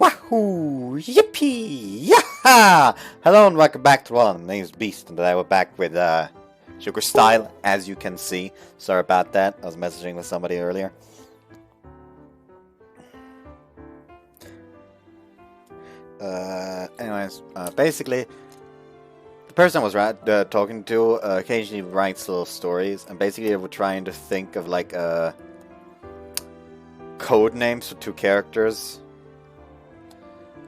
Wahoo! Yippee! Yaha! Hello and welcome back to one. My name is Beast, and today we're back with Sugar Style, as you can see. Sorry about that. I was messaging with somebody earlier. Basically, the person I was talking to occasionally writes little stories, and basically we're trying to think of like code names for two characters.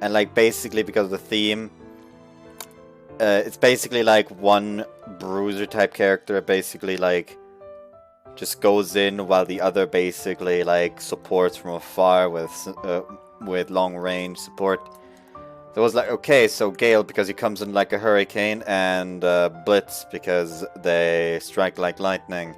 And like basically because of the theme, it's basically like one bruiser type character basically like just goes in while the other basically like supports from afar with long range support. So it was like, okay, so Gale because he comes in like a hurricane, and Blitz because they strike like lightning,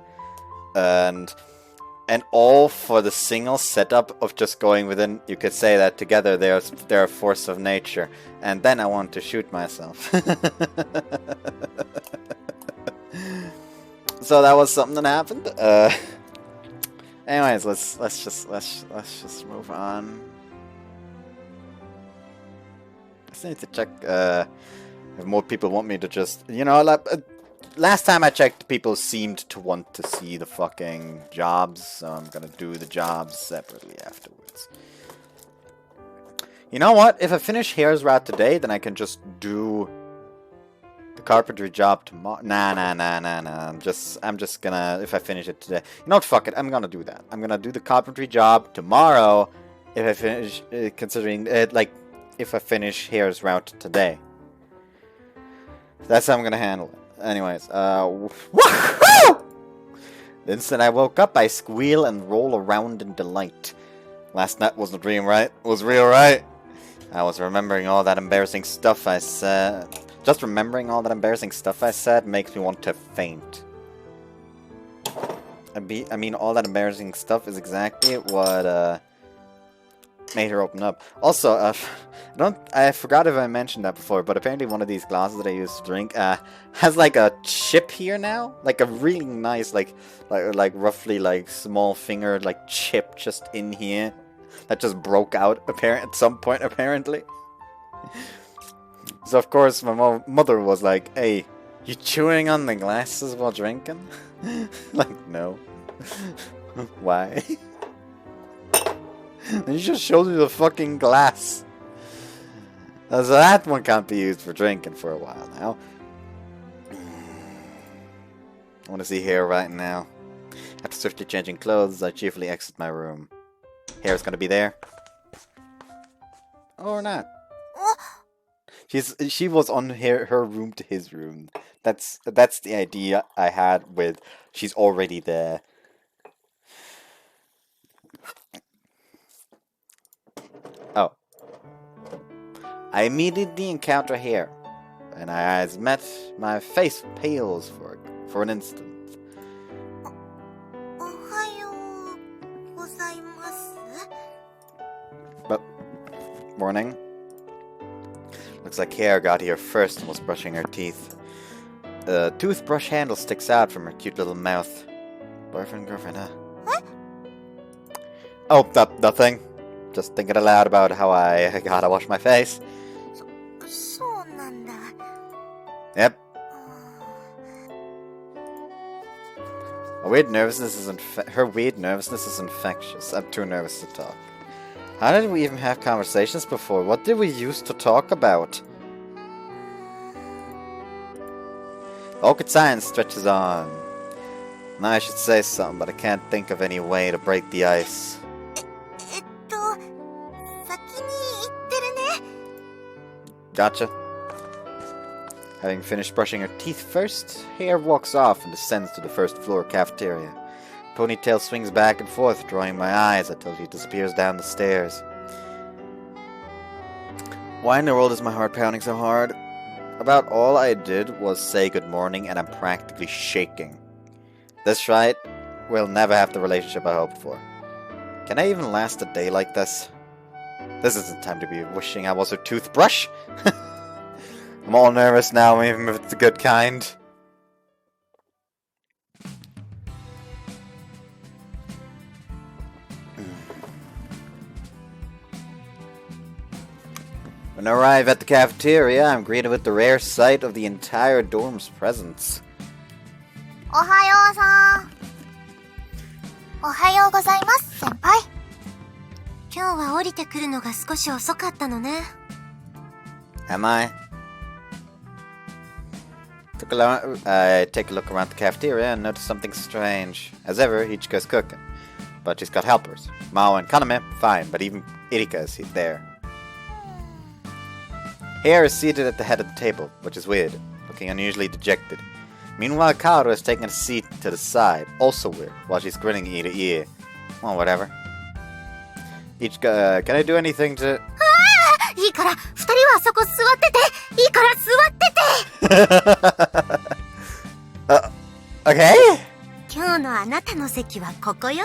and all for the single setup of just going within. You could say that together they're a force of nature. And then I want to shoot myself. So that was something that happened. Anyways, let's just move on. I just need to check if more people want me to just, you know, like, last time I checked, people seemed to want to see the fucking jobs, so I'm gonna do the jobs separately afterwards. You know what? If I finish Hare-Route today, then I can just do the carpentry job tomorrow. Nah. I'm just gonna, if I finish it today. You know what? Fuck it. I'm gonna do that. I'm gonna do the carpentry job tomorrow if I finish, considering it, like, if I finish Hare-Route today. That's how I'm gonna handle it. Anyways, woohoo! The instant I woke up, I squeal and roll around in delight. Last night wasn't a dream, right? It was real, right? I was remembering all that embarrassing stuff I said. Just remembering all that embarrassing stuff I said makes me want to faint. I mean, all that embarrassing stuff is exactly what made her open up. Also, I forgot if I mentioned that before, but apparently one of these glasses that I use to drink has like a chip here now, like a really nice, like roughly like small finger like chip just in here that just broke out at some point apparently. So of course my mother was like, "Hey, you chewing on the glasses while drinking?" Like, no. Why? And he just shows me the fucking glass. So that one can't be used for drinking for a while now. I want to see Hare right now. After swiftly changing clothes, I cheerfully exit my room. Hare's gonna be there. Or not. She was on her room to his room. That's the idea I had with she's already there. Oh. I immediately encounter Hare, and our eyes met. My face pales for an instant. But morning. Looks like Hare got here first and was brushing her teeth. A toothbrush handle sticks out from her cute little mouth. Boyfriend, girlfriend, huh? What? Oh, nothing. Just thinking aloud about how I gotta wash my face. Yep. Her weird nervousness is infectious. I'm too nervous to talk. How did we even have conversations before? What did we used to talk about? Awkward silence stretches on. Now I should say something, but I can't think of any way to break the ice. Gotcha. Having finished brushing her teeth first, Hare walks off and descends to the first floor cafeteria. Ponytail swings back and forth, drawing my eyes until she disappears down the stairs. Why in the world is my heart pounding so hard? About all I did was say good morning, and I'm practically shaking. This right, we'll never have the relationship I hoped for. Can I even last a day like this? This isn't time to be wishing I was her toothbrush. I'm all nervous now, even if it's the good kind. When I arrive at the cafeteria, I'm greeted with the rare sight of the entire dorm's presence. おはようさん。おはようございます、先輩。今日は降りてくるのが少し遅かったのね。Am I? I take a look around the cafeteria and notice something strange. As ever, Ichika's cooking. But she's got helpers. Mao and Kaname, fine, but even Irika is there. Hare is seated at the head of the table, which is weird, looking unusually dejected. Meanwhile, Kaoru has taken a seat to the side, also weird, while she's grinning ear to ear. Well, whatever. Ichika, can I do anything to... いいから、二人はそこ座ってて。いいから座ってて。Okay? 今日のあなたの席はここよ。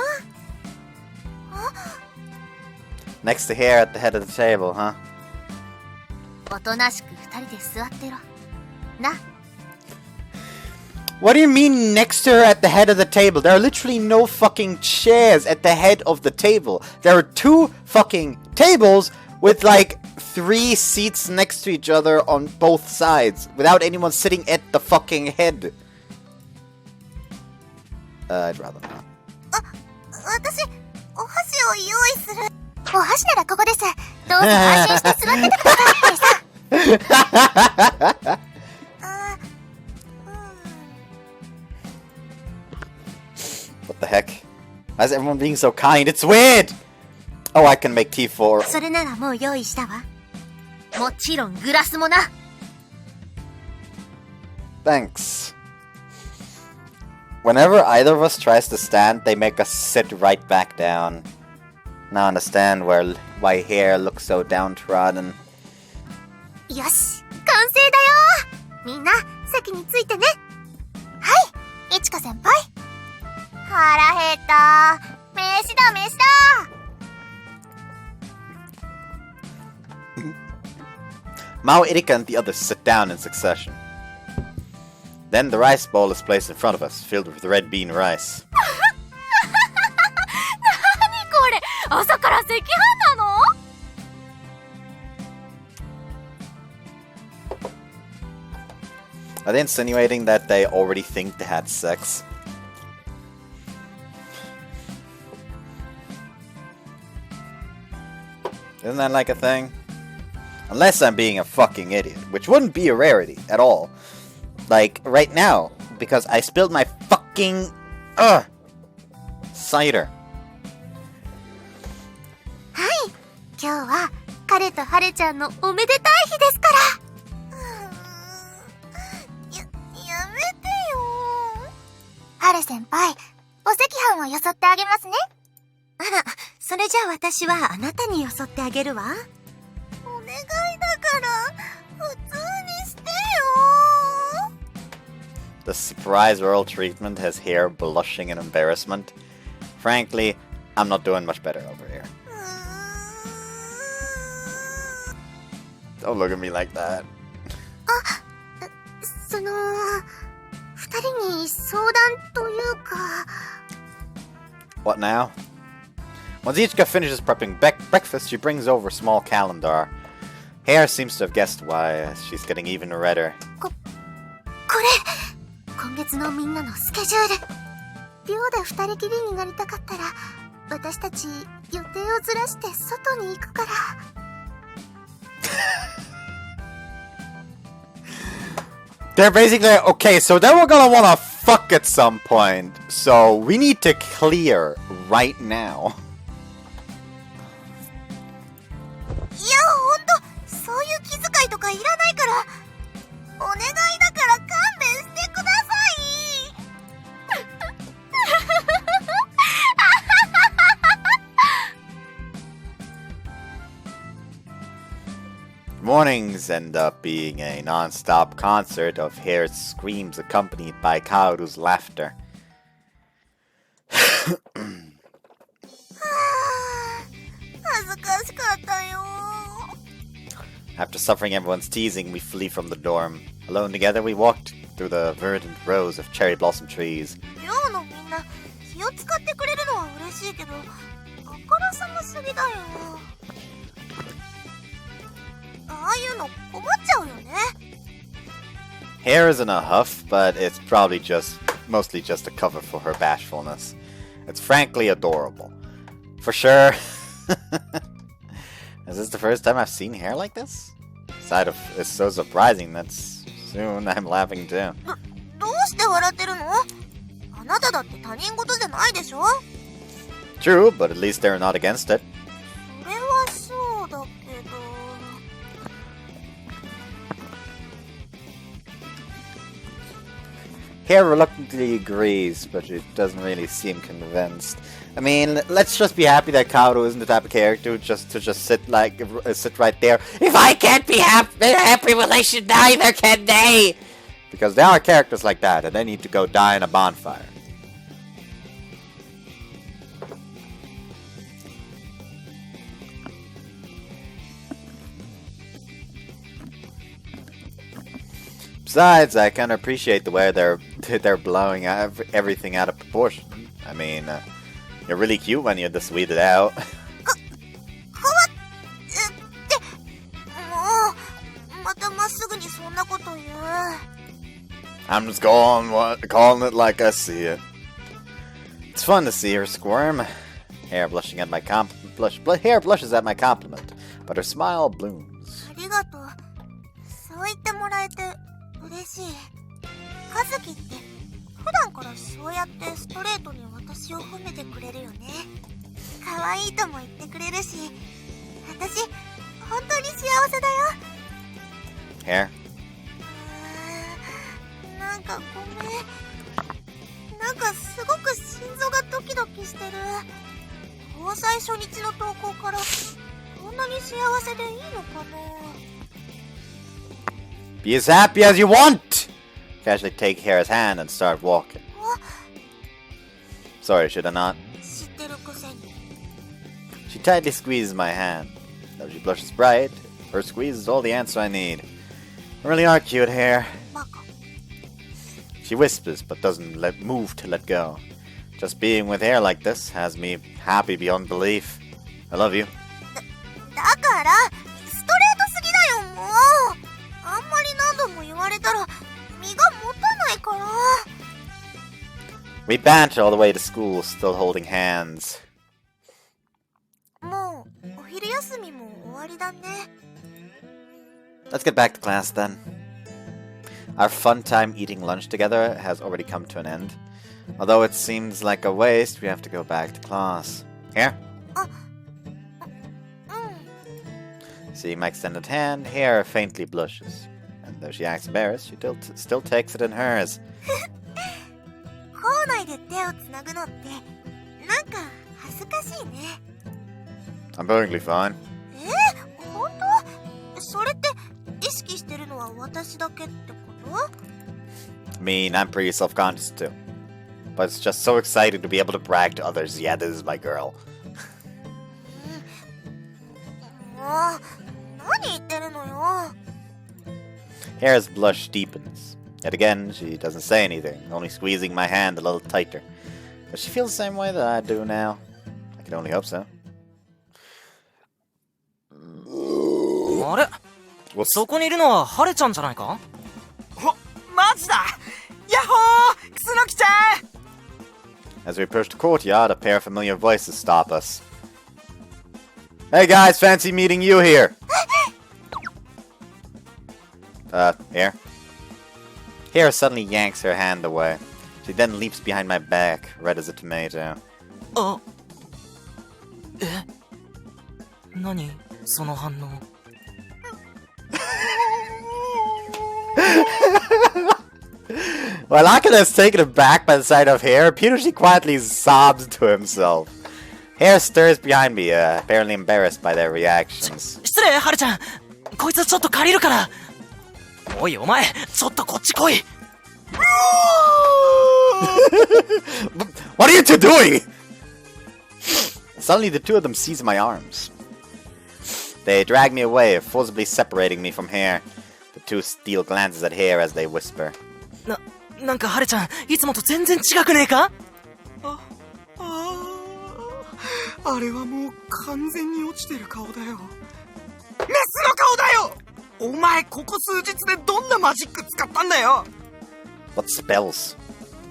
Next to Hare at the head of the table, huh? おとなしく二人で座ってろ。な。What do you mean next to her at the head of the table? There are literally no fucking chairs at the head of the table. There are two fucking tables with like 3 seats next to each other on both sides without anyone sitting at the fucking head. I'd rather not. 私、お箸を用意する。お箸ならここです。どうぞ安心して座っててください。What the heck? Why is everyone being so kind? It's weird! Oh, I can make tea for... それならもう用意したわ。もちろんグラスもな。Thanks. Whenever either of us tries to stand, they make us sit right back down. Now I understand why Hare looks so downtrodden. よし、完成だよ。みんな、席についてね。はい、いちか先輩。腹減った。飯だ、飯だ。Mao, Irika, and the others sit down in succession. Then the rice bowl is placed in front of us, filled with red bean rice. 何これ、朝から赤飯なの？ Are they insinuating that they already think they had sex? Isn't that like a thing? Unless I'm being a fucking idiot, which wouldn't be a rarity at all. Like, right now, because I spilled my fucking... cider. はい、今日は彼とハレちゃんのおめでたい日ですから。やめてよ。ハレ先輩、お赤飯をよそってあげますね。あら、それじゃあ私はあなたによそってあげるわ。お願いだから、普通にしてよ。The surprise royal treatment has Hare blushing in embarrassment. Frankly, I'm not doing much better over here. Don't look at me like that. その、二人に相談というか。What now? Once Ichika finishes prepping breakfast, she brings over a small calendar. Hare seems to have guessed why. She's getting even redder. これ、今月のみんなのスケジュール。寮で二人きりになりたかったら、私たち予定をずらして外に行くから。They're basically like, okay, so then we're gonna wanna fuck at some point. So we need to clear right now. いや、ほんと、そういう気遣いとかいらないから。お願いだから勘弁してください。Mornings end up being a non-stop concert of Hare's screams accompanied by Kaoru's laughter. After suffering everyone's teasing, we flee from the dorm. Alone together, we walked through the verdant rows of cherry blossom trees. の困っちゃうよね。Hare is in a huff, but it's probably mostly just a cover for her bashfulness. It's frankly adorable. For sure. Is this the first time I've seen Hare like this? It's so surprising that soon I'm laughing too. どうして笑ってるの？あなただって他人事じゃないでしょ？ True, but at least they're not against it. それはそうだけど。Hare reluctantly agrees, but she doesn't really seem convinced. I mean, let's just be happy that Kaoru isn't the type of character to just sit right there. If I can't be happy with they should neither can they! Because there are characters like that, and they need to go die in a bonfire. Besides, I kind of appreciate the way they're blowing everything out of proportion. I mean, you're really cute when you're this weeded out. I'm just calling it like I see it. It's fun to see her squirm. Hare blushes at my compliment, but her smile blooms. そう言ってもらえて嬉しい。和樹って普段からそうやってストレートに私を褒めてくれるよね。可愛いとも言ってくれるし、私本当に幸せだよ。Hare? なんかごめん。なんかすごく心臓がドキドキしてる。交際初日の投稿からこんなに幸せでいいのかな。Be as happy as you want! Casually take Hare's hand and start walking. Sorry, should I not? She tightly squeezes my hand. Though she blushes bright, her squeeze is all the answer I need. You really are cute, Hare. She whispers, but doesn't move to let go. Just being with Hare like this has me happy beyond belief. I love you. だからストレートすぎだよ、もう。あんまり何度も言われたら身が持たないから。We banter all the way to school, still holding hands. もうお昼休みも終わりだね。Let's get back to class then. Our fun time eating lunch together has already come to an end. Although it seems like a waste, we have to go back to class. Here? Seeing my extended hand, Hare faintly blushes. And though she acts embarrassed, she still takes it in hers. 校内で手をつなぐのってなんか恥ずかしいね。I'm perfectly fine. 本当？それって意識してるのは私だけってこと？ I mean, I'm pretty self-conscious too. But it's just so exciting to be able to brag to others. Yeah, this is my girl. もう何言ってるのよ。 Hare's blush deepens. Yet again, she doesn't say anything, only squeezing my hand a little tighter. Does she feel the same way that I do now? I can only hope so. あれ？そこにいるのはハレちゃんじゃないか？マジだ！ヤッホー！クスノキちゃん！ As we approach the courtyard, a pair of familiar voices stop us. Hey guys, fancy meeting you here! Here? Hare suddenly yanks her hand away. She then leaps behind my back, red as a tomato. あ、何その反応。While Akira is taken aback by the sight of Hare, Petershi quietly sobs to himself. Hare stirs behind me, apparently embarrassed by their reactions. 失礼、ハレちゃん。こいつちょっと借りるから。おいお前、ちょっとこっち来い。What are you two doing? Suddenly the two of them seize my arms. They drag me away, forcibly separating me from Hare. The two steal glances at Hare as they whisper. なんかハレちゃん、いつもと全然違くねえか？あれはもう完全に落ちてる顔だよ。メスの顔だよ！お前ここ数日でどんなマジック使ったんだよ。 What spells?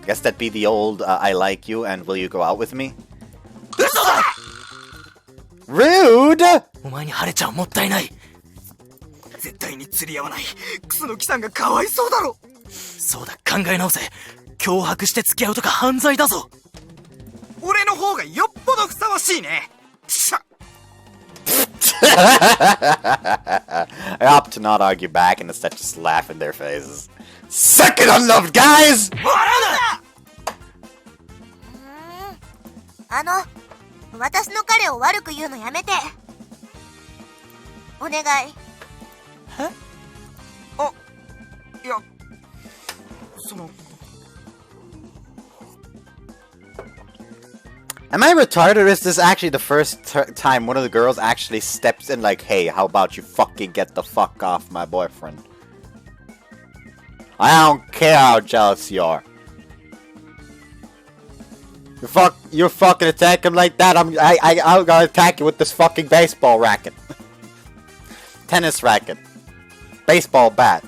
Guess that'd be the old I like you and will you go out with me? 嘘だ。 Rude! お前に晴れちゃうもったいない。絶対に釣り合わない。楠木さんがかわいそうだろ。そうだ、考え直せ。脅迫して付き合うとか犯罪だぞ。俺の方がよっぽどふさわしいね。しゃ。 I opt to not argue back and instead just laugh in their faces. Suck it, unloved guys! 笑うな。私の彼を悪く言うのやめて。お願い。いや、その。 Am I retarded or is this actually the first time one of the girls actually steps in like, hey, how about you fucking get the fuck off my boyfriend? I don't care how jealous you are. You fucking attack him like that, I'm gonna attack you with this fucking baseball racket. Tennis racket. Baseball bat.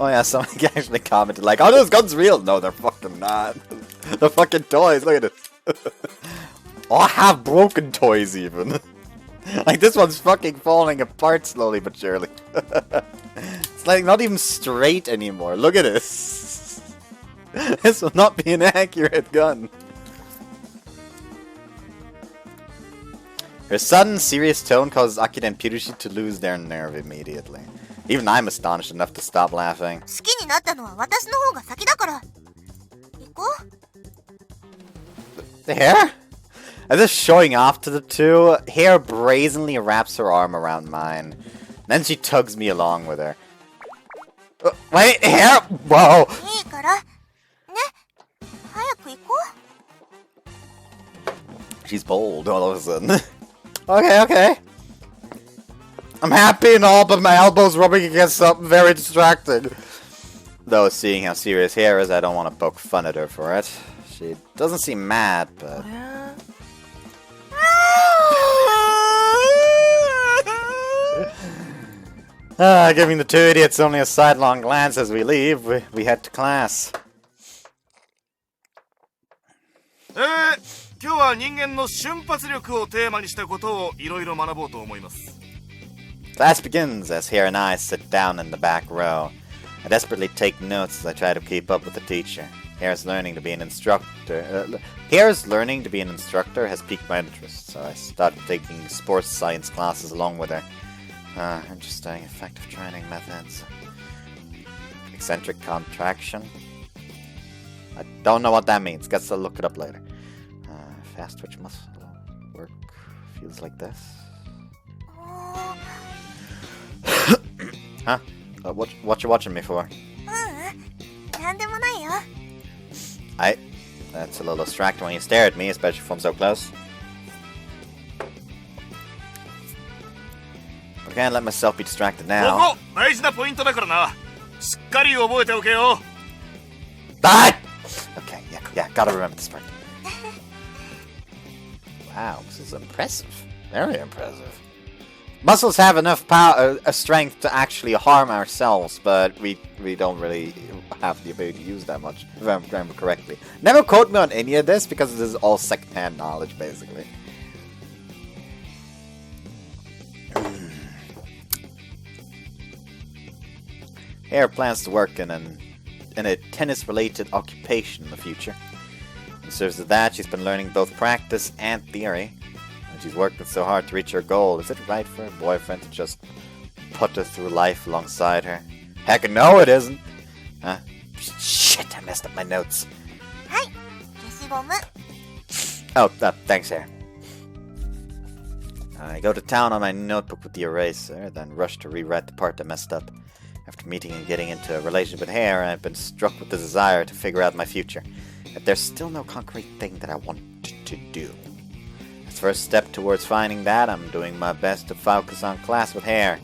Oh yeah, somebody actually commented like, oh, those guns real? No, they're fucking not. They're fucking toys, look at it. Oh, I have broken toys even. Like, this one's fucking falling apart slowly but surely. It's like not even straight anymore, look at this. This will not be an accurate gun. Her sudden, serious tone causes Akira and Pirushi to lose their nerve immediately. Even I'm astonished enough to stop laughing. 好きになったのは私の方が先だから。行こう。 The hair? As if showing off to the two, Hair brazenly wraps her arm around mine. Then she tugs me along with her. Wait, Hair? Whoa! いいから。ね。早く行こう。 She's bold all of a sudden. Okay, okay. I'm happy and all, but my elbow's rubbing against something very distracting. Though, seeing how serious Hair is, I don't want to poke fun at her for it. She doesn't seem mad, but... Giving the two idiots only a sidelong glance as we leave, we head to class. 今日は人間の瞬発力をテーマにしたことをいろいろ学ぼうと思います。 Class begins as Hare and I sit down in the back row. I desperately take notes as I try to keep up with the teacher. Hare's learning to be an instructor has piqued my interest, so I started taking sports science classes along with her. Interesting, effective training methods. Eccentric contraction. I don't know what that means. Guess I'll look it up later. Fast twitch muscle work feels like this. Huh? What you watching me for? なんでもないよ。 That's a little distracting when you stare at me, especially from so close. I can't let myself be distracted こ now. こ大事なポイントだからな。しっかり覚えておけよ。 Die! Okay, yeah, gotta remember this part. Wow, this is impressive. Very impressive. Muscles have enough power, strength to actually harm ourselves, but we don't really have the ability to use that much, if I remember correctly. Never quote me on any of this, because this is all second-hand knowledge, basically. Hare plans to work in a tennis-related occupation in the future. In service of that, she's been learning both practice and theory. And she's working so hard to reach her goal. Is it right for her boyfriend to just put her through life alongside her? Heck no, it isn't. Huh? Shit, I messed up my notes. はい。消しゴム。 Oh, thanks, Hare. I go to town on my notebook with the eraser, then rush to rewrite the part I messed up. After meeting and getting into a relationship with Hare, I've been struck with the desire to figure out my future. Yet there's still no concrete thing that I want to do. As first step towards finding that, I'm doing my best to focus on class with Hare.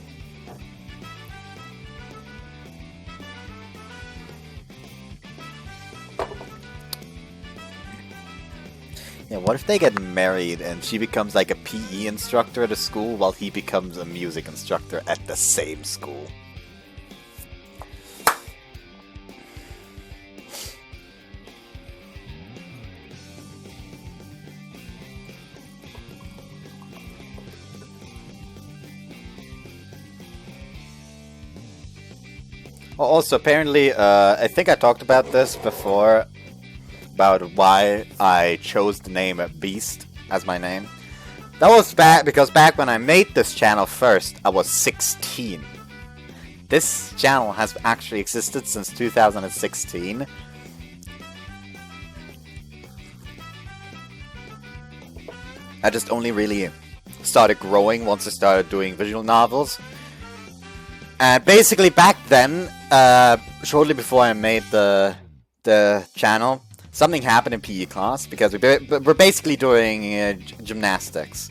Yeah, what if they get married and she becomes like a PE instructor at a school while he becomes a music instructor at the same school? Also, apparently, I think I talked about this before, about why I chose the name Beast as my name. That was because back when I made this channel first, I was 16. This channel has actually existed since 2016. I just only really started growing once I started doing visual novels. And basically back then, shortly before I made the channel, something happened in PE class because we're basically doing gymnastics.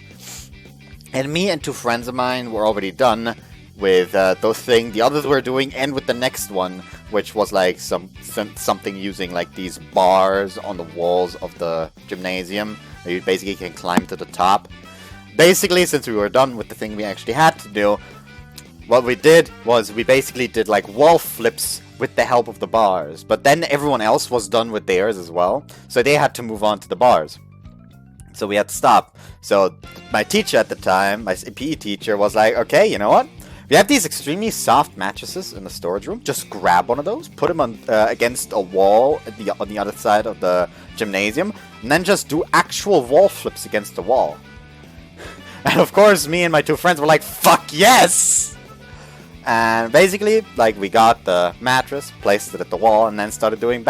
And me and two friends of mine were already done with those things the others were doing, and with the next one, which was like something using like these bars on the walls of the gymnasium, where you basically can climb to the top. Basically, since we were done with the thing we actually had to do, what we did was we basically did like wall flips with the help of the bars, but then everyone else was done with theirs as well, so they had to move on to the bars. So we had to stop. So my teacher at the time, my PE teacher, was like, okay, you know what? We have these extremely soft mattresses in the storage room. Just grab one of those, put them on against a wall on the other side of the gymnasium, and then just do actual wall flips against the wall. And of course, me and my two friends were like, fuck yes! And basically, like, we got the mattress, placed it at the wall, and then started doing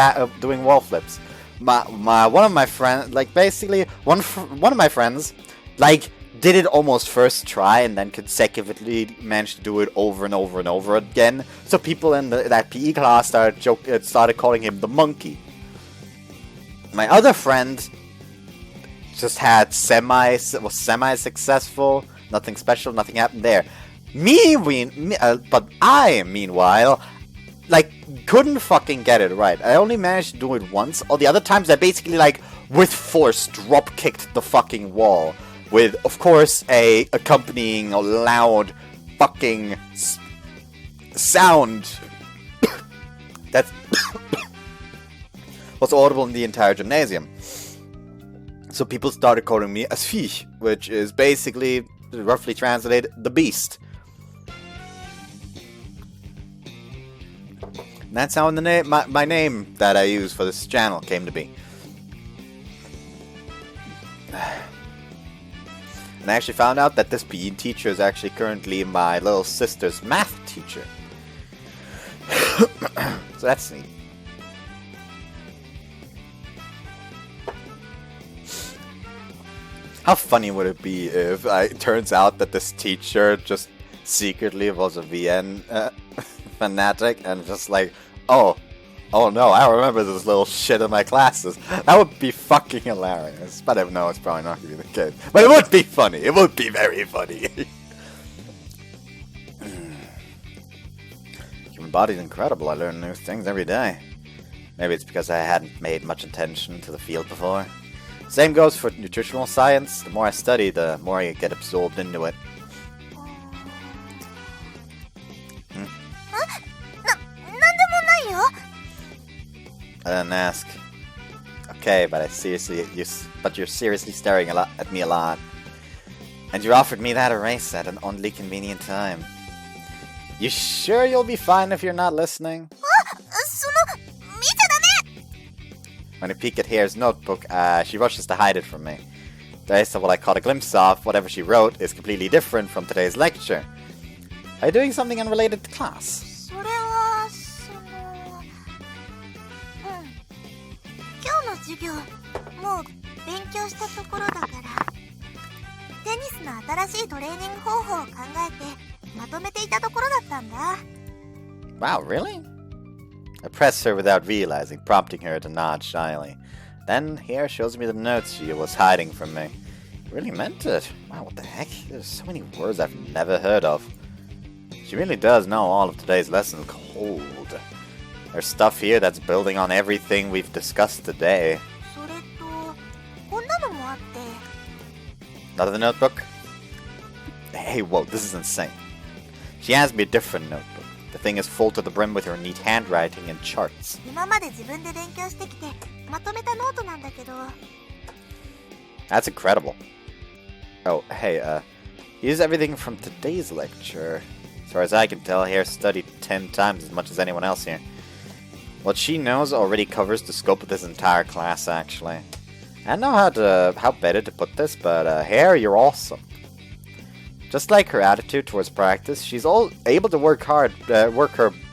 wall flips. One of my friends, like, basically, one of my friends, like, did it almost first try, and then consecutively managed to do it over and over and over again. So people in that PE class started calling him the monkey. My other friend just was semi-successful, nothing special, nothing happened there. But I, meanwhile, like, couldn't fucking get it right. I only managed to do it once. All the other times, I basically, like, with force, drop-kicked the fucking wall. With, of course, a accompanying loud fucking sound that was audible in the entire gymnasium. So people started calling me as Viech, which is basically, roughly translated, the beast. And that's how my name that I use for this channel came to be. And I actually found out that this PE teacher is actually currently my little sister's math teacher. So that's neat. How funny would it be if it turns out that this teacher just secretly was a VN fanatic and just like, oh no, I remember this little shit in my classes. That would be fucking hilarious. But I know it's probably not going to be the case. But it would be funny. It would be very funny. Human body's incredible. I learn new things every day. Maybe it's because I hadn't made much attention to the field before. Same goes for nutritional science. The more I study, the more I get absorbed into it. I didn't ask. Okay, but you're seriously staring at me a lot. And you offered me that erase at an oddly convenient time. You sure you'll be fine if you're not listening? When I peek at Hare's notebook, she rushes to hide it from me. The rest of what I caught a glimpse of, whatever she wrote, is completely different from today's lecture. Are you doing something unrelated to class? 授業もう勉強したところだからテニスの新しいトレーニング方法を考えてまとめていたところだったんだ Wow, really? I pressed her without realizing, prompting her to nod shyly. Then Hare shows me the notes she was hiding from me. Really meant it. Wow, what the heck? There's so many words I've never heard of. She really does know all of today's lessons cold. There's stuff here that's building on everything we've discussed today. それとこんなのもあっ Another notebook? Hey, whoa, this is insane. She hands me a different notebook. The thing is full to the brim with her neat handwriting and charts. 今まで自分で勉強してきてまとめたノートなんだけど。 That's incredible. Oh, hey, here's everything from today's lecture. As far as I can tell, Hare studied 10 times as much as anyone else here. What she knows already covers the scope of this entire class, actually. I don't know how better to put this, but Hare, you're awesome. Just like her attitude towards practice, she's all able to work her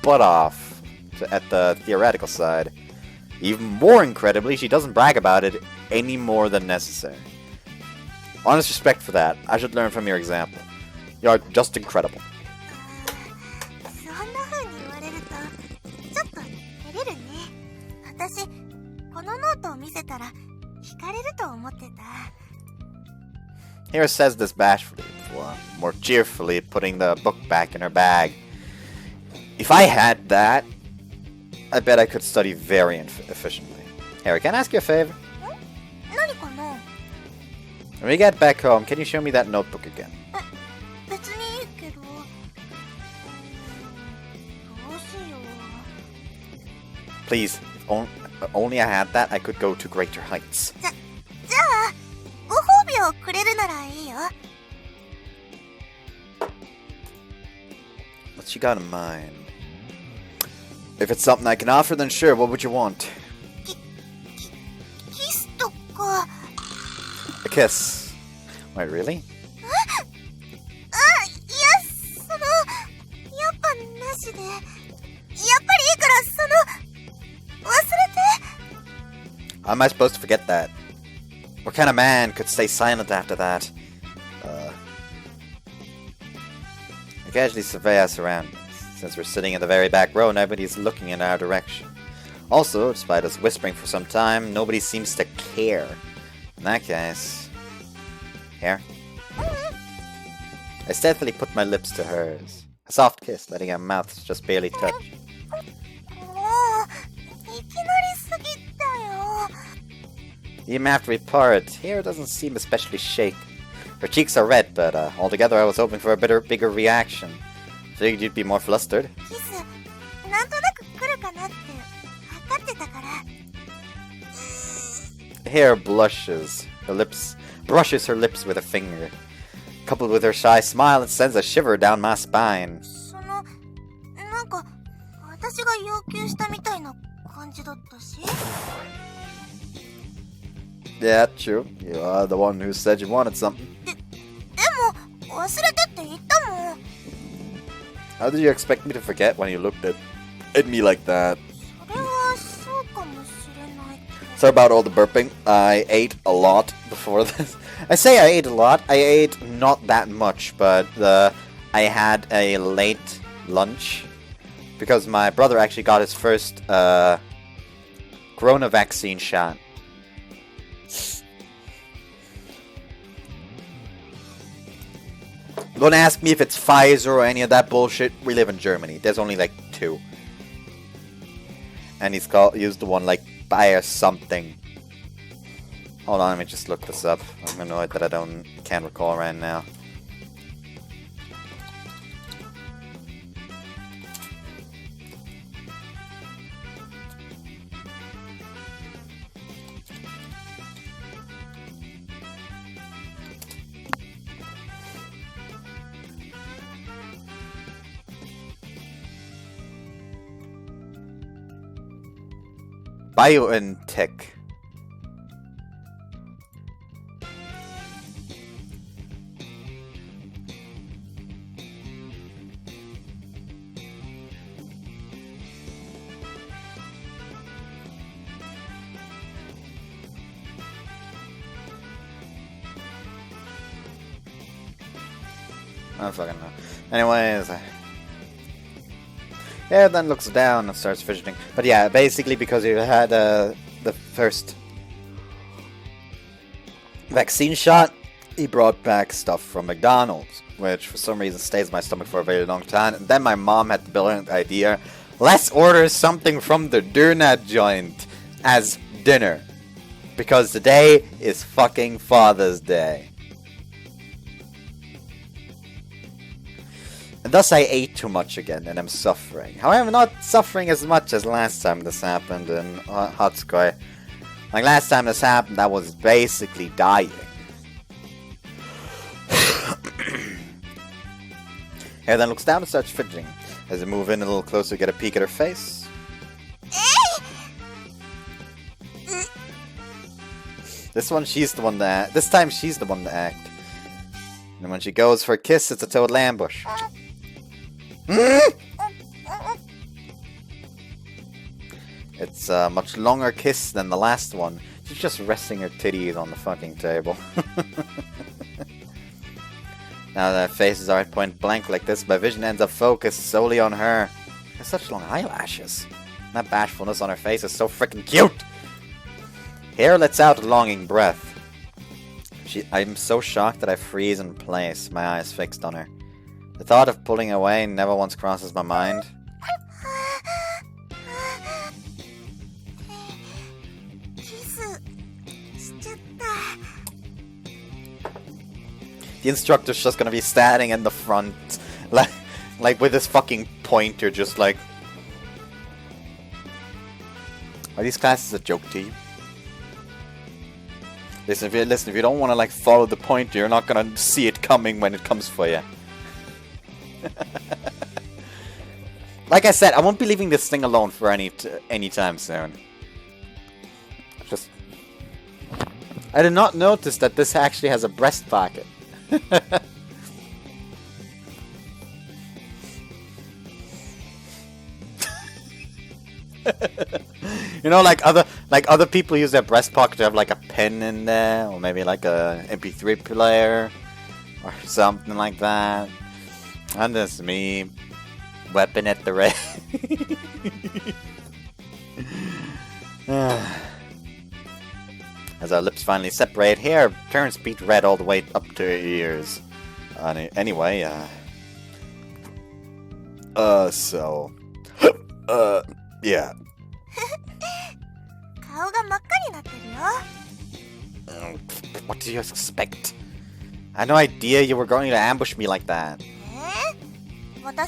butt off at the theoretical side. Even more incredibly, she doesn't brag about it any more than necessary. Honest respect for that. I should learn from your example. You are just incredible. そんな風に言われるとちょっと照れるね。私このノートを見せたら惹かれると思ってた。 Hare says this bashfully, before more cheerfully putting the book back in her bag. If I had that, I bet I could study very efficiently. Hare, can I ask you a favor? 何かな？ When we get back home, can you show me that notebook again? 別にいいけど。どうしよう。 Please, if only I had that, I could go to greater heights. じゃあご褒美をくれるならいいよ。 What you got in mind? If it's something I can offer, then sure, what would you want? キスとか。 A kiss. Wait, really? いやそのやっぱなしで。やっぱりいいから忘れて。 How am I supposed to forget that? What kind of man could stay silent after that? I casually survey our surroundings. Since we're sitting in the very back row, nobody's looking in our direction. Also, despite us whispering for some time, nobody seems to care. In that case... Here? I stealthily put my lips to hers. A soft kiss, letting our mouths just barely touch. もういきなりすぎたよ。 Even after we part, Hare doesn't seem especially shaken. Her cheeks are red, but altogether I was hoping for a bigger reaction. Figured you'd be more flustered. キスなんとなく来るかなって分かってたから。 Hare brushes her lips with a finger. Coupled with her shy smile, it sends a shiver down my spine. そのなんか私が要求したみたいな感じだったし。 Yeah, true. You are the one who said you wanted something. でも忘れてって言ったもん。 How did you expect me to forget when you looked at me like that? それはそうかもしれないけど。 Sorry about all the burping. I ate a lot before this. I say I ate a lot. I ate not that much, but I had a late lunch because my brother actually got his first corona vaccine shot. Don't ask me if it's Pfizer or any of that bullshit. We live in Germany. There's only like 2. And he's used the one like Bayer something. Hold on, let me just look this up. I'm annoyed that I can't recall right now. BioNTech. I don't fucking know. Anyways, yeah, then looks down and starts fidgeting. But yeah, basically because you had the first vaccine shot, he brought back stuff from McDonald's, which for some reason stays in my stomach for a very long time. And then my mom had the brilliant idea, let's order something from the donut joint as dinner. Because today is fucking Father's Day. And thus I ate too much again and I'm suffering. However, not suffering as much as last time this happened in Hatsukoi. Like last time this happened, I was basically dying. Hare then looks down and starts fidgeting. As I move in a little closer, get a peek at her face. This time she's the one to act. And when she goes for a kiss, it's a total ambush. It's a much longer kiss than the last one. She's just resting her titties on the fucking table. Now that her face is alright point blank like this, my vision ends up focused solely on her. She has such long eyelashes. And that bashfulness on her face is so freaking cute! Hare lets out a longing breath. I'm so shocked that I freeze in place, my eyes fixed on her. The thought of pulling away never once crosses my mind. The instructor's just gonna be standing in the front, like with his fucking pointer, just like... Are these classes a joke to you? Listen, if you don't want to like follow the pointer, you're not gonna see it coming when it comes for you. Like I said, I won't be leaving this thing alone for any time soon. Just, I did not notice that this actually has a breast pocket. You know, like other people use their breast pocket to have like a pen in there, or maybe like a MP3 player, or something like that. And this is me, weapon at the ready. As our lips finally separate, Hare turns beet red all the way up to her ears. Anyway, yeah. What do you expect? I had no idea you were going to ambush me like that. But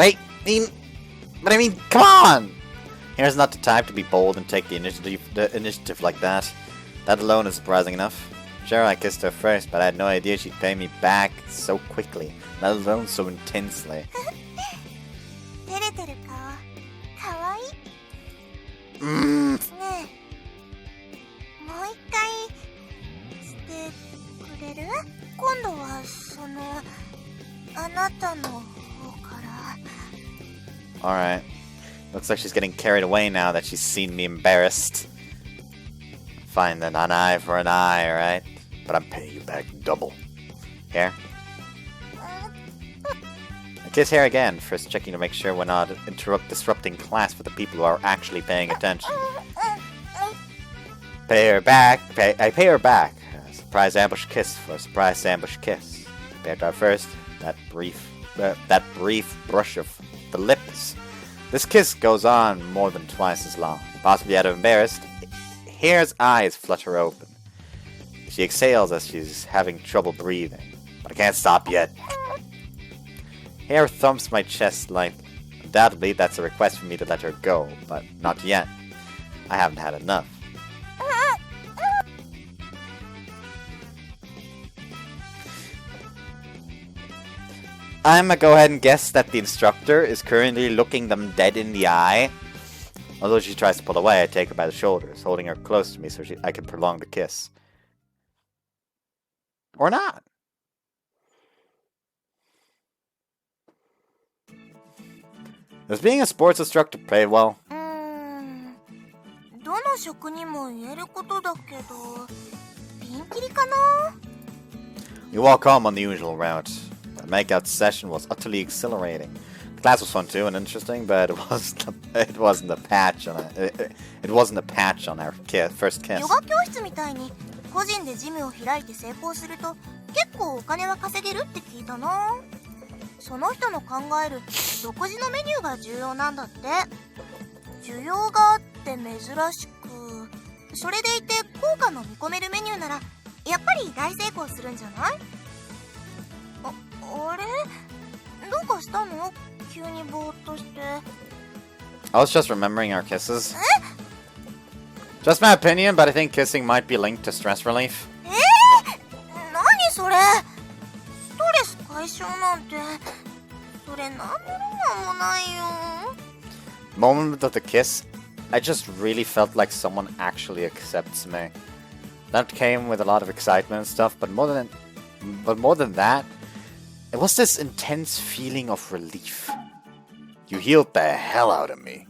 I mean, come on! Hare's not the type to be bold and take the initiative like that. That alone is surprising enough. Sure, I kissed her first, but I had no idea she'd pay me back so quickly, let alone so intensely. Alright. Looks like she's getting carried away now that she's seen me embarrassed. Fine then, an eye for an eye, alright? But I'm paying you back double. Hare? I kiss Hare again, first checking to make sure we're not disrupting class for the people who are actually paying attention. Pay her back. I pay her back. A surprise ambush kiss for a surprise ambush kiss. Compared to our first, that brief brush of the lips. This kiss goes on more than twice as long. Possibly out of embarrassed, Hare's eyes flutter open. She exhales as she's having trouble breathing. But I can't stop yet. Hare thumps my chest lightly. Undoubtedly, that's a request for me to let her go, but not yet. I haven't had enough. I'm gonna go ahead and guess that the instructor is currently looking them dead in the eye. Although she tries to pull away, I take her by the shoulders, holding her close to me so I can prolong the kiss. Or not. Does being a sports instructor pay well? You walk home on the usual route. The makeout session was utterly exhilarating. The class was fun too and interesting, but it wasn't a patch on our first kiss. 個人でジムを開いて成功すると結構お金は稼げるって聞いたな。その人の考える独自のメニューが重要なんだって。需要があって珍しく、それでいて効果の見込めるメニューならやっぱり大成功するんじゃない？あれどうかしたの急にぼーっとして。 I was just remembering our kisses. Just my opinion, but I think kissing might be linked to stress relief. 何それ。ストレス解消なんてそれ何のロマンもないよ。 Moment of the kiss, I just really felt like someone actually accepts me. That came with a lot of excitement and stuff, but more than that, it was this intense feeling of relief. You healed the hell out of me.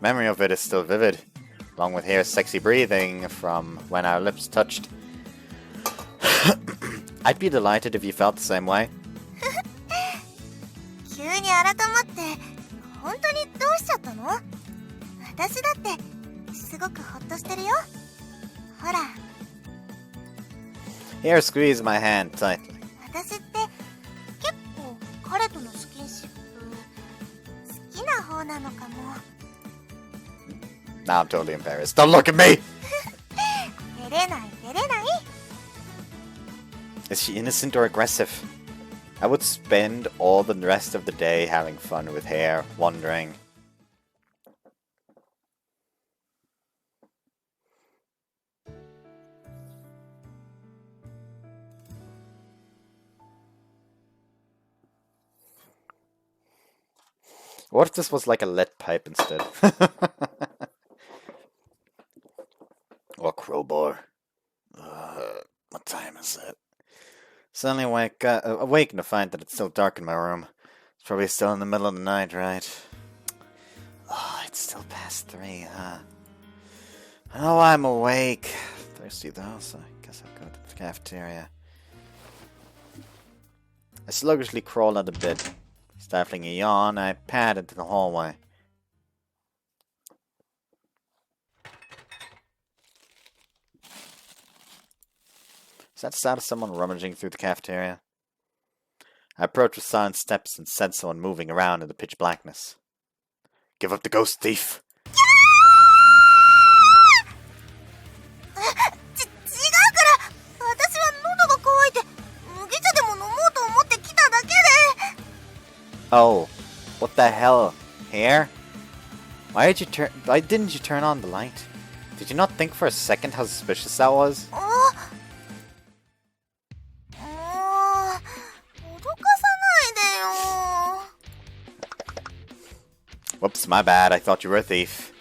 Memory of it is still vivid, along with Hare's sexy breathing from when our lips touched. I'd be delighted if you felt the same way. 急に改まって本当にどうしちゃったの？私だってすごくホッとしてるよ。ほら。 Hare squeezed my hand tightly. 私って結構彼とのスキンシップ好きな方なのかも。 Now I'm totally embarrassed. Don't look at me! 照れない照れない。 Is she innocent or aggressive? I would spend all the rest of the day having fun with Hare, wondering. What if this was like a lead pipe instead? Or crowbar. What time is it? Suddenly awaken to find that it's still dark in my room. It's probably still in the middle of the night, right? Oh, it's still past 3, huh? I know I'm awake. Thirsty though, so I guess I'll go to the cafeteria. I sluggishly crawl out of bed. Stifling a yawn, I pad into the hallway. Is that the sound of someone rummaging through the cafeteria? I approached with silent steps and said someone moving around in the pitch blackness. Give up the ghost, thief! 違うから私は喉が渇いて麦茶でも飲もうと思って来ただけで。 Oh, what the hell, Hare? Why didn't you turn on the light? Did you not think for a second how suspicious that was? もう脅かさないでよ。 Whoops, my bad. I thought you were a thief.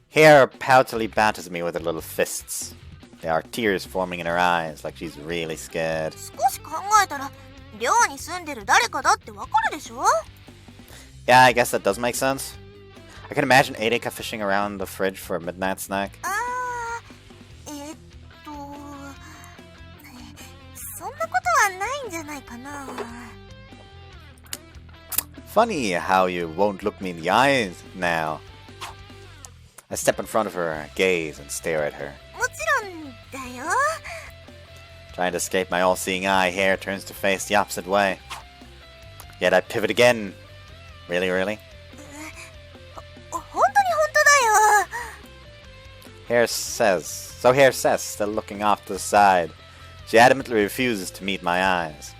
Hare poutily batters me with her little fists. There are tears forming in her eyes, like she's really scared. 少し考えたら寮に住んでる誰かだってわかるでしょ？ Yeah, I guess that does make sense. I can imagine Eideka fishing around the fridge for a midnight snack. そんなことはないんじゃないかな。 Funny how you won't look me in the eyes now. I step in front of her, gaze, and stare at her. もちろんだよ。 Trying to escape my all-seeing eye, Hare turns to face the opposite way. Yet I pivot again. Really, really? 本当に本当だよ。 Hare says, still looking off to the side. She adamantly refuses to meet my eyes.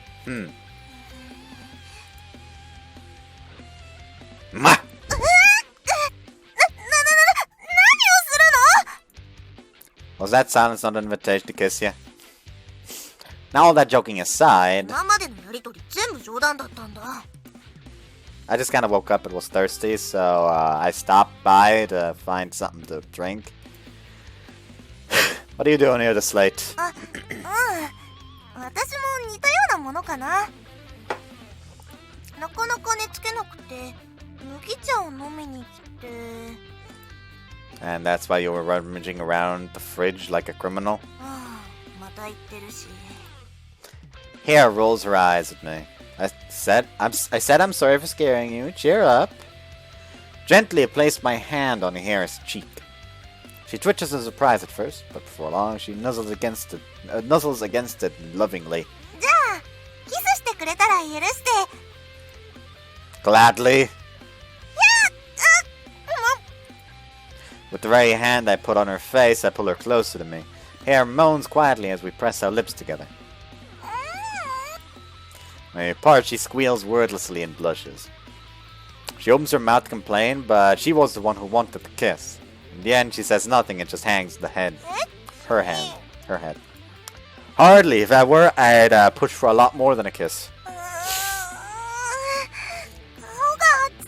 Ma! 何をするの？ Was that silence not an invitation to kiss you? Now all that joking aside, 今までのやりとり全部冗談だったんだ。 I just kind of woke up and was thirsty, so I stopped by to find something to drink. What are you doing here this late? 私も似たようなものかな。なかなか寝つけなくて麦茶を飲みに来て。 And that's why you were rummaging around the fridge like a criminal? また言ってるし。 Hare rolls her eyes at me. I said I'm sorry for scaring you. Cheer up. Gently I placed my hand on Hare's cheek. She twitches in surprise at first, but before long she nuzzles against it lovingly. じゃあキスしてくれたら許して。 Gladly. With the very hand I put on her face, I pull her closer to me. Hare moans quietly as we press our lips together. Apart, she squeals wordlessly and blushes. She opens her mouth to complain, but she was the one who wanted the kiss. In the end, she says nothing and just hangs the head. Her head. Hardly. If I were, I'd push for a lot more than a kiss. 顔が熱い。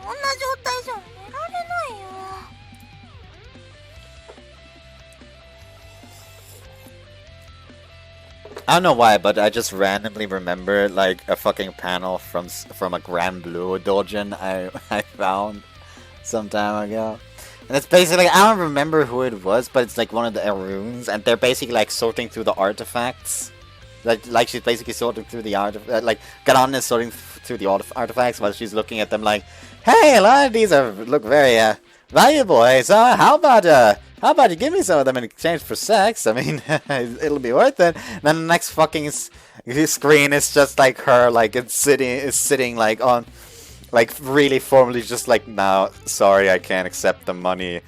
こんな状態じゃ寝られないよ。I don't know why, but I just randomly remember like a fucking panel from a Grand Blue doujin I found some time ago. And it's basically, I don't remember who it was, but it's like one of the runes, and they're basically like sorting through the artifacts. Like she's basically sorting through the like Garan is sorting through the artifacts while she's looking at them like, hey, a lot of these look very valuable. Hey, so how about you give me some of them in exchange for sex? I mean, it'll be worth it. And then the next fucking screen is just like her, like it's sitting like on. Like, really formally just like, no, sorry, I can't accept the money.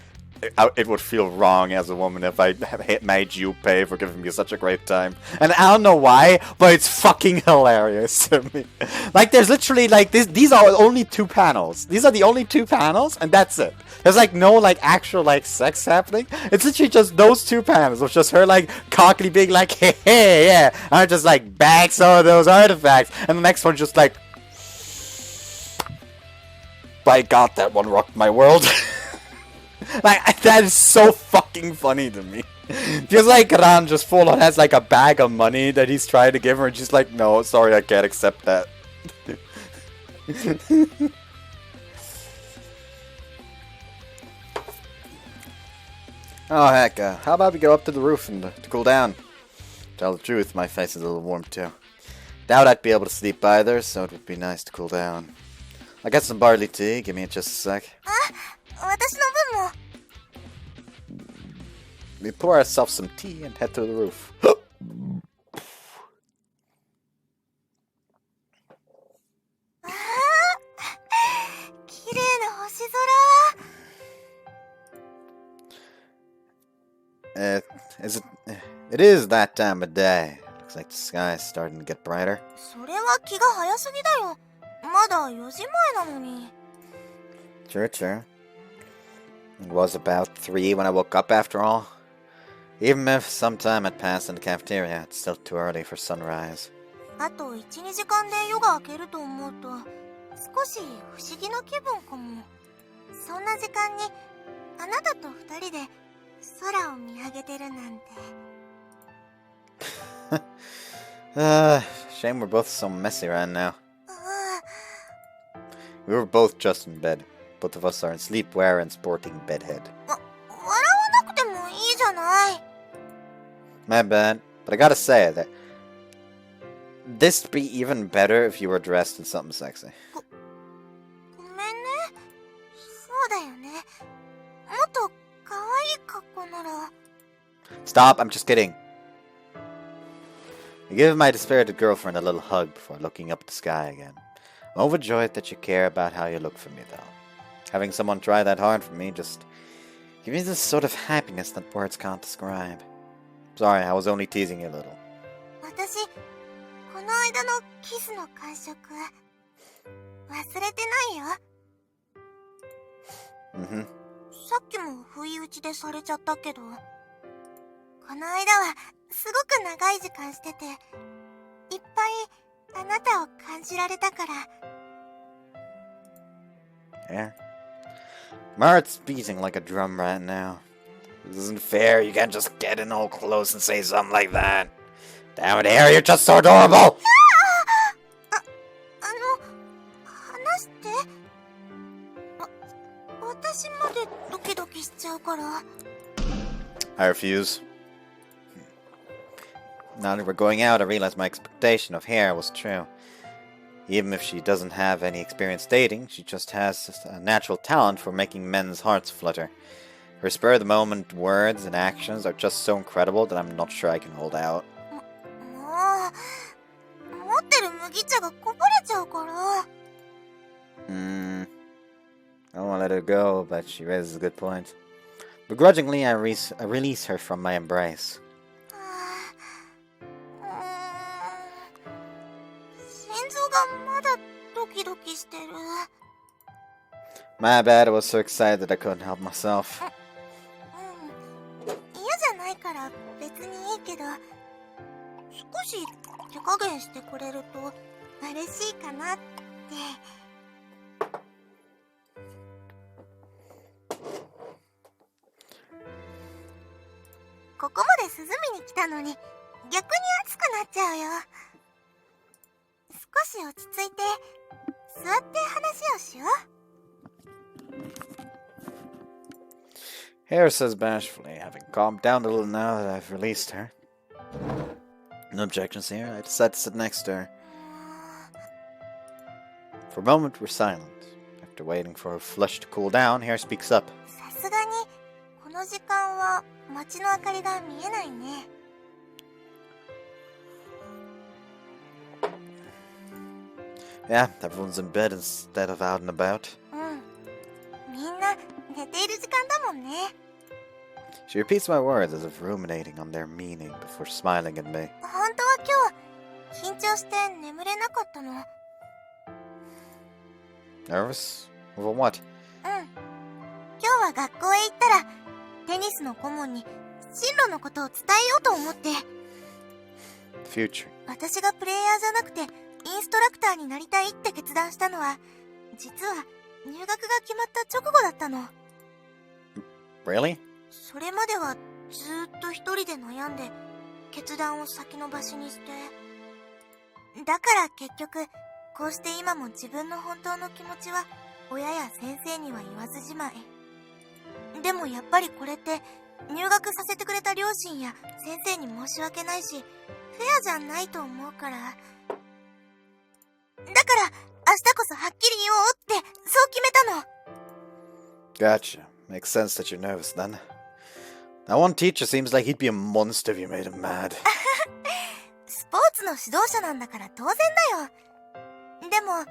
It would feel wrong as a woman if I made you pay for giving me such a great time. And I don't know why, but it's fucking hilarious to me. Like, there's literally, like, these are only 2 panels. These are the only 2 panels, and that's it. There's, like, no, like, actual, like, sex happening. It's literally just those 2 panels of just her, like, cockily being like, hey, yeah. And I just, like, bag some of those artifacts. And the next one just, like, by God, that one rocked my world. Like, that is so fucking funny to me. Because, like, Ran just full on has, like, a bag of money that he's trying to give her, and she's like, no, sorry, I can't accept that. Oh, heck, how about we go up to the roof and to cool down? Tell the truth, my face is a little warm, too. Doubt I'd be able to sleep either, so it would be nice to cool down. I'll get some barley tea. Give me just a sec. 私の分も。 We pour ourselves some tea and head to the roof. 綺麗な星空。It is that time of day. Looks like the sky is starting to get brighter. それは気が早すぎだよ。まだ4時前なのに。 True. It was about 3 when I woke up after all. Even if some time had passed in the cafeteria, it's still too early for sunrise. あと 1,2 時間で夜が明けると思うと少し不思議な気分かも。そんな時間にあなたと2人で空を見上げてるなんて。Shame we're both so messy right now. We were both just in bed. Both of us are in sleepwear and sporting bedhead. 笑わなくてもいいじゃない。 My bad, but I gotta say that this'd be even better if you were dressed in something sexy. ごめんね。そうだよね。もっと可愛い格好なら。 Stop, I'm just kidding. I give my dispirited girlfriend a little hug before looking up at the sky again. I'm overjoyed that you care about how you look for me, though. Having someone try that hard for me just gives me this sort of happiness that words can't describe. Sorry, I was only teasing you a little. 私、この間のキスの感触、忘れてないよ。さっきも不意打ちでされちゃったけど、この間はすごく長い時間してて、いっぱいあなたを感じられたから。Yeah. My heart's beating like a drum right now. This isn't fair. You can't just get in all close and say something like that. Damn it, Hare, you're just so adorable! 話して。私までドキドキしちゃうから。I refuse. Now that we're going out, I realize my expectation of Hare was true. Even if she doesn't have any experience dating, she just has a natural talent for making men's hearts flutter. Her spur-of-the-moment words and actions are just so incredible that I'm not sure I can hold out. もう、持ってる麦茶がこぼれちゃうから。I don't want to let her go, but she raises a good point. Begrudgingly, I release her from my embrace. キしてる。My bad, I was so excited that I couldn't help myself. 嫌じゃないから別にいいけど、少し手加減してくれると嬉しいかなって。ここまで涼みに来たのに逆に暑くなっちゃうよ。少し落ち着いて座って話をしよう。Hare says bashfully, having calmed down a little now that I've released her. No objections here, I decide to sit next to her. For a moment, we're silent. After waiting for her flush to cool down, Hare speaks up. さすがにこの時間は街の明かりが見えないね。Yeah, everyone's in bed instead of out and about. みんな寝ている時間だもんね。She repeats my words as if ruminating on their meaning before smiling at me. 本当は今日緊張して眠れなかったの。Nervous? Over what? 今日は学校へ行ったらテニスの顧問に進路のことを伝えようと思って。Future. 私がプレイヤーじゃなくてインストラクターになりたいって決断したのは実は入学が決まった直後だったの。 Really? それまではずーっと一人で悩んで決断を先延ばしにして、だから結局こうして今も自分の本当の気持ちは親や先生には言わずじまい。でもやっぱりこれって入学させてくれた両親や先生に申し訳ないしフェアじゃないと思うから、だから明日こそはっきり言おうってそう決めたの。 Gotcha. Makes sense that you're nervous then. That one teacher seems like he'd be a monster if you made him mad. スポーツの指導者なんだから当然だよ。でも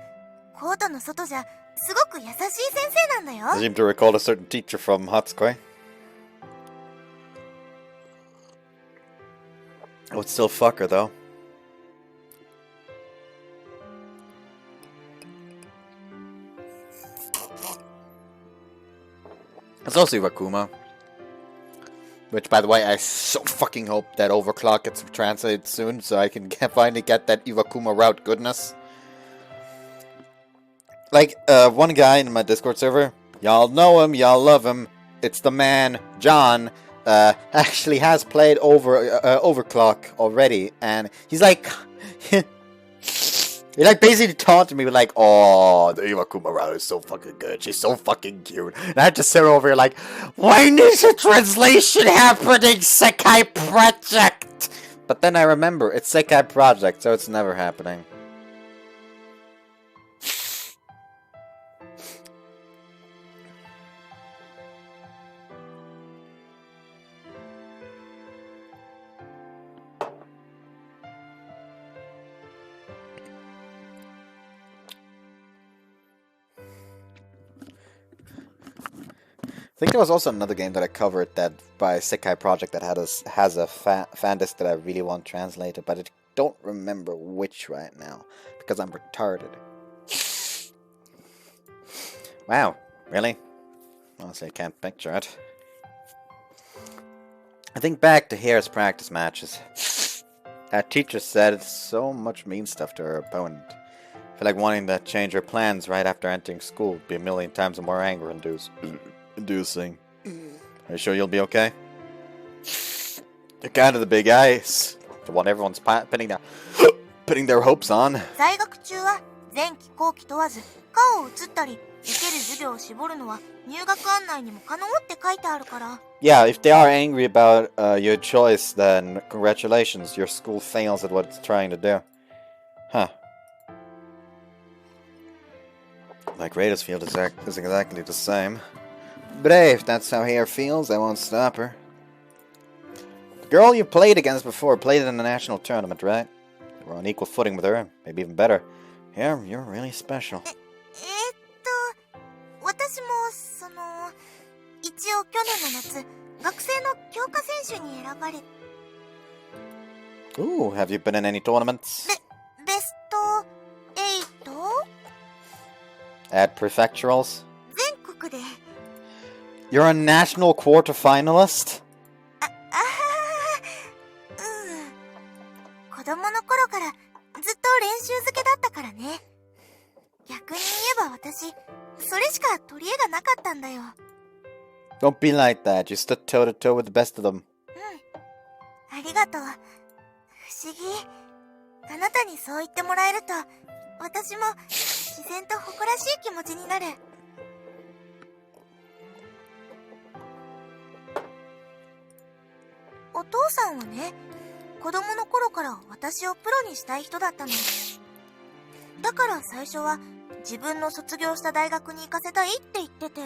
コートの外じゃすごく優しい先生なんだよ。 I seem to recall a certain teacher from Hatsukoi. I would still fuck her though. It's also Iwakuma. Which, by the way, I so fucking hope that Overclock gets translated soon so I can finally get that Iwakuma route goodness. Like, one guy in my Discord server, y'all know him, y'all love him, it's the man, John, actually has played Overclock already, and he's like... He like basically taunted me with like, oh, the Iwakuma route is so fucking good. She's so fucking cute. And I had to sit over here like, when is a translation happening, Sekai Project? But then I remember, it's Sekai Project, so it's never happening. I think there was also another game that I covered that by Sekai Project that has a fan disc that I really want translated, but I don't remember which right now because I'm retarded. Wow, really? Honestly, I can't picture it. I think back to Hare's practice matches. That teacher said so much mean stuff to her opponent. I feel like wanting to change her plans right after entering school would be a million times more anger inducing. Are you sure you'll be okay? You're kind of the big eyes. The one everyone's putting their hopes on. 在学中は前期後期問わず顔を映ったり受ける授業を絞るのは入学案内にも可能って書いてあるから。 Yeah, if they are angry about your choice, then congratulations, your school fails at what it's trying to do. Huh. Like Radersfield is exactly the same. But hey, if that's how Hare feels, I won't stop her. The girl you played against before played in a national tournament, right? You were on equal footing with her, maybe even better. Hare, you're really special. 私も一応去年の夏学生の強化選手に選ばれ。 Ooh, have you been in any tournaments? ベスト8？ At prefecturals? 全国で。You're a national quarterfinalist? 子供の頃からずっと練習漬けだったからね。逆に言えば私、それしか取り柄がなかったんだよ。Don't be like that. You stood toe to toe with the best of them. ありがとう。不思議。あなたにそう言ってもらえると、私も自然と誇らしい気持ちになる。お父さんはね、子供の頃から私をプロにしたい人だったの。だから最初は自分の卒業した大学に行かせたいって言ってて。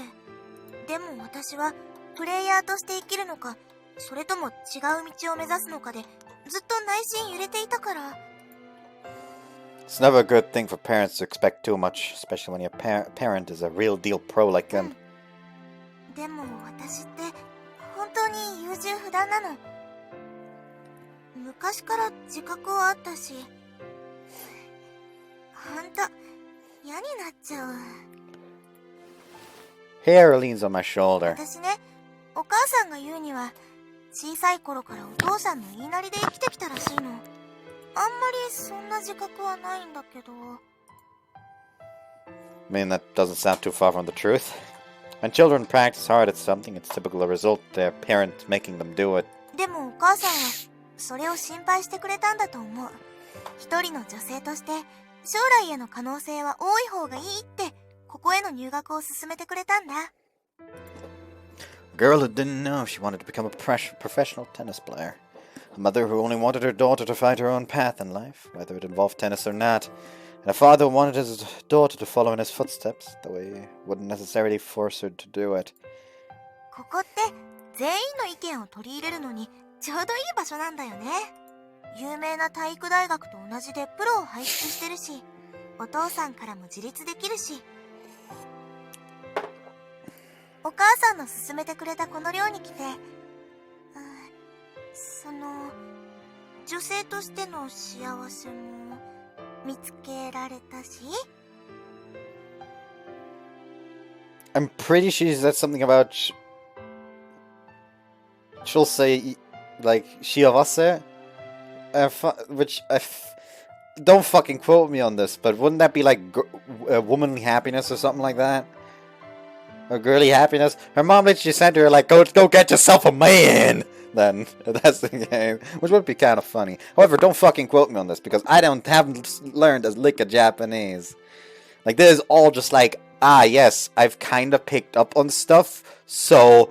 でも私はプレイヤーとして生きるのか、それとも違う道を目指すのかでずっと内心揺れていたから。It's never a good thing for parents to expect too much, especially when your parent is a real deal pro like them. でも私って本当に優柔不断なの。昔から自覚はあったし、ほんと嫌になっちゃう。Hare leans on my shoulder. 私ね、お母さんが言うには小さい頃からお父さんの言いなりで生きてきたらしいの。あんまりそんな自覚はないんだけど。I mean, that doesn't sound too far from the truth. When children practice hard at something, it's typical a result their parent making them do it. でもお母さんはそれを心配してくれたんだと思う。一人の女性として将来への可能性は多い方がいいってここへの入学を勧めてくれたんだ。A girl who didn't know if she wanted to become a professional tennis player. A mother who only wanted her daughter to find her own path in life, whether it involved tennis or not. And a father who wanted his daughter to follow in his footsteps, though he wouldn't necessarily force her to do it. ここって全員の意見を取り入れるのにちょうどいい場所なんだよね。有名な体育大学と同じでプロを輩出してるし、お父さんからも自立できるし。お母さんの勧めてくれたこの寮に来て、女性としての幸せも見つけられたし。I'm pretty sure she said something about she'll say like shiawase, which don't fucking quote me on this, but wouldn't that be like womanly happiness or something like that? Or girly happiness? Her mom literally said to her like, go get yourself a man. Then that's the game, which would be kind of funny. However, don't fucking quote me on this because I haven't learned a lick of Japanese. Like this is all just like, yes, I've kind of picked up on stuff, so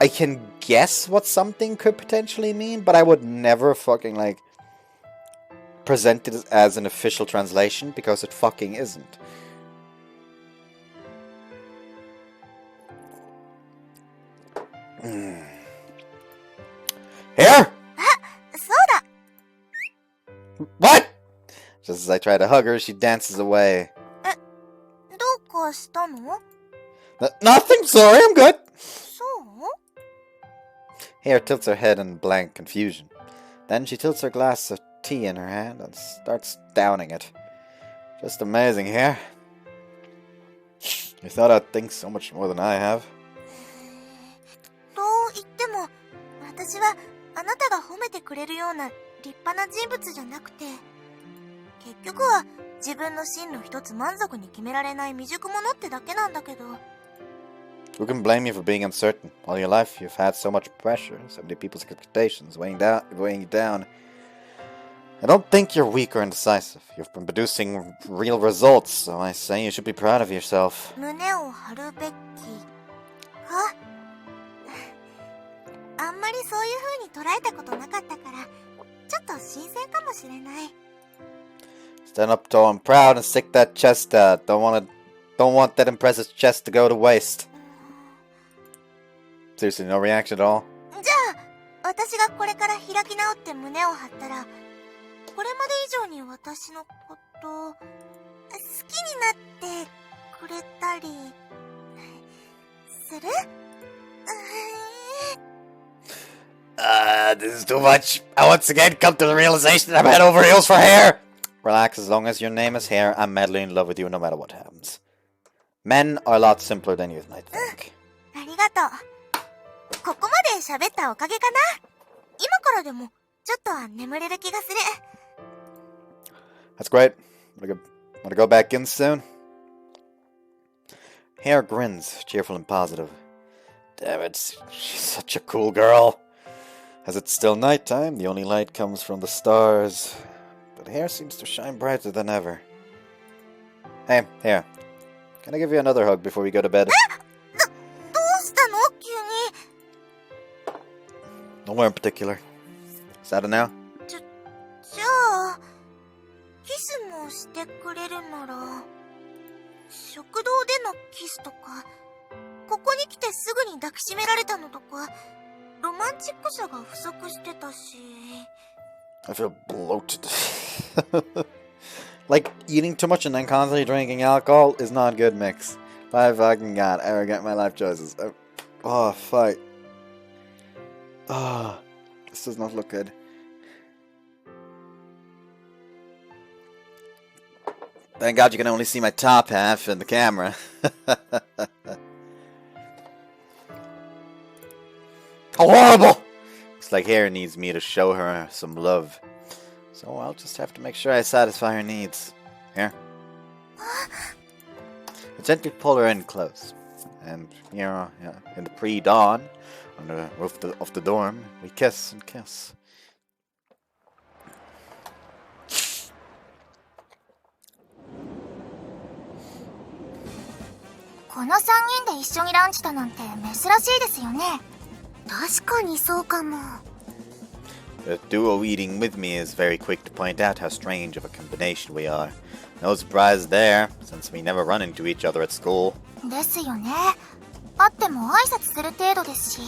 I can guess what something could potentially mean, but I would never fucking like present it as an official translation because it fucking isn't. Here? そうだ。 What? Just as I try to hug her, she dances away. どうかしたの？ Nothing, sorry, I'm good. そう？ Hare tilts her head in blank confusion. Then she tilts her glass of tea in her hand and starts downing it. Just amazing, Hare. You thought I'd think so much more than I have. と言っても、私はあなたが褒めてくれるような立派な人物じゃなくて、結局は自分の真の一つ満足に決められない未熟者ってだけなんだけど。Who can blame you for being uncertain? All your life you've had so much pressure, so many people's expectations weighing you down. I don't think you're weak or indecisive. You've been producing real results, so I say you should be proud of yourself. 胸を張るべきか？あんまりそういう風に捉えたことなかったから、ちょっと新鮮かもしれない。Stand up tall and proud and stick that chest out. Don't want that impressive chest to go to waste. Seriously, no reaction at all? じゃあ、私がこれから開き直って胸を張ったら、これまで以上に私のこと好きになってくれたりする？This is too much. I once again come to the realization that I'm head over heels for Hare. Relax, as long as your name is Hare, I'm madly in love with you no matter what happens. Men are a lot simpler than you might think. ありがとう。ここまで喋ったおかげかな。今からでもちょっとは眠れる気がする。That's great. Wanna go back in soon? Hare grins, cheerful and positive. Damn it, she's such a cool girl. As it's still nighttime, the only light comes from the stars. But Hare seems to shine brighter than ever. Hey, Hare. Can I give you another hug before we go to bed? どうしたの急に。 Nowhere in particular. Is that a no? じゃあ、キスもしてくれるなら、食堂でのキスとか、ここに来てすぐに抱きしめられたのとか、ロマンチックさが不足してたし。I feel bloated. Like, eating too much and then constantly drinking alcohol is not a good mix. By fucking god, I regret my life choices. Oh, fuck. Oh, this does not look good. Thank god you can only see my top half in the camera. How horrible! Looks like Hare needs me to show her some love. So I'll just have to make sure I satisfy her needs. Here. I gently pull her in close. And, in the pre-dawn, on the roof of the dorm, we kiss and kiss. この3人で一緒にランチだなんて珍しいですよね。確かにそうかも。The duo eating with me is very quick to point out how strange of a combination we are. No surprise there, since we never run into each other at school. ですよね。会っても挨拶する程度ですし。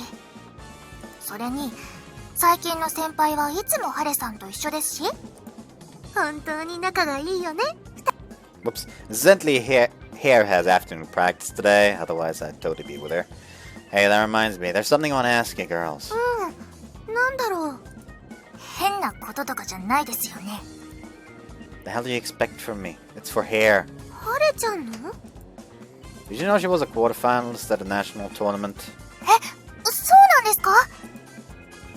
それに、最近の先輩はいつもハレさんと一緒ですし。本当に仲がいいよね。Whoops. Incidentally, Hare has afternoon practice today, otherwise I'd totally be with her. Hey, that reminds me, there's something I want to ask you girls. なんだろう。変なこととかじゃないですよね。The hell do you expect from me? It's for Hare. ハレちゃんの？ Did you know she was a quarterfinalist at a national tournament? そうなんですか？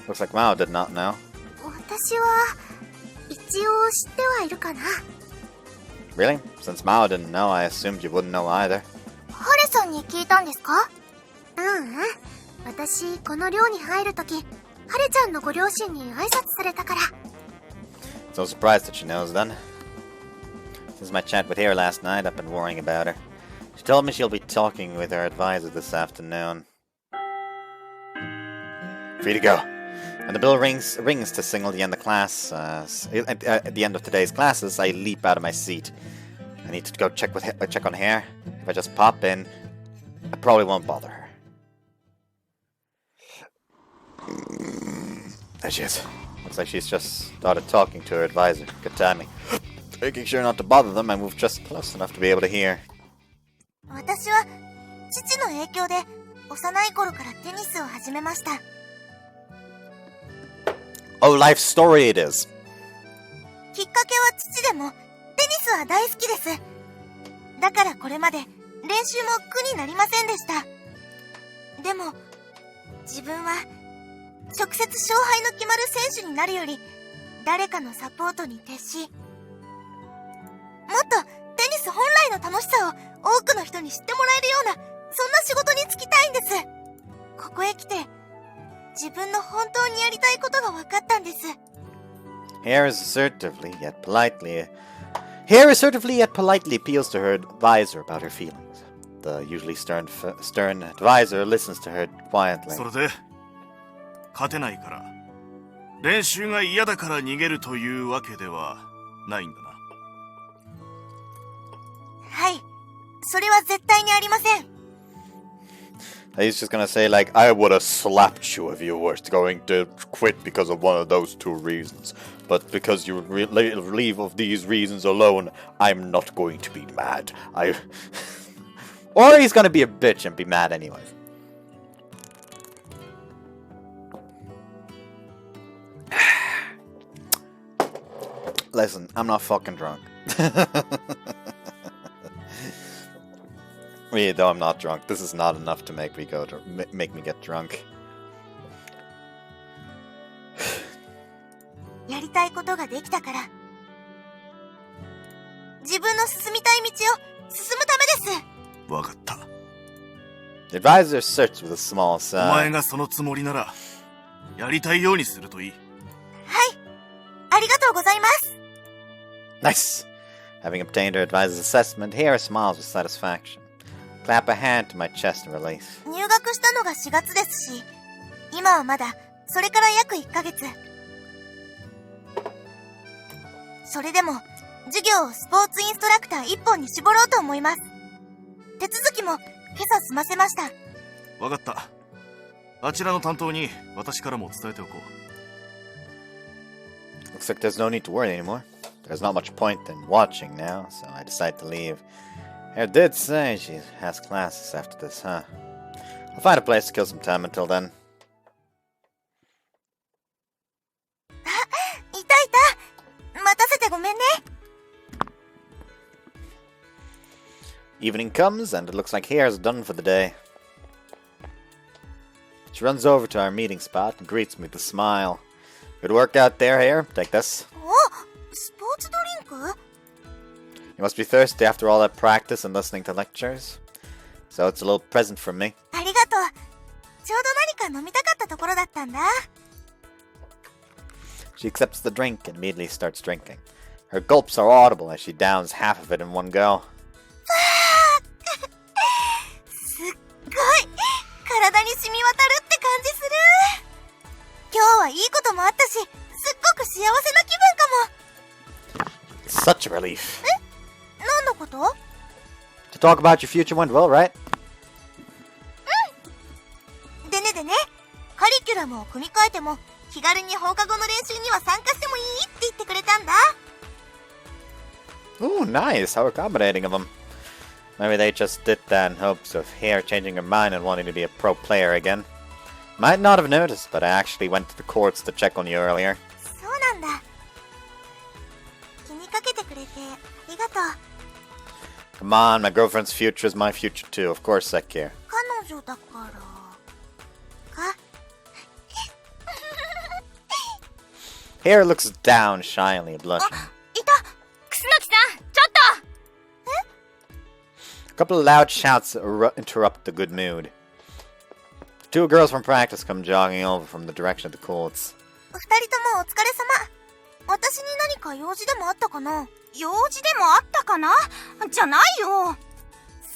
Looks like Mao did not know. 私は一応知ってはいるかな。Really? Since Mao didn't know, I assumed you wouldn't know either. ハレさんに聞いたんですか？私この寮に入るとき、ハレちゃんのご両親に挨拶されたから。So surprised that she knows then. Since my chat with Hare last night, I've been worrying about her. She told me she'll be talking with her advisor this afternoon. Free to go. When the bell rings to signal the end of class, at the end of today's classes, I leap out of my seat. I need to go check on Hare. If I just pop in, I probably won't bother her. There she is. Looks like she's just started talking to her advisor. Good timing. Making sure not to bother them, I moved just close enough to be able to hear. 私は父の影響で幼い頃からテニスを始めました。Oh, life story it is. きっかけは父でもテニスは大好きです。だからこれまで練習も苦になりませんでした。でも自分は直接勝敗の決まる選手になるより誰かのサポートに徹し、もっとテニス本来の楽しさを多くの人に知ってもらえるような、そんな仕事に就きたいんです。ここへ来て自分の本当にやりたいことが分かったんです。Hare assertively yet politely appeals to her advisor about her feelings. The usually stern advisor listens to her quietly. それで勝てないから練習が嫌だから逃げるというわけではないんだな。はい、それは絶対にありません。He's just gonna say, like, I would have slapped you if you were going to quit because of one of those two reasons. But because you leave of these reasons alone, I'm not going to be mad. Or he's gonna be a bitch and be mad anyway. Listen, I'm not fucking drunk. Yeah, though I'm not drunk. This is not enough to make me make me get drunk. やりたいことができたから。自分の進みたい道を進むためです。わかった。The advisor searched with a small お sigh. 前がそのつもりなら、やりたいようにするといい。はい。ありがとうございます。Nice! Having obtained her advisor's assessment, Hare smiles with satisfaction. Clap a hand to my chest in relief. 入学したのが4月ですし、今はまだ、それから約1ヶ月。それでも、授業をスポーツインストラクター1本に絞ろうと思います。手続きも今朝済ませました。わかった。あちらの担当に私からも伝えておこう。Looks like there's no need to worry anymore. There's not much point in watching now, so I decide to leave. Hare did say she has classes after this, huh? I'll find a place to kill some time until then. いたいた。待たせてごめんね。Evening comes, and it looks like Hare's done for the day. She runs over to our meeting spot and greets me with a smile. Good work out there, Hare. Take this. お、スポーツドリンク？ You must be thirsty after all that practice and listening to lectures. So it's a little present from me. ありがとう。ちょうど何か飲みたかったところだったんだ。She accepts the drink and immediately starts drinking. Her gulps are audible as she downs half of it in one go. すっごい体に染み渡るって感じする。今日はいいこともあったし、すっごく幸せな気分かも。 Such a relief. 何のこと？ To talk about your future went well, right? でね、カリキュラムを組み替えても気軽に放課後の練習には参加してもいいって言ってくれたんだ。 Ooh, nice. How accommodating of them. Maybe they just did that in hopes of Hare changing her mind and wanting to be a pro player again. Might not have noticed, but I actually went to the courts to check on you earlier. そうなんだ。気にかけてくれてありがとう。 Come on, my girlfriend's future is my future too. Of course I care. 彼女だからか。 Hare looks down shyly, blushing. いた。楠木さん、ちょっと。 A couple of loud shouts interrupt the good mood. Two girls from practice come jogging over from the direction of the courts. 二人ともお疲れ様。私に何か用事でもあったかな？用事でもあったかな？じゃないよ。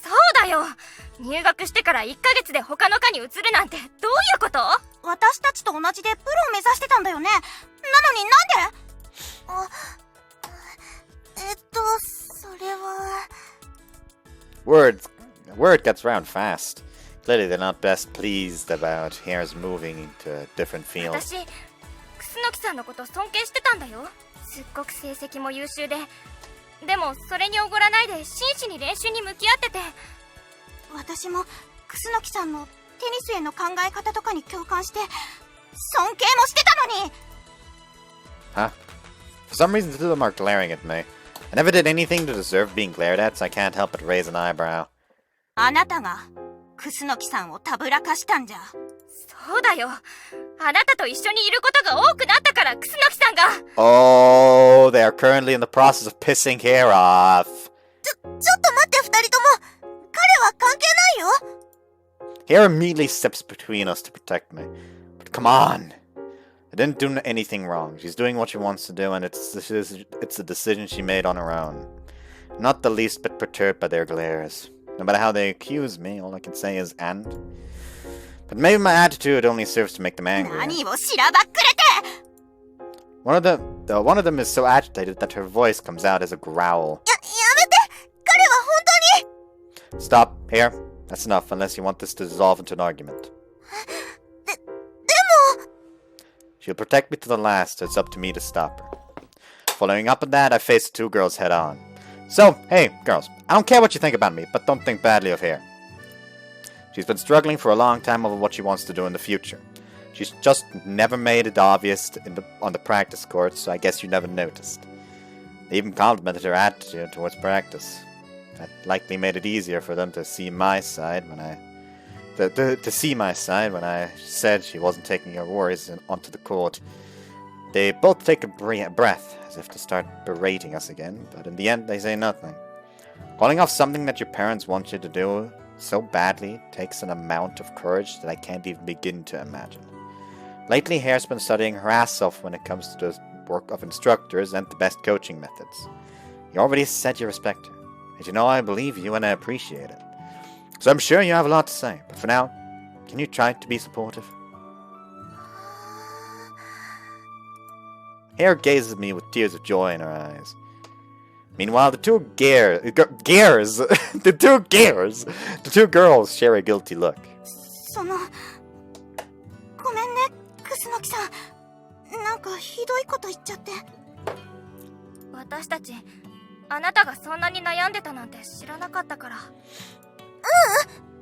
そうだよ。入学してから1ヶ月で他の科に移るなんてどういうこと？私たちと同じでプロを目指してたんだよね。なのになんで？それは... Word gets around fast. Clearly they're not best pleased about Hare's moving into a different field. 私、楠木さんのこと尊敬してたんだよ。すっごく成績も優秀で。でもそれにおごらないで真摯に練習に向き合ってて。私も楠木さんのテニスへの考え方とかに共感して尊敬もしてたのに。 Huh? For some reason the two of them are glaring at me. I never did anything to deserve being glared at, so I can't help but raise an eyebrow. あなたが楠木さんをたぶらかしたんじゃ。そうだよ。あなたと一緒にいることが多くなったから楠木さんが。Oh, they are currently in the process of pissing Hare off. ちょっと待って二人とも。彼は関係ないよ。 Hare immediately steps between us to protect me. But come on. I didn't do anything wrong. She's doing what she wants to do, and it's a decision she made on her own. I'm not the least bit perturbed by their glares. No matter how they accuse me, all I can say is and. But maybe my attitude only serves to make them angry. 何をしらばっくれて。 One of them is so agitated that her voice comes out as a growl. やめて。彼は本当に。 Stop, Hare. That's enough, unless you want this to dissolve into an argument. でも... She'll protect me to the last, so it's up to me to stop her. Following up on that, I face the two girls head on. So, hey, girls, I don't care what you think about me, but don't think badly of Hare. She's been struggling for a long time over what she wants to do in the future. She's just never made it obvious on the practice courts, so I guess you never noticed. They even complimented her attitude towards practice. That likely made it easier for them to see my side when I... To see my side when I said she wasn't taking her worries onto the court. They both take a breath, as if to start berating us again, but in the end they say nothing. Calling off something that your parents want you to do so badly takes an amount of courage that I can't even begin to imagine. Lately, Hare's been studying her ass off when it comes to the work of instructors and the best coaching methods. You already said you respect her, and you know I believe you and I appreciate it. So I'm sure you have a lot to say, but for now, can you try to be supportive? Hare gazes at me with tears of joy in her eyes. Meanwhile, the two girls share a guilty look. その、ごめんね、クスノキさん。なんかひどいこと言っちゃって。私たちあなたがそんなに悩んでたなんて知らなかったから。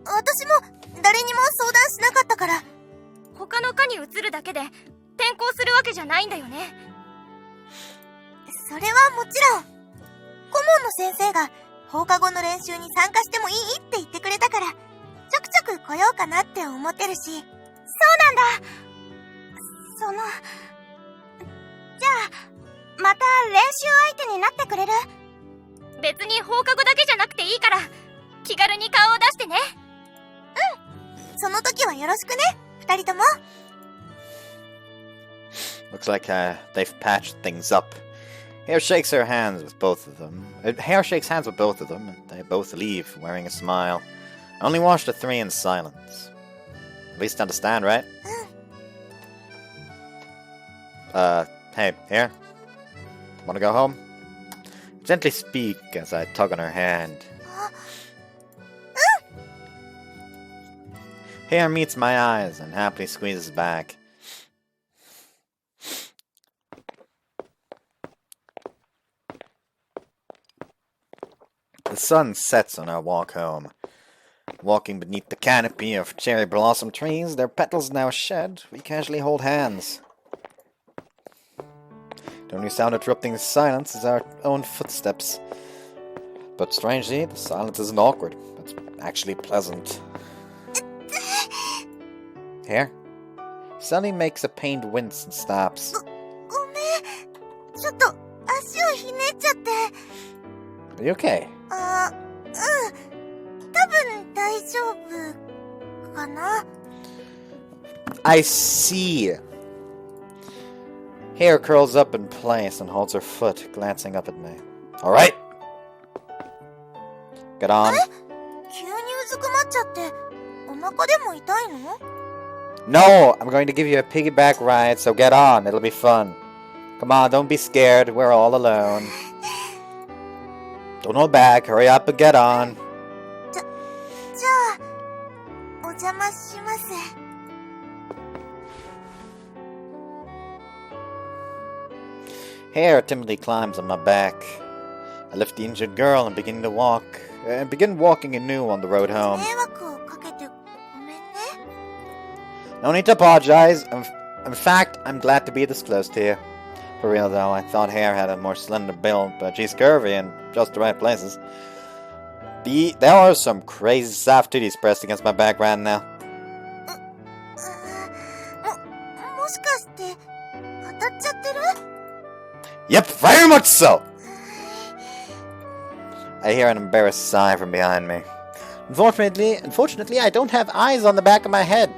私も誰にも相談しなかったから。他の科に移るだけで転校するわけじゃないんだよね。それはもちろん。顧問の先生が放課後の練習に参加してもいいって言ってくれたから、ちょくちょく来ようかなって思ってるし。そうなんだ。その、じゃあまた練習相手になってくれる？別に放課後だけじゃなくていいから気軽に顔を出してね。うん、その時はよろしくね、二人とも。Looks like they've patched things up. Hare shakes hands with both of them, and they both leave, wearing a smile. I only watched the three in silence. At least understand, right? Hey, Hare? Wanna go home? Gently speak as I tug on her hand. Hare meets my eyes and happily squeezes back. The sun sets on our walk home. Walking beneath the canopy of cherry blossom trees, their petals now shed, we casually hold hands. The only sound interrupting the silence is our own footsteps. But strangely, the silence isn't awkward. It's actually pleasant. Here? Sally makes a pained wince and stops. ごめん。ちょっと足をひねっちゃって。Are you okay? 多分大丈夫かな。I see. Hare curls up in place and holds her foot, glancing up at me. All right. Get on. 急にうずくまっちゃって、お腹でも痛いの？ No, I'm going to give you a piggyback ride, so get on. It'll be fun. Come on, don't be scared. We're all alone. Don't hold back. Hurry up and get on. じゃあ、お邪魔します。Hare timidly climbs on my back. I lift the injured girl and begin walking anew on the road home. 迷惑をかけてごめんね。No need to apologize. In fact, I'm glad to be this close to you. For real though, I thought Hare had a more slender build, but she's curvy in just the right places. There are some crazy soft titties pressed against my back right now. もしかして当たっちゃってる？ Yep, very much so! I hear an embarrassed sigh from behind me. Unfortunately, I don't have eyes on the back of my head.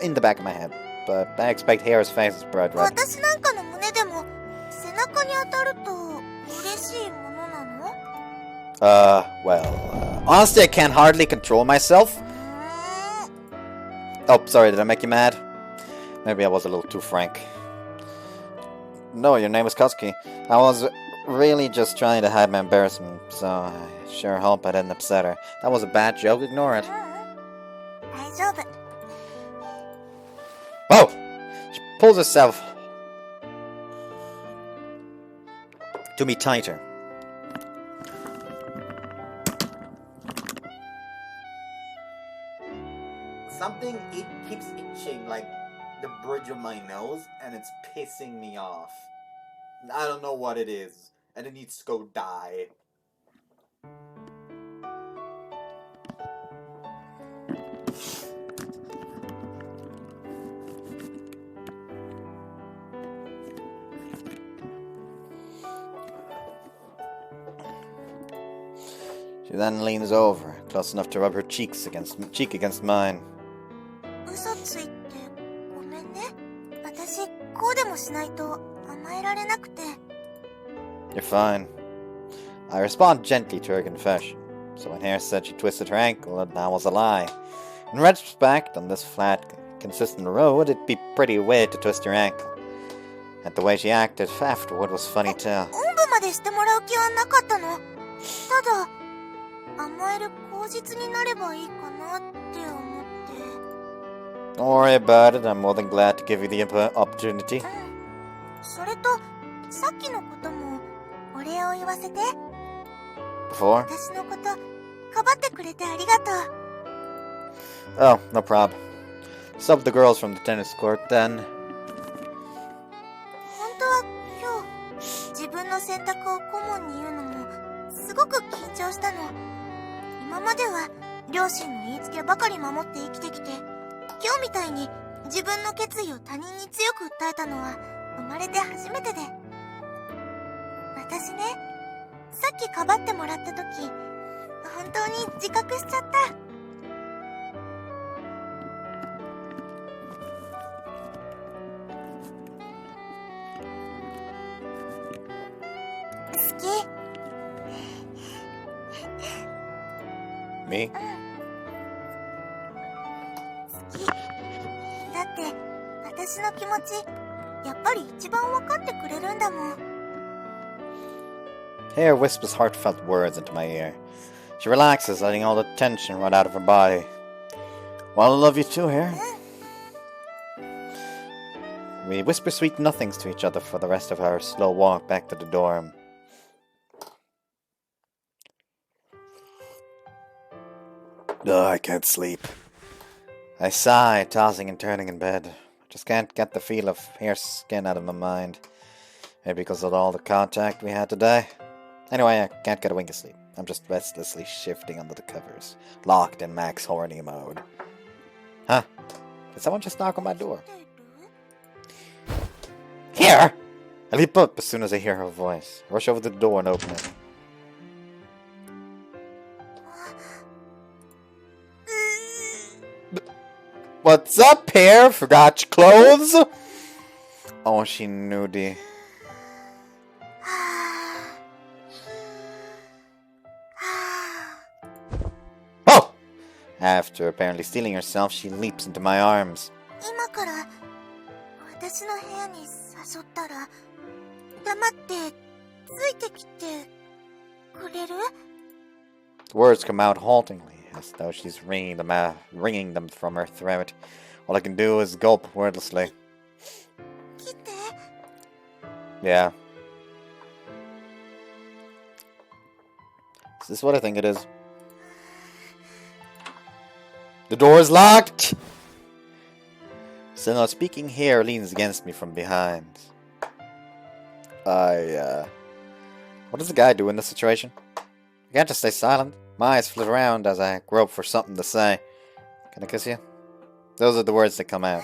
In the back of my head. But I expect Hare's face is bright red. 私なんかの胸でも背中に当たると嬉しいものなの？ Honestly, I can't hardly control myself. Oh, sorry, did I make you mad? Maybe I was a little too frank. No, your name is Kosuke. I was really just trying to hide my embarrassment, so I sure hope I didn't upset her. That was a bad joke, ignore it. 大丈夫。 Oh! She pulls herself to me tighter. Something, it keeps itching like the bridge of my nose, and it's pissing me off. I don't know what it is, and it needs to go die. She then leans over, close enough to rub her cheek against mine. 嘘ついてごめんね。私こうでもしないと甘えられなくて。You're fine. I respond gently to her confession. So when Hare said she twisted her ankle, that was a lie. In retrospect, on this flat, consistent road, it'd be pretty weird to twist your ankle. And the way she acted afterward was funny too. おんぶまでしてもらう気はなかったの。ただ甘える口実になればいいかなって思って。 Don't worry about it. I'm more than glad to give you the opportunity. それとさっきのこともお礼を言わせて。 Before? 私のことかばってくれてありがとう。 Oh, no problem. Stop the girls from the tennis court then. 本当は今日自分の選択を顧問に言うのもすごく緊張したの。今までは両親の言いつけばかり守って生きてきて、今日みたいに自分の決意を他人に強く訴えたのは生まれて初めてで。私ね、さっきかばってもらった時本当に自覚しちゃった。好き。 Me? 好き。だって私の気持ちやっぱり一番分かってくれるんだもん。 Hare whispers heartfelt words into my ear. She relaxes, letting all the tension run out of her body. Well, I love you too, Hare. We whisper sweet nothings to each other for the rest of our slow walk back to the dorm. Ugh, I can't sleep. I sigh, tossing and turning in bed. I just can't get the feel of Hare's skin out of my mind. Maybe because of all the contact we had today. Anyway, I can't get a wink of sleep. I'm just restlessly shifting under the covers, locked in max horny mode. Huh? Did someone just knock on my door? Here! I leap up as soon as I hear her voice. Rush over to the door and open it. What's up, Hare? Forgot your clothes? Oh, she nudie. Oh! After apparently stealing herself, she leaps into my arms. 今から私の部屋に誘ったら黙ってついてきてくれる？ The words come out haltingly, as though she's wringing them from her throat. All I can do is gulp wordlessly. 来て。 Yeah. Is this what I think it is? The door is locked! Still not speaking, Hare leans against me from behind. What does the guy do in this situation? I can't just stay silent. My eyes flit around as I grope for something to say. Can I kiss you? Those are the words that come out. エ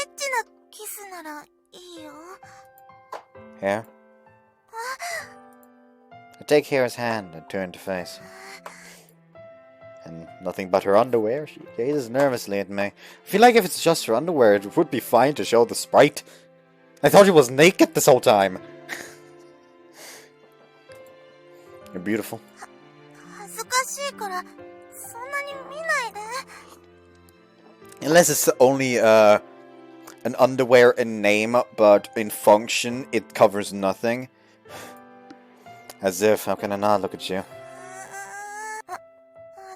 ッチなキスならいいよ。 Hare? I take Hare's hand and turn to face her. And nothing but her underwear, she gazes nervously at me. I feel like if it's just her underwear, it would be fine to show the sprite. I thought she was naked this whole time. You're beautiful. 恥ずかしいからそんなに見ないで。 Unless it's only an underwear in name, but in function it covers nothing. As if, how can I not look at you?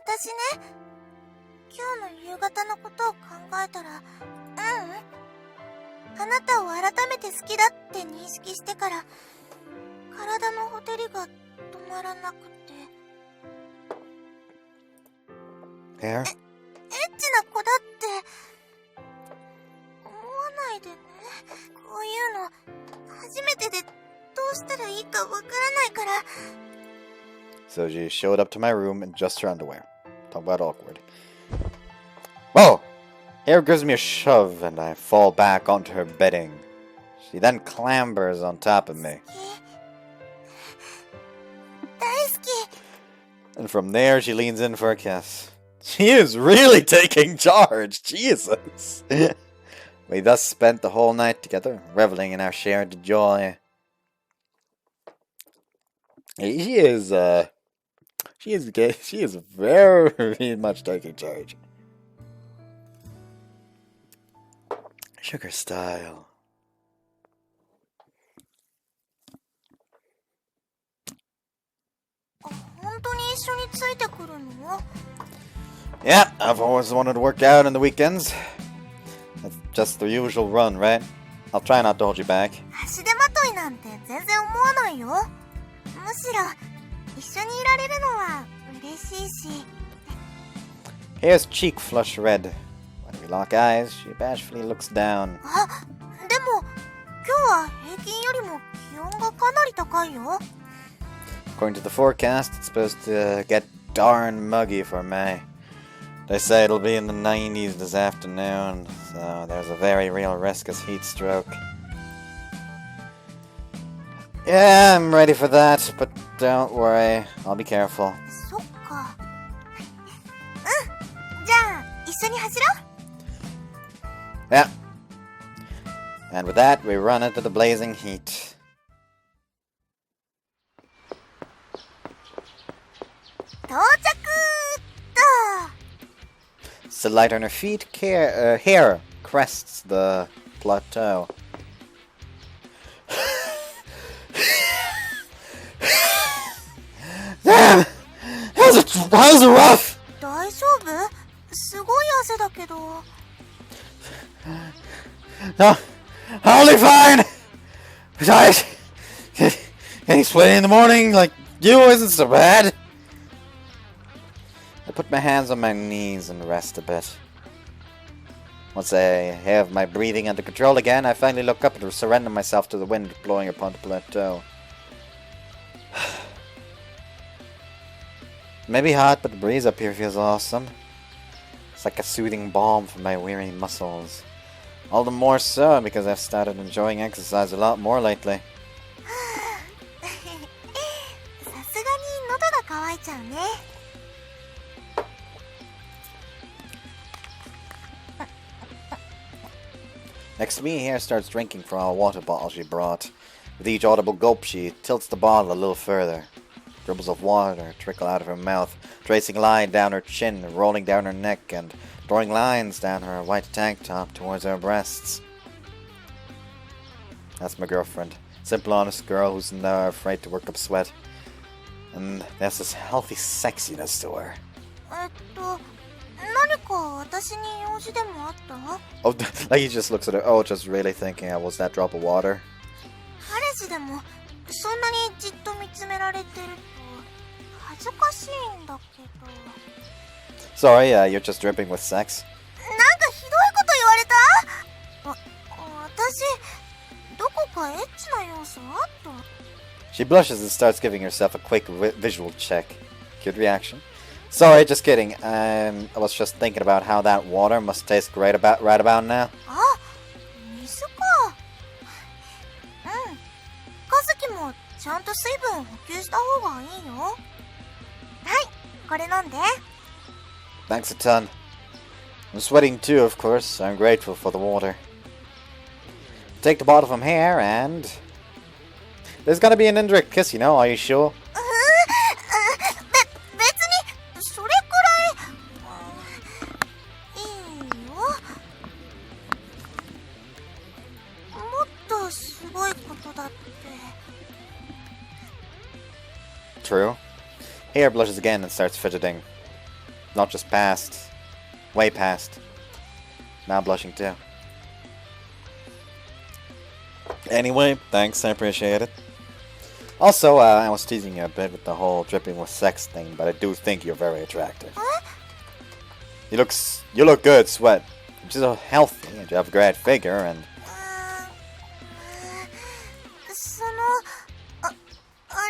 私ね、今日の夕方のことを考えたら、あなたを改めて好きだって認識してから、体のほてりが止まらなくて。Hare? エッチな子だって思わないでね。こういうの初めてでどうしたらいいかわからないから。 So she showed up to my room in just her underwear. Talk about awkward. Whoa! Hare gives me a shove and I fall back onto her bedding. She then clambers on top of me. 大好き。And from there, she leans in for a kiss. She is really taking charge, Jesus! We thus spent the whole night together, reveling in our shared joy. She is very much taking charge. Sugar style. Yeah, I've always wanted to work out on the weekends. That's just the usual run, right? I'll try not to hold you back. 足手まといなんて全然思わないよ。むしろ一緒にいられるのは嬉しいし。Hare's cheek flush red. When we lock eyes, she bashfully looks down. あ、でも今日は平均よりも気温がかなり高いよ。According to the forecast, it's supposed to get darn muggy for May. They say it'll be in the 90s this afternoon, so there's a very real risk of heat stroke. Yeah, I'm ready for that, but don't worry, I'll be careful. そっか。じゃあ一緒に走ろう。 Yeah. And with that, we run into the blazing heat. 到着だ。 Still light on her feet, Hare crests the plateau. Damn! How's it rough? 大丈夫？すごい汗だけど。No, only fine! Besides, getting sweaty in the morning like you isn't so bad. I put my hands on my knees and rest a bit. Once I have my breathing under control again, I finally look up and surrender myself to the wind blowing upon the plateau. Maybe hot, but the breeze up here feels awesome. It's like a soothing balm for my weary muscles. All the more so because I've started enjoying exercise a lot more lately. さすがに喉が渇いちゃうね。Next to me, Hare starts drinking from a water bottle she brought. With each audible gulp, she tilts the bottle a little further. Dribbles of water trickle out of her mouth, tracing a line down her chin, rolling down her neck, and drawing lines down her white tank top towards her breasts. That's my girlfriend. Simple, honest girl who's never afraid to work up sweat. And there's this healthy sexiness to her. 何か私に用事でもあった？ Oh, like he just looks at her. Oh, just really thinking, was that drop of water? 彼氏でもそんなにじっと見つめられてると恥ずかしいんだけど。 Sorry, you're just dripping with sex. なんかひどいこと言われた？私どこかエッチな要素あった？ She blushes and starts giving herself a quick visual check. Good reaction. Sorry, just kidding. I was just thinking about how that water must taste great right about now. あ、水か。うん。和樹もちゃんと水分を補給した方がいいよ。はい、これ飲んで。 Thanks a ton. I'm sweating too, of course. I'm grateful for the water. Take the bottle from here and... There's gonna be an indirect kiss, you know, are you sure? 別にそれくらいいいよ。もっとすごいことだって。 True. Hare blushes again and starts fidgeting. Not just past. Way past. Now blushing too. Anyway, thanks, I appreciate it. Also, I was teasing you a bit with the whole dripping with sex thing, but I do think you're very attractive. Huh? You look good, Sweat. You're so healthy, and you have a great figure, and... その、あ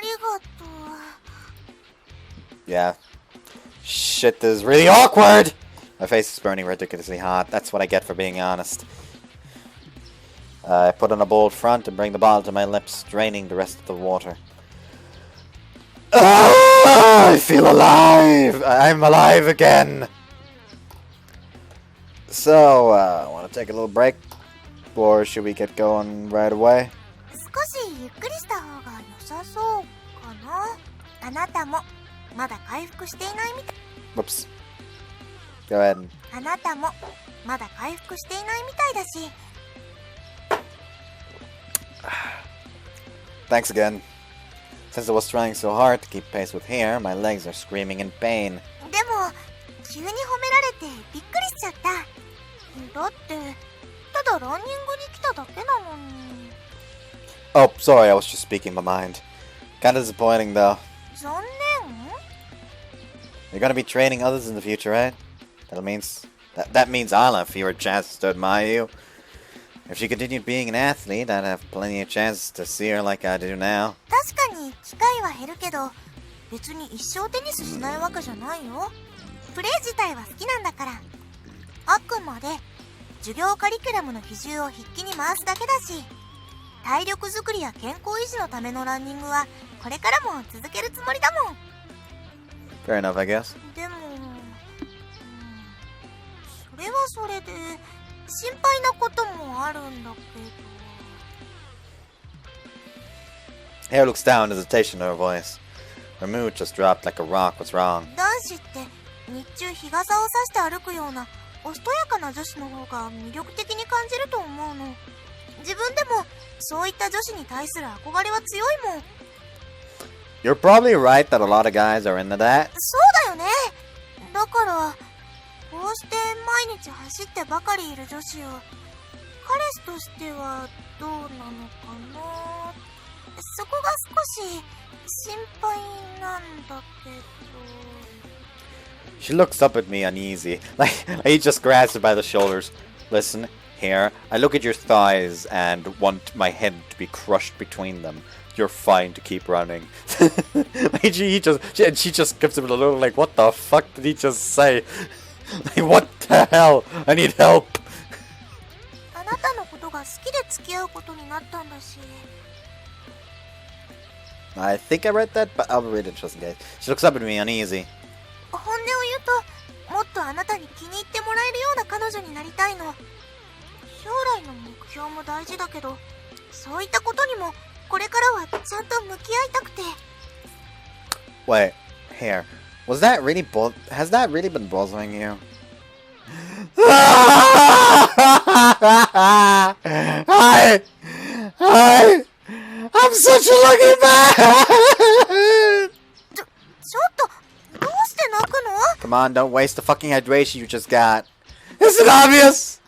りがとう。 Yeah. Shit, this is really awkward! My face is burning ridiculously hot. That's what I get for being honest. I put on a bold front and bring the bottle to my lips, draining the rest of the water. Ah! I feel alive! I'm alive again! So, want to take a little break? Or should we get going right away? 少しゆっくりした方が良さそうかな。あなたもまだ回復していないみたい。 Whoops. Go ahead and... あなたもまだ回復していないみたいだし。 Thanks again. Since I was trying so hard to keep pace with Hare, my legs are screaming in pain. でも急に褒められてびっくりしちゃった。だってただランニングに来ただけなのに。 Oh, sorry, I was just speaking my mind. Kinda disappointing though. 残念？ You're gonna be training others in the future, right? That means I'll have fewer chances to admire you. If she continued being an athlete, I'd have plenty of chances to see her like I do now. 確かに機会は減るけど、別に一生テニスしないわけじゃないよ。プレー自体は好きなんだから。あくまで授業カリキュラムの比重を筆記に回すだけだし、体力づくりや健康維持のためのランニングはこれからも続けるつもりだもん。 Fair enough, I guess. でも、それはそれで心配なこともあるんだけど。 Hare looks down, hesitation in her voice. Her mood just dropped like a rock. What's wrong? 男子って日中日傘を差して歩くようなおしとやかな女子の方が魅力的に感じると思うの。自分でもそういった女子に対する憧れは強いもん。 You're probably right that a lot of guys are into that. そうだよね。だからこうして毎日走ってばかりいる女子を彼氏としてはどうなのかな。そこが少し心配なんだけど。 She looks up at me uneasy, like he just grabs her by the shoulders. Listen, Hare, I look at your thighs and want my head to be crushed between them. You're fine to keep running. she just gives him a little like, what the fuck did he just say? Like, what the hell? I need help. あなたのことが好きで付き合うことになったんだし。 I think I read that, but I'll read it just in case. She looks up at me uneasy. 本音を言うと、もっとあなたに気に入ってもらえるような彼女になりたいの。将来の目標も大事だけど、そういったことにもこれからはちゃんと向き合いたくて。 Wait, Hare, has that really been bothering you? I'm such a lucky man! ちょっとどうして泣くの？ Come on, don't waste the fucking hydration you just got. Isn't it obvious?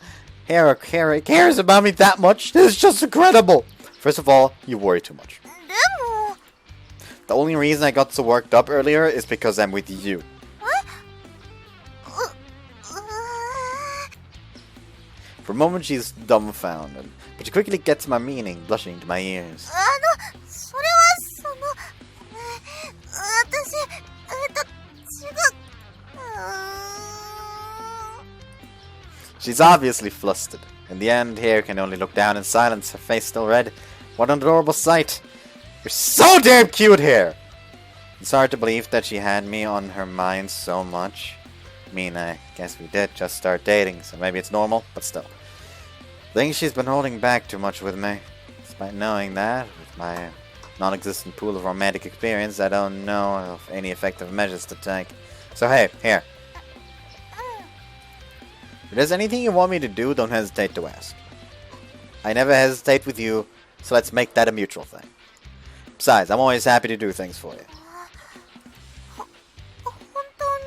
Hare cares about me that much? This is just incredible. First of all, you worry too much. でも。 The only reason I got so worked up earlier is because I'm with you. For a moment she's dumbfounded, but she quickly gets my meaning, blushing to my ears. それは私、違う。She's obviously flustered. In the end, Hare can only look down in silence, her face still red. What an adorable sight! You're so damn cute, Hare! It's hard to believe that she had me on her mind so much. I mean, I guess we did just start dating, so maybe it's normal, but still. I think she's been holding back too much with me. Despite knowing that, with my non-existent pool of romantic experience, I don't know of any effective measures to take. So hey, Hare. If there's anything you want me to do, don't hesitate to ask. I never hesitate with you, so let's make that a mutual thing. Besides, I'm always happy to do things for you. 本当に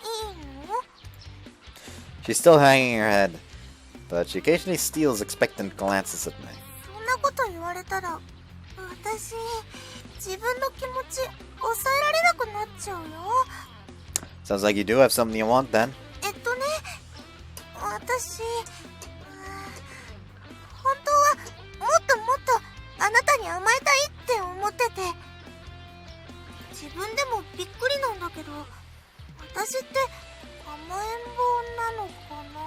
いいの？ She's still hanging her head, but she occasionally steals expectant glances at me. そんなこと言われたら、私、自分の気持ち抑えられなくなっちゃうよ。 Sounds like you do have something you want then. 私、本当はもっともっとあなたに甘えたいって思ってて、自分でもびっくりなんだけど、私って甘えん坊なのかな。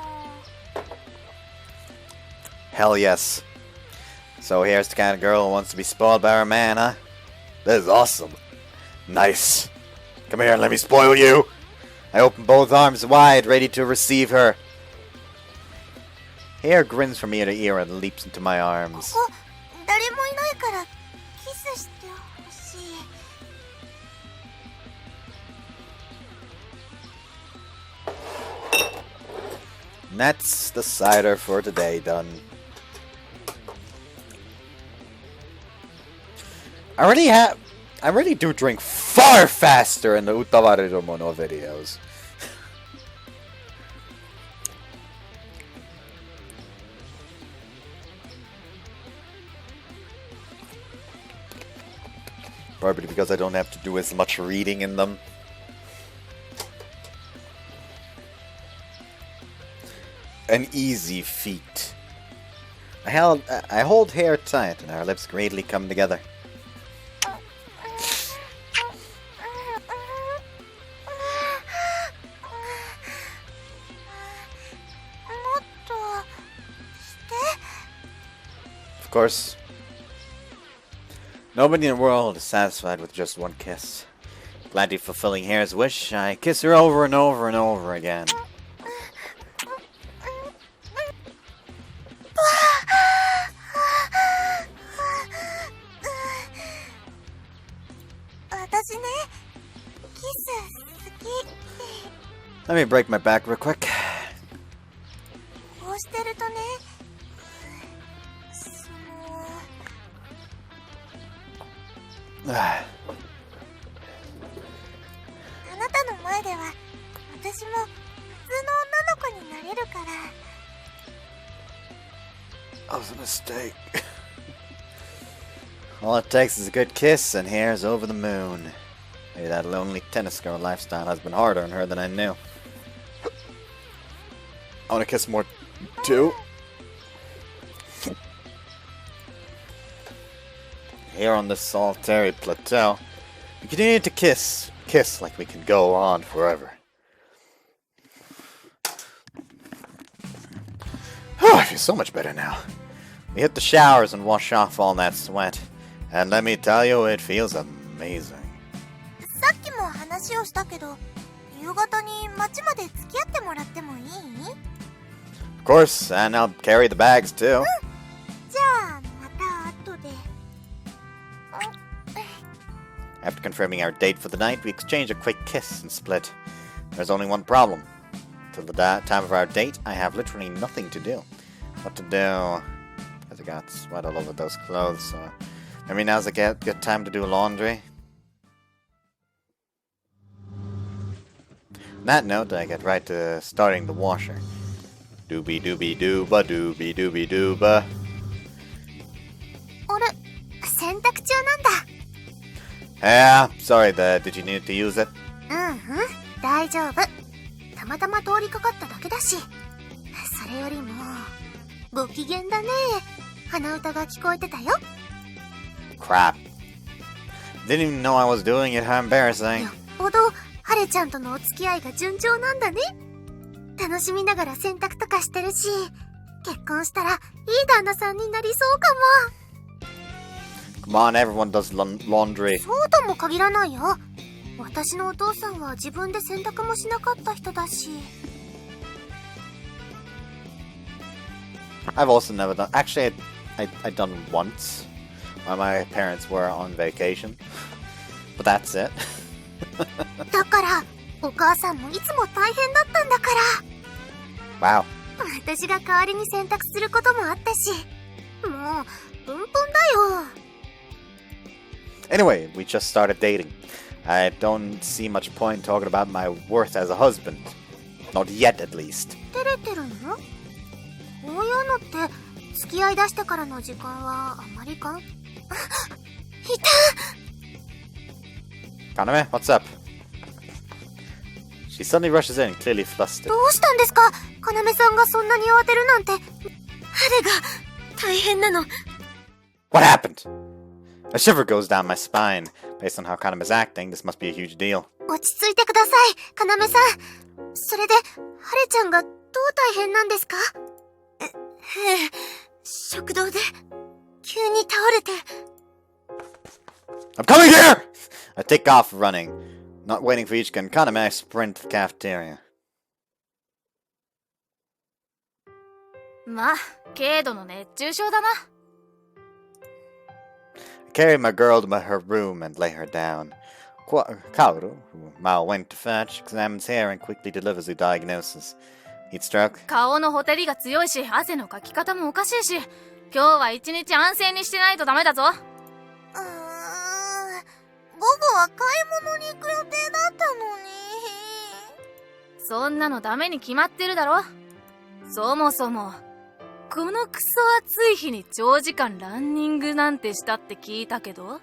Hell yes. So here's the kind of girl who wants to be spoiled by her man, huh? This is awesome. Nice. Come here and let me spoil you! I open both arms wide, ready to receive her. Hare grins from ear to ear and leaps into my arms. ここ誰もいないからキスしてほしい。And that's the cider for today done. I really do drink far faster in the Utawareru Mono videos. Probably because I don't have to do as much reading in them. An easy feat. I hold Hare tight and our lips greatly come together. Of course, nobody in the world is satisfied with just one kiss. Gladly fulfilling Hare's wish, I kiss her over and over and over again. Let me break my back real quick. こうしてるとね、あなたの前では私も普通の女の子になれるから。 That was a mistake. All it takes is a good kiss and Hare's over the moon. Maybe that lonely tennis girl lifestyle has been harder on her than I knew. I want to kiss more too. Here on this solitary plateau, we continue to kiss like we can go on forever. Oh, I feel so much better now. We hit the showers and wash off all that sweat, and let me tell you, it feels amazing. さっきも話をしたけど、夕方に街まで付き合ってもらってもいい？ Of course, and I'll carry the bags too. じゃあまた後で。 After confirming our date for the night, we exchange a quick kiss and split. There's only one problem. Till the time of our date, I have literally nothing to do. What to do? Because I got sweat all over those clothes, so maybe now's a good time to do laundry. On that note, I get right to starting the washer. Doobie doobie dooba doobie doobie dooba. あれ、洗濯中なんだ。 Yeah, sorry, did you need to use it? 大丈夫。たまたま通りかかっただけだし。それよりも、ご機嫌だね。鼻歌が聞こえてたよ。 Crap. Didn't even know I was doing it, how embarrassing. よっぽど、ハレちゃんとのお付き合いが順調なんだね。楽しみながら洗濯とかしてるし、結婚したらいい旦那さんになりそうかも。 Come on, everyone does laundry. そうとも限らないよ。私のお父さんは自分で洗濯もしなかった人だし。 I've also never done... Actually, I done once while my parents were on vacation. But that's it. だから、お母さんもいつも大変だったんだから。 Wow. 私が代わりに洗濯することもあったし。もう、プンプンだよ。 Anyway, we just started dating. I don't see much point talking about my worth as a husband. Not yet, at least. 照れてるの？こういうのって付き合い出してからの時間はあまりかん？いた！ Kaname, what's up? She suddenly rushes in, clearly flustered. どうしたんですか？要さんがそんなに慌てるなんて。彼が大変なの。 What happened? A shiver goes down my spine. Based on how Kaname's acting, this must be a huge deal. 落ち着いてください、要さん。それで、ハレちゃんがどう大変なんですか？食堂で急に倒れて。 I'm coming here! I take off running. Not waiting for each can kind of manage to sprint to the cafeteria. まあ、軽度の熱中症だな。I carried my girl to her room and lay her down. Kaoru, who Mao went to fetch, examines hair and quickly delivers the diagnosis. Heat stroke. 顔のほてりが強いし、汗のかき方もおかしいし、今日は一日安静にしてないとダメだぞ。午後は買い物に行く予定だったのに。そんなのダメに決まってるだろ。そもそも、このクソ暑い日に長時間ランニングなんてしたって聞いたけど。I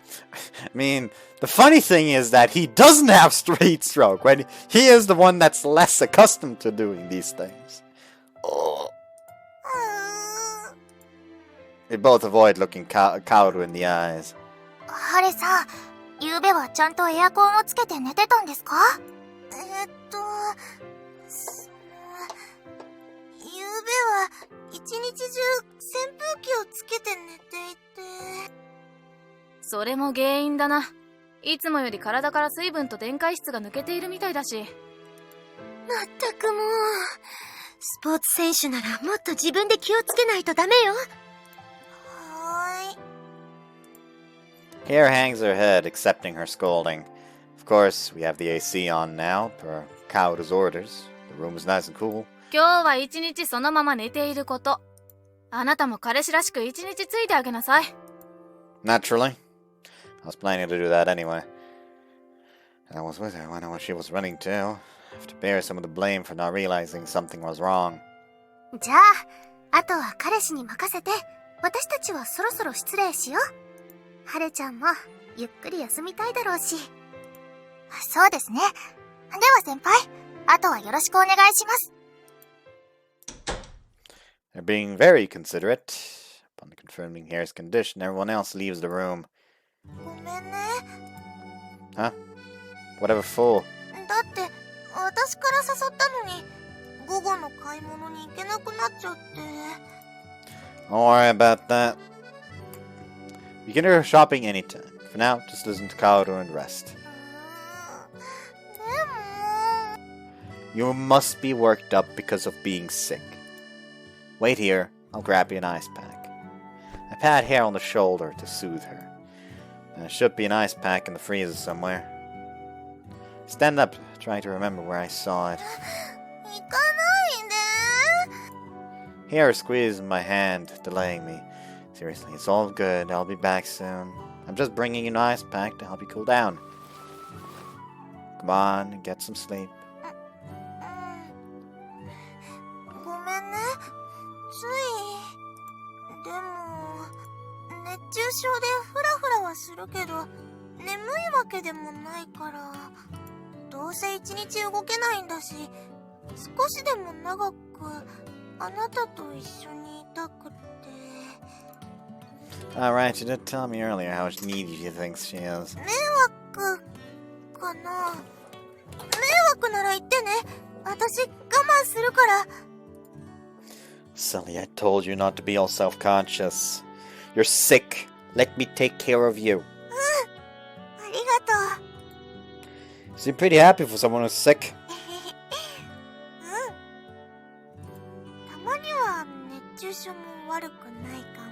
mean, the funny thing is that he doesn't have heat stroke, when he is the one that's less accustomed to doing these things. They both avoid looking Kaoru in the eyes. ハレさん、昨べはちゃんとエアコンをつけて寝てたんですか？昨べは一日中扇風機をつけて寝ていて。それも原因だな。いつもより体から水分と電解質が抜けているみたいだし。まったくもう、スポーツ選手ならもっと自分で気をつけないとダメよ。はーい。Hare hangs her head, accepting her scolding. Of course, we have the AC on now, per Kaoru's orders. The room is nice and cool. 今日は一日そのまま寝ていること。あなたも彼氏らしく一日ついてあげなさい。Naturally. I was planning to do that anyway. And I was with her when she was running too. I have to bear some of the blame for not realizing something was wrong. じゃあ、あとは彼氏に任せて、私たちはそろそろ失礼しよう。ハレちゃんもゆっくり休みたいだろうし。そうですね。では先輩、あとはよろしくお願いします。They're being very considerate. Upon confirming Hare's condition, everyone else leaves the room. ごめんね。Huh? Whatever for? だって、私から誘ったのに、午後の買い物に行けなくなっちゃって。Don't worry about that. You can do your shopping anytime. For now, just listen to Kaoru and rest. でも... You must be worked up because of being sick. Wait here, I'll grab you an ice pack. I pat Hare on the shoulder to soothe her. There should be an ice pack in the freezer somewhere. Stand up, trying to remember where I saw it. 行かないで。 Hare squeezed my hand, delaying me. Seriously, it's all good, I'll be back soon. I'm just bringing you an ice pack to help you cool down. Come on, get some sleep. ごめんね。つい。でも、熱中症でフラフラはするけど、眠いわけでもないから、どうせ一日動けないんだし、少しでも長くあなたと一緒にいたくて。Alright, you did tell me earlier how needy you think she is. 迷惑かな。迷惑なら言ってね。私我慢するから。Sully, I told you not to be all self-conscious. You're sick. Let me take care of you. ありがとう。You seem pretty happy for someone who's sick. たまには熱中症も悪くないかも。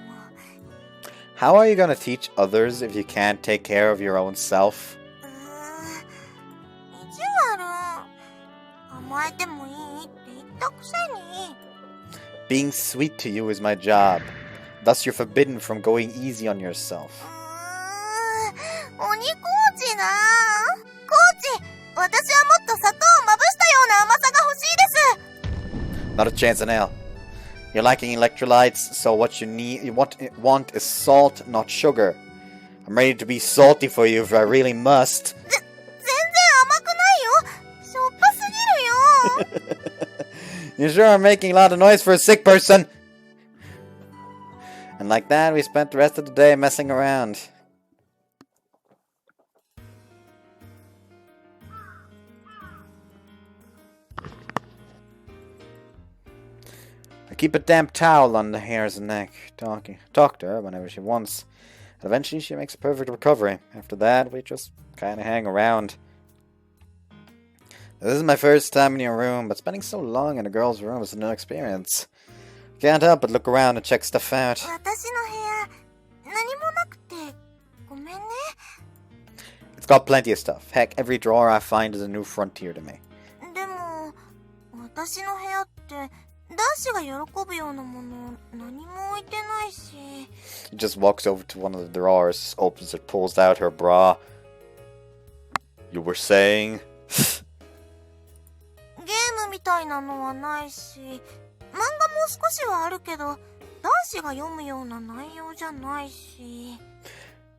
How are you gonna teach others if you can't take care of your own self? 意地悪。甘えてもいいって言ったくせに。Being sweet to you is my job. Thus you're forbidden from going easy on yourself. 鬼コーチな。コーチ、私はもっと砂糖をまぶしたような甘さが欲しいです。 Not a chance in hell. You're lacking electrolytes, so what you want is salt, not sugar. I'm ready to be salty for you if I really must. 全然甘くないよ。しょっぱすぎるよ。You sure are making a lot of noise for a sick person. And like that, we spent the rest of the day messing around. I keep a damp towel on the hare's neck, talk to her whenever she wants. And eventually she makes a perfect recovery. After that, we just kind of hang around. This is my first time in your room, but spending so long in a girl's room is a new experience. Can't help but look around and check stuff out. 私の部屋、何もなくて、ごめんね。It's got plenty of stuff. Heck, every drawer I find is a new frontier to me. でも、私の部屋って、男子が喜ぶようなもの、何も置いてないし。She just walks over to one of the drawers, opens it, pulls out her bra. You were saying? ゲームみたいなのはないし、漫画も少しはあるけど、男子が読むような内容じゃないし。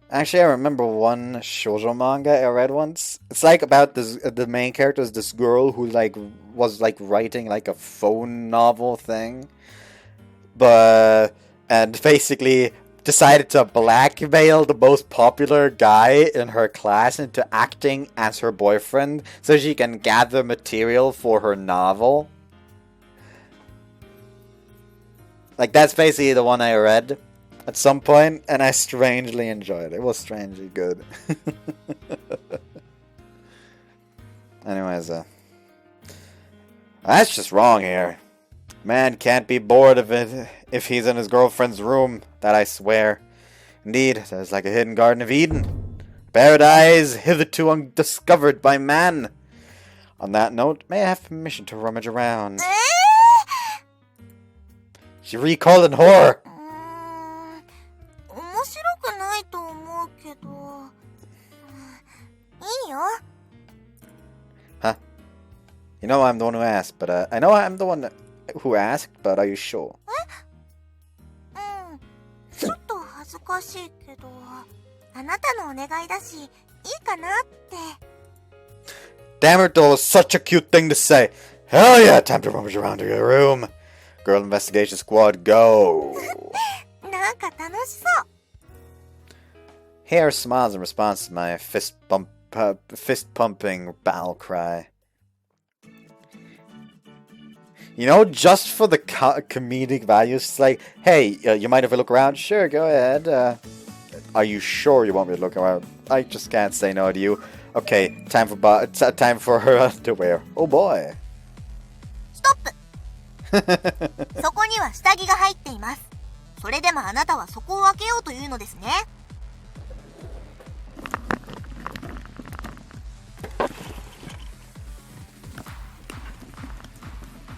Actually, I remember one shoujo manga I read once. It's like about this. The main character is this girl who was writing like a phone novel thing, and basically decided to blackmail the most popular guy in her class into acting as her boyfriend so she can gather material for her novel. Like, that's basically the one I read at some point, and I strangely enjoyed it. It was strangely good. Anyways, that's just wrong here. Man can't be bored of it if he's in his girlfriend's room, that I swear. Indeed, there's like a hidden Garden of Eden. Paradise hitherto undiscovered by man. On that note, may I have permission to rummage around? She recoiled in horror. 面白くないと思うけど、いいよ。 Huh? You know I'm the one who asked, but I know I'm the one who asked, but are you sure? ちょっと恥ずかしいけど、あなたのお願いだし、いいかなって。 Damn it, though, was such a cute thing to say. Hell yeah, time to rummage around your room. Girl Investigation Squad, go! なんか楽しそう。 Hare smiles in response to my fist-pumping battle cry. You know, just for the comedic value, it's like, hey, you mind if I look around? Sure, go ahead. Are you sure you want me to look around? I just can't say no to you. Okay, time for her underwear. Oh boy. ストップ。そこには下着が入っています。それでもあなたはそこを開けようというのですね。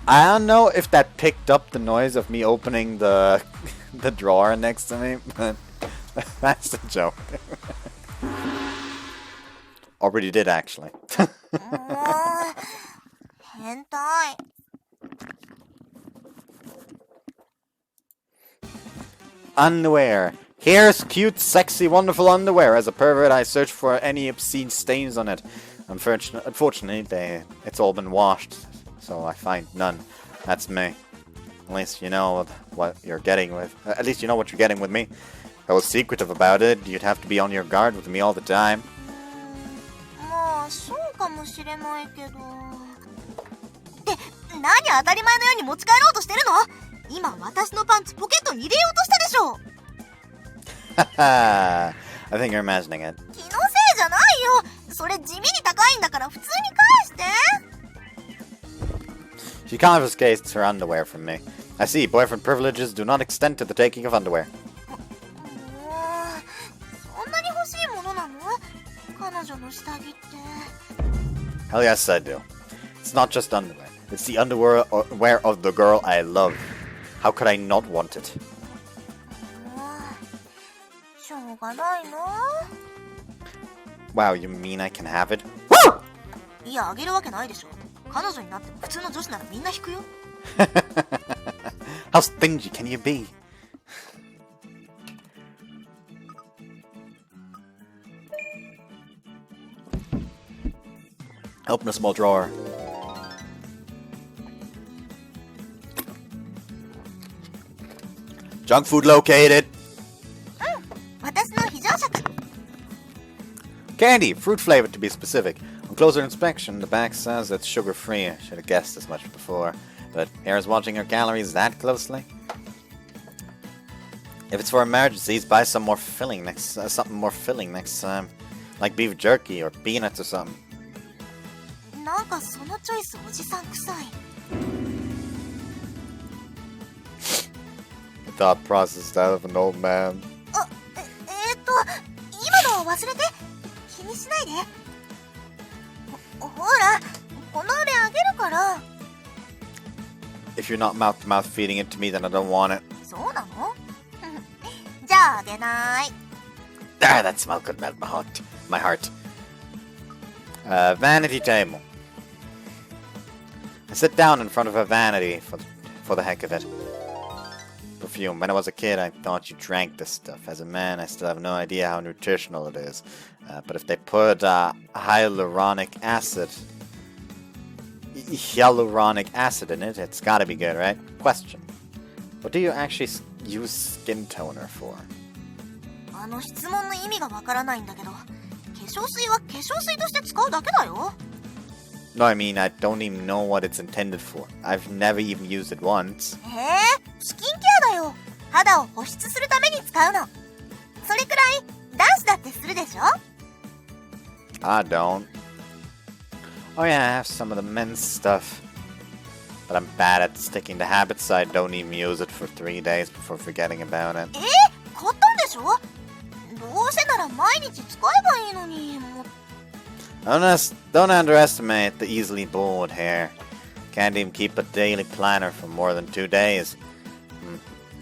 I don't know if that picked up the noise of me opening the drawer next to me, but that's a joke. Already did, actually. 変態。 Underwear. Here's cute, sexy, wonderful underwear. As a pervert, I search for any obscene stains on it. Unfortunately, it's all been washed, so I find none. That's me. At least you know what you're getting with. At least you know what you're getting with me. If I was secretive about it, you'd have to be on your guard with me all the time. まあそうかもしれないけど。って何当たり前のように持ち帰ろうとしてるの？今私のパンツポケットに入れようとしたでしょ。Haha. I think you're imagining it. 気のせいじゃないよ。それ地味に高いんだから普通に返して。 She confiscates her underwear from me. I see, boyfriend privileges do not extend to the taking of underwear. もうそんなに欲しいものなの？彼女の下着って。 Hell yes, I do. It's not just underwear. It's the underwear of the girl I love. How could I not want it? しょうがないな。 Wow, you mean I can have it? いや、あげるわけないでしょ。彼女になっても普通の女子ならみんな引くよ。How stingy can you be? Open a small drawer. Junk food located. 私の非常食。 Candy, fruit flavored to be specific. On closer inspection, the back says it's sugar-free. I should have guessed as much before. But Hare's watching her calories that closely. If it's for emergencies, buy some more filling something more filling next time. Like beef jerky or peanuts or something. なんかそのチョイスおじさん臭い。 The thought process that of an old man. 今の忘れて。気にしないで。ほら、このあれあげるから。 If you're not mouth to mouth feeding it to me, then I don't want it. そうなの？じゃああげない。 Ah, that smell could melt my heart. Vanity table. I sit down in front of a vanity for the heck of it. Perfume. When I was a kid, I thought you drank this stuff. As a man, I still have no idea how nutritional it is. But if they put hyaluronic acid in it, it's gotta be good, right? Question. What do you actually use skin toner for? あの質問の意味がわからないんだけど、化粧水は化粧水として使うだけだよ。 No, I mean, I don't even know what it's intended for. I've never even used it once. スキンケアだよ。肌を保湿するために使うの。それくらい男子だってするでしょ？ I don't. Oh yeah, I have some of the men's stuff. But I'm bad at sticking to habits, so I don't even use it for 3 days before forgetting about it. 買ったんでしょ？どうせなら毎日使えばいいのに。Don't underestimate the easily bored hair. Can't even keep a daily planner for more than 2 days.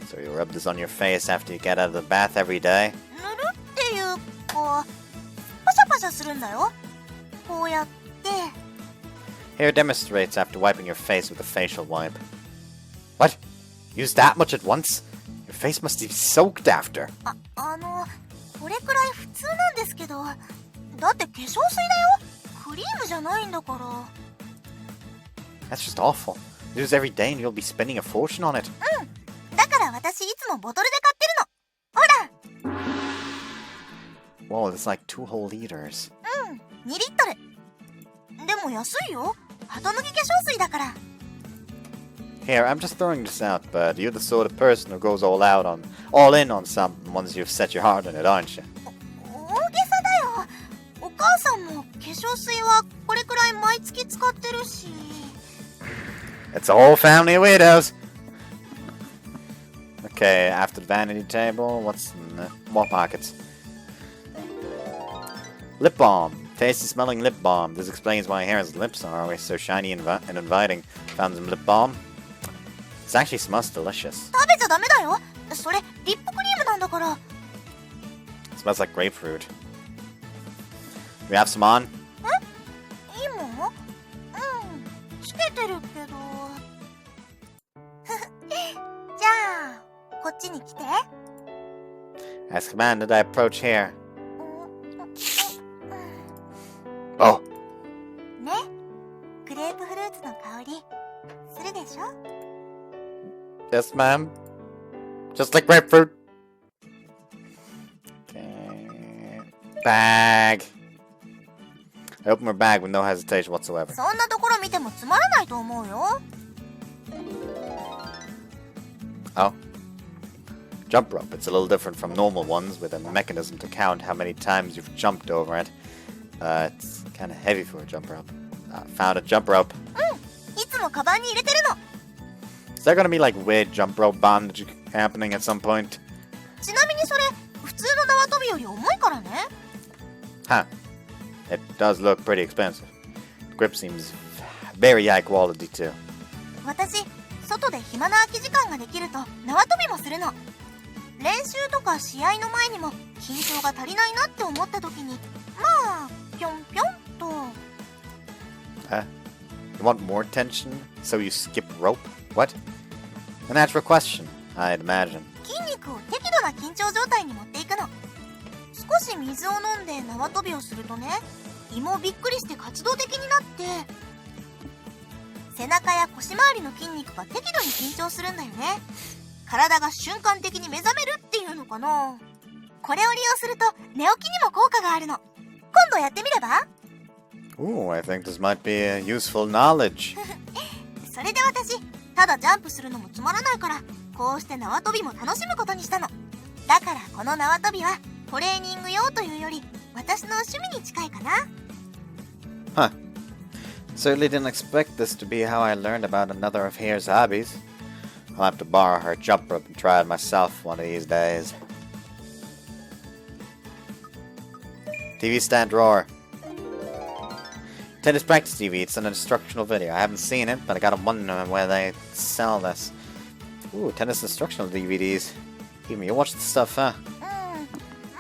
So you rub this on your face after you get out of the bath every day? 塗るっていうか、パシャパシャするんだよ。こうやって。 Here demonstrates after wiping your face with a facial wipe. What? Use that much at once? Your face must be soaked after. これくらい普通なんですけど。だって化粧水だよ。クリームじゃないんだから。 That's just awful. Use every day and you'll be spending a fortune on it. だから私いつもボトルで買ってるの。ほら。 Whoa, that's like 2 whole liters. 2リットル。でも安いよ。後脱ぎ化粧水だから。 Here, I'm just throwing this out, but you're the sort of person who goes all in on something once you've set your heart on it, aren't you? 大げさだよ。お母さんも化粧水はこれくらい毎月使ってるし。 It's a whole family of widows. Okay, after the vanity table, what's in the more pockets? Lip balm. Tasty smelling lip balm. This explains why Hare's lips are always so shiny and inviting. Found some lip balm. This actually smells delicious. 食べちゃダメだよ。それリップクリームなんだから。 It smells like grapefruit. Do we have some on? 今？つけてるけど。じゃあ、こっちに来て。 As commanded, I approach here. Oh. ね、グレープフルーツの香りするでしょ？ Yes, ma'am. Just like grapefruit. Okay. Bag. I open her bag with no hesitation whatsoever. そんなところ見てもつまらないと思うよ。 Oh. Jump rope. It's a little different from normal ones with a mechanism to count how many times you've jumped over it. It's kind of heavy for a jump rope. Found a jump rope. いつもカバンに入れてるの。 Is there gonna be like weird jump rope bondage happening at some point? ちなみにそれ普通の縄跳びより重いからね。 Huh. It does look pretty expensive. The grip seems very high quality too. 私、外で暇な空き時間ができると縄跳びもするの。練習とか試合の前にも緊張が足りないなって思った時に、まあぴょんぴょんと。 You want more tension, so you skip rope? What? A natural question, I'd imagine. 筋肉を適度な緊張状態に持っていくの。少し水を飲んで縄跳びをするとね、胃もびっくりして活動的になって、背中や腰回りの筋肉が適度に緊張するんだよね。体が瞬間的に目覚めるっていうのかな。これを利用すると寝起きにも効果があるの。今度やってみれば？ Ooh, I think this might be a useful knowledge. それで私、ただジャンプするのもつまらないから、こうして縄跳びも楽しむことにしたの。だからこの縄跳びはトレーニング用というより私の趣味に近いかな。Huh. Certainly didn't expect this to be how I learned about another of Hare's hobbies. I'll have to borrow her jump rope and try it myself one of these days. TV stand drawer. Tennis practice TV. It's an instructional video. I haven't seen it, but I gotta wonder where they sell this. Ooh, tennis instructional DVDs. Even you watch the stuff, huh?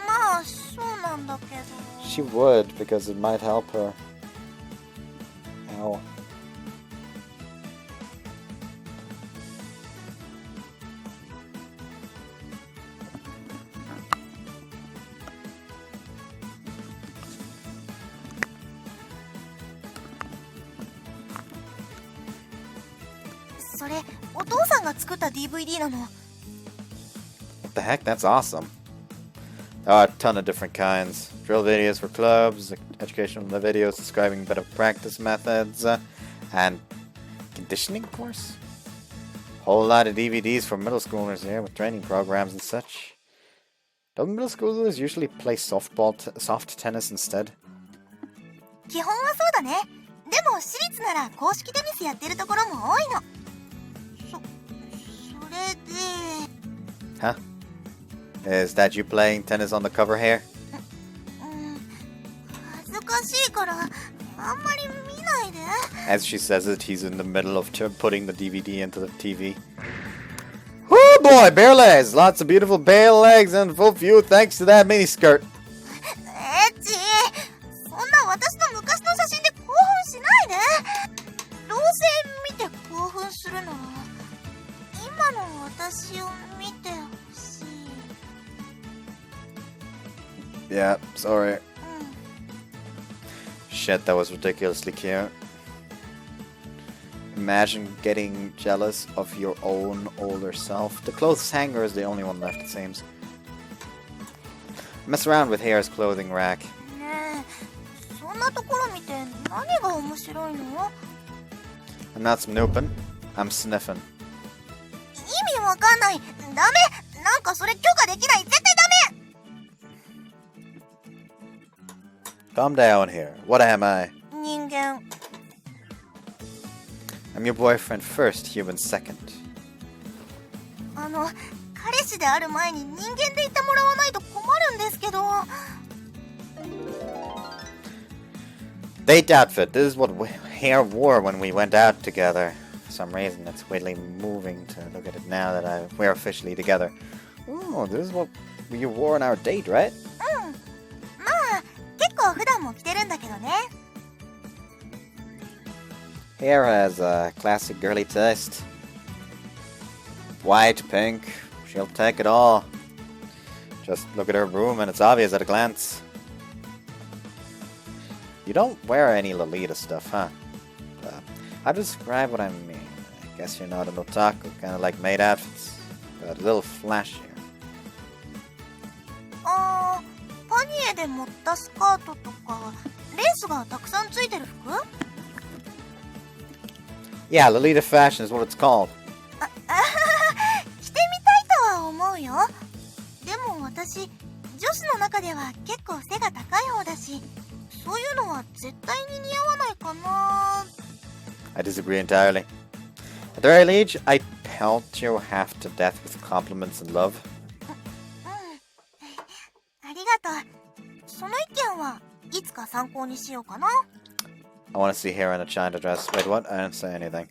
まあそうなんだけど She would, because it might help her. Ow.それお父さんが作った DVD なの What the heck? That's awesome. There are a ton of different kinds. Drill videos for clubs, educational videos describing better practice methods, and conditioning course? Whole lot of DVDs for middle schoolers here with training programs and such. Don't middle schoolers usually play soft tennis instead? 基本はそうだねでも私立なら公式テニスやってるところも多いのそれで Huh? Is that you playing tennis on the cover here? 恥ずかしいからあんまり見ないで As she says it, he's in the middle of putting the DVD into the TV. Oh boy, bare legs! Lots of beautiful bare legs in full view thanks to that miniskirt. エッチそんな私の昔の写真で興奮しないでどうせ見て興奮するなら今の私を見てほしい Yeah, sorry. Shit, that was ridiculously cute. Imagine getting jealous of your own older self. The clothes hanger is the only one left, it seems. Mess around with Hare's clothing rack. ねえそんなところ見て何が面白いの I'm not snooping, I'm sniffing. 意味わかんないダメなんかそれ許可できない絶対ダメ Calm down here. What am I? 人間 I'm your boyfriend first, human second. 彼氏である前に人間でいてもらわないと困るんですけど Date outfit. This is what Hare wore when we went out together. For some reason, it's weirdly moving to look at it now that we're officially together. Oh, this is what you wore on our date, right? まあ結構普段も着てるんだけどね Hare has a classic girly taste. White, pink, she'll take it all. Just look at her room and it's obvious at a glance. You don't wear any Lolita stuff, huh? How to describe what I mean? I guess you're not an otaku, kinda like maid outfits, but a little flashier. パニエで持ったスカートとかレースがたくさんついてる服 Yeah, Lolita fashion is what it's called. 着てみたいとは思うよでも私女子の中では結構背が高い方だしそういうのは絶対に似合わないかな I disagree entirely. At the early age, I pelt you half to death with compliments and love. ありがとうその意見はいつか参考にしようかな I want to see Hare in a China dress. Wait, what? I didn't say anything.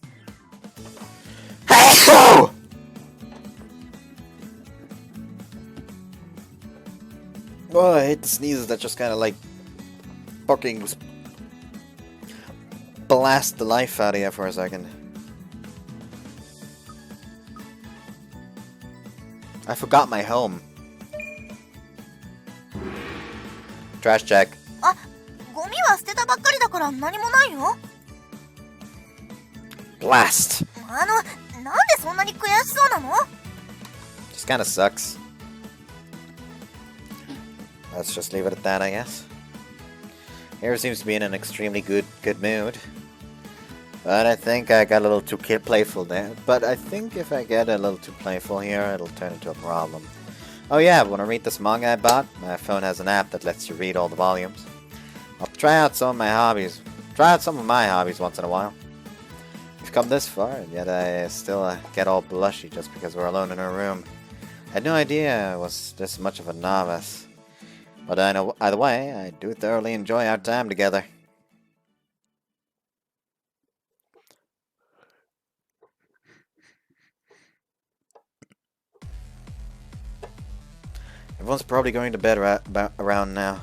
Oh, I hate the sneezes that just kind of like fucking blast the life out of you for a second. I forgot my home. Trash check. あゴミは捨てたばっかりだから何もないよ Blast. なんでそんなに悔しそうなの Just kind of sucks. Let's just leave it at that, I guess. Hare seems to be in an extremely good mood. But I think I got a little too playful there. But I think if I get a little too playful here, it'll turn into a problem. Oh yeah, want to read this manga I bought? My phone has an app that lets you read all the volumes. I'll try out some of my hobbies. Try out some of my hobbies once in a while. We've come this far, and yet I still get all blushy just because we're alone in our room. I had no idea I was this much of a novice. But I know either way, I do thoroughly enjoy our time together. Everyone's probably going to bed around now.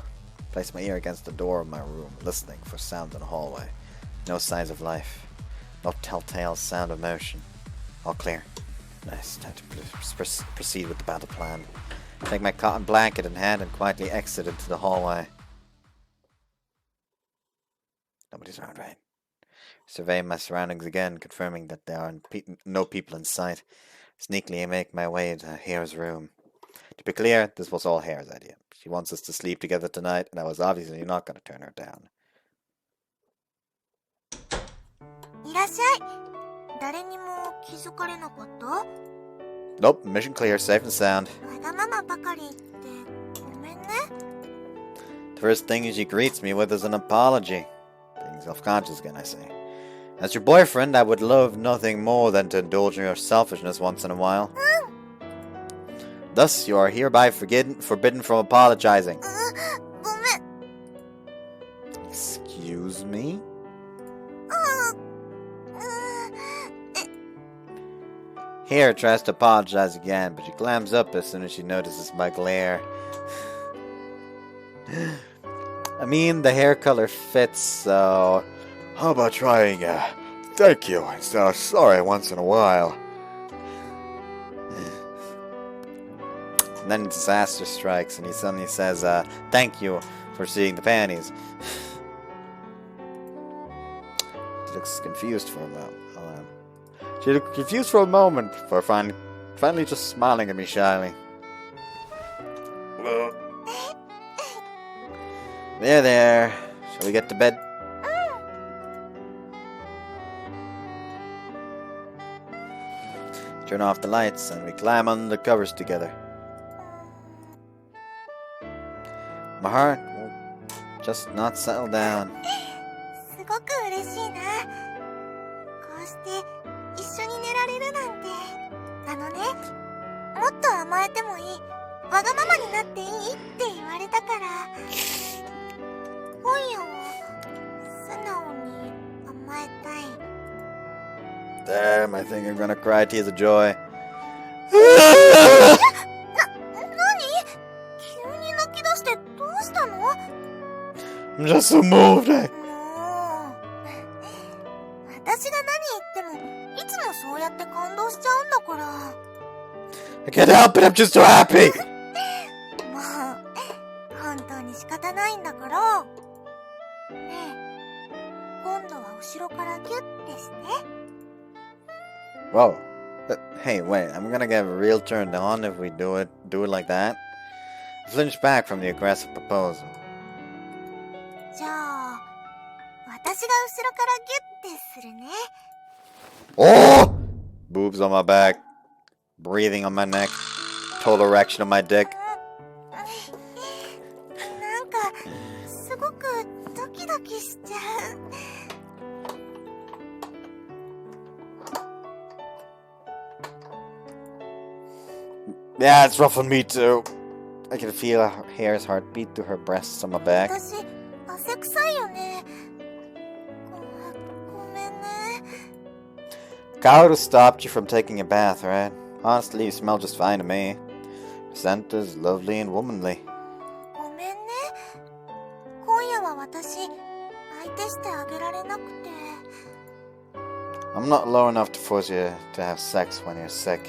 Place my ear against the door of my room, listening for sounds in the hallway. No signs of life. No telltale sound of motion. All clear. Nice. Time to proceed with the battle plan. Take my cotton blanket in hand and quietly exit into the hallway. Nobody's around, right? Surveying my surroundings again, confirming that there are no people in sight. Sneakily, I make my way to Hare's room. To be clear, this was all Hare's idea. She wants us to sleep together tonight, and I was obviously not going to turn her down. いらっしゃい。誰にも気づかれなかった？ Nope, mission clear, safe and sound. わがままばかり言ってごめんね。 The first thing she greets me with is an apology. Being self-conscious again, I say. As your boyfriend, I would love nothing more than to indulge in your selfishness once in a while. Thus, you are hereby forbidden from apologizing. ごめん。 Excuse me? Hare tries to apologize again, but she clams up as soon as she notices my glare. I mean, the hair color fits, so... How about trying thank you instead of sorry once in a while? And then disaster strikes, and he suddenly says, thank you for seeing the panties. She looks confused for a moment. She looked confused for a moment before finally just smiling at me shyly. There. Shall we get to bed? Turn off the lights and we climb under the covers together. My heart will just not settle down. すごく嬉しいな。こうして一緒に寝られるなんて。あのね、もっと甘えてもいい、わがままになっていいって言われたから、今夜は素直に甘えたい。 Damn, I think I'm gonna cry tears of joy. 急に泣き出してどうしたの？ I'm just so moved. もう、私が何言ってもいつもそうやって感動しちゃうんだから。 I can't help it, I'm just so happy. もう、本当に仕方ないんだから。ねえ、今度は後ろからギュッてして。 Whoa. Hey, wait, I'm gonna get real turned on if we do it like that. I flinched back from the aggressive proposal. じゃあ、私が後ろからギュッてするね。 Oh! Boobs on my back. Breathing on my neck. Total erection on my dick. なんか、すごくドキドキしちゃう。 Yeah, it's rough on me too. I can feel her Hare's heartbeat through her breasts on my back. 私、汗臭いよね。ごめんね。 Cow would have stopped you from taking a bath, right? Honestly, you smell just fine to me. Your scent is lovely and womanly. ごめんね。今夜は私、相手してあげられなくて。 I'm not low enough to force you to have sex when you're sick.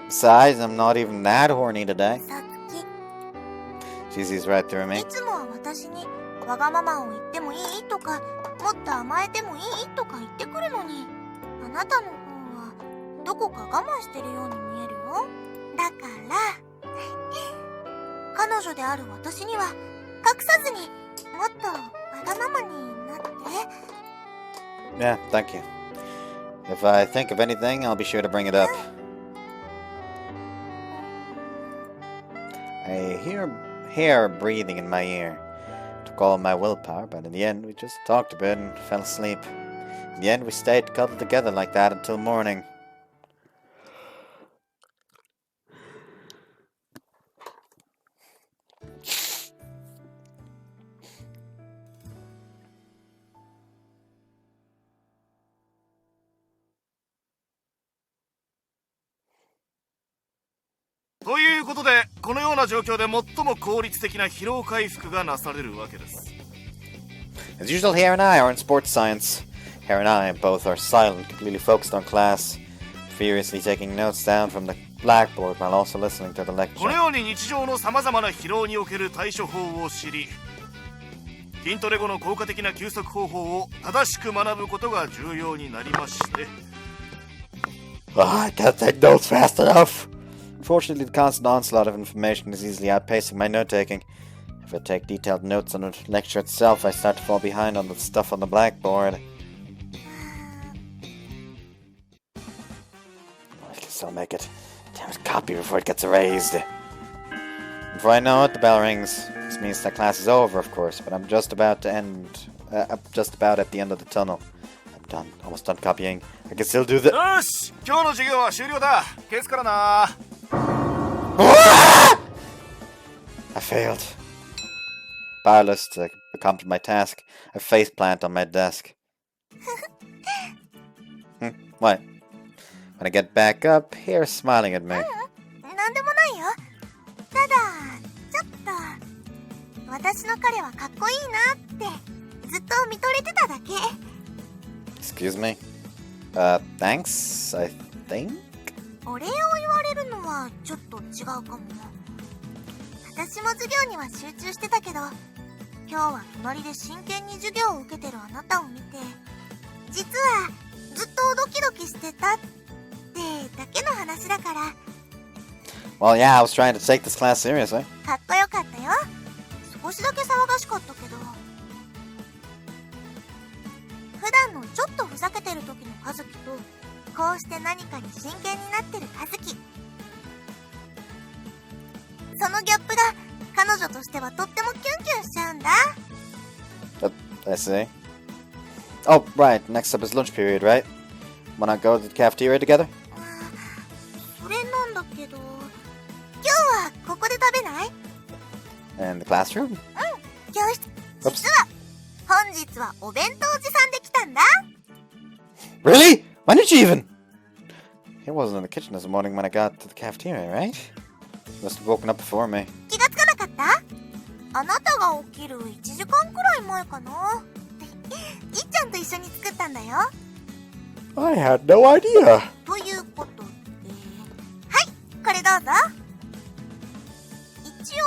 Besides, I'm not even that horny today. さつき、 She sees right through me. いつもは私にわがままを言ってもいいとか、もっと甘えてもいいとか言ってくるのに、あなたの方はどこか我慢してるように見えるよ。だから彼女である私には隠さずにもっとわがままになって。 Yeah, thank you. If I think of anything, I'll be sure to bring it up. I hear Hare breathing in my ear. To broke all my willpower, but in the end we just talked a bit and fell asleep. In the end we stayed cuddled together like that until morning.ということで、このような状況で最も効率的な疲労回復がなされるわけです。As usual, Hare and I are in sports science. Hare and I both are silent, completely focused on class, furiously taking notes down from the blackboard while also listening to the lecture. このように日常のさまざまな疲労における対処法を知り、筋トレ後の効果的な休息方法を正しく学ぶことが重要になりまして。I can't take notes fast enough! Unfortunately, the constant onslaught of information is easily outpacing my note-taking. If I take detailed notes on the lecture itself, I start to fall behind on the stuff on the blackboard. I guess I'll make it. Damn it, copy before it gets erased. Before I know it, the bell rings. This means that class is over, of course, but I'm just about to end. Just about at the end of the tunnel. I'm done. Almost done copying. I can still do the. よし、今日の授業は終了だ。消すからな。I failed. Powerless to accomplish my task, I faceplant on my desk. What? When I get back up, Hare's smiling at me. なんでもないよ。ただ、ちょっと、私の彼はかっこいいなってずっと見とれてただけ。Excuse me? Thanks, I think? お礼を言われるのはちょっと違うかも。私も授業には集中してたけど、今日は隣で真剣に授業を受けてるあなたを見て、実はずっとドキドキしてたってだけの話だから。Well, yeah, I was trying to take this class seriously. かっこよかったよ。少しだけ騒がしかったけど。普段のちょっとふざけてる時の和樹と、こうして何かに真剣になってる和樹。そのギャップが彼女としてはとってもキュンキュンしちゃうんだ。I see. Oh, right. Next up is lunch period, right? Wanna go to the cafeteria together? それなんだけど、今日はここで食べない？ In the classroom? うん、教室。実は本日はお弁当持参できたんだ。Really? When did you even? He wasn't in the kitchen this morning when I got to the cafeteria, right? He must have woken up before me. 気がつかなかった？あなたが起きる1時間くらい前かな。いっちゃんと一緒に作ったんだよ。I had no idea. ということで、はい、これどうぞ。一応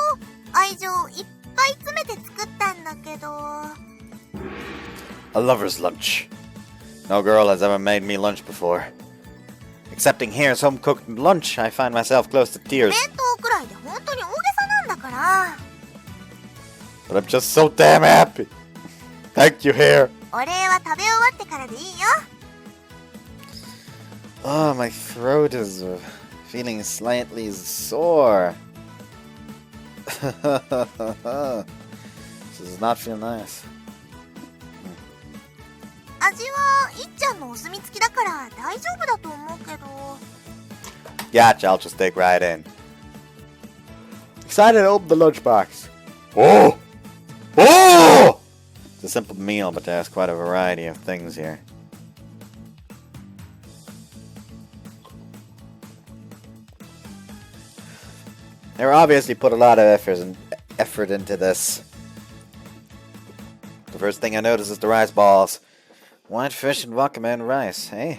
愛情いっぱい詰めて作ったんだけど。A lover's lunch. No girl has ever made me lunch before. Accepting Hare's home-cooked lunch, I find myself close to tears. 弁当くらいで本当に大げさなんだから。But I'm just so damn happy. Thank you, Hare. お礼は食べ終わってからでいいよ。Oh, my throat is feeling slightly sore. This does not feel nice. 味はいっちゃんのお墨付きだから大丈夫だと思うけど。Gotcha, I'll just dig right in. Excited to open the lunchbox. Oh! Oh! It's a simple meal, but there's quite a variety of things here. They obviously put a lot of effort into this. The first thing I notice is the rice balls. White fish and wakame and rice, hey?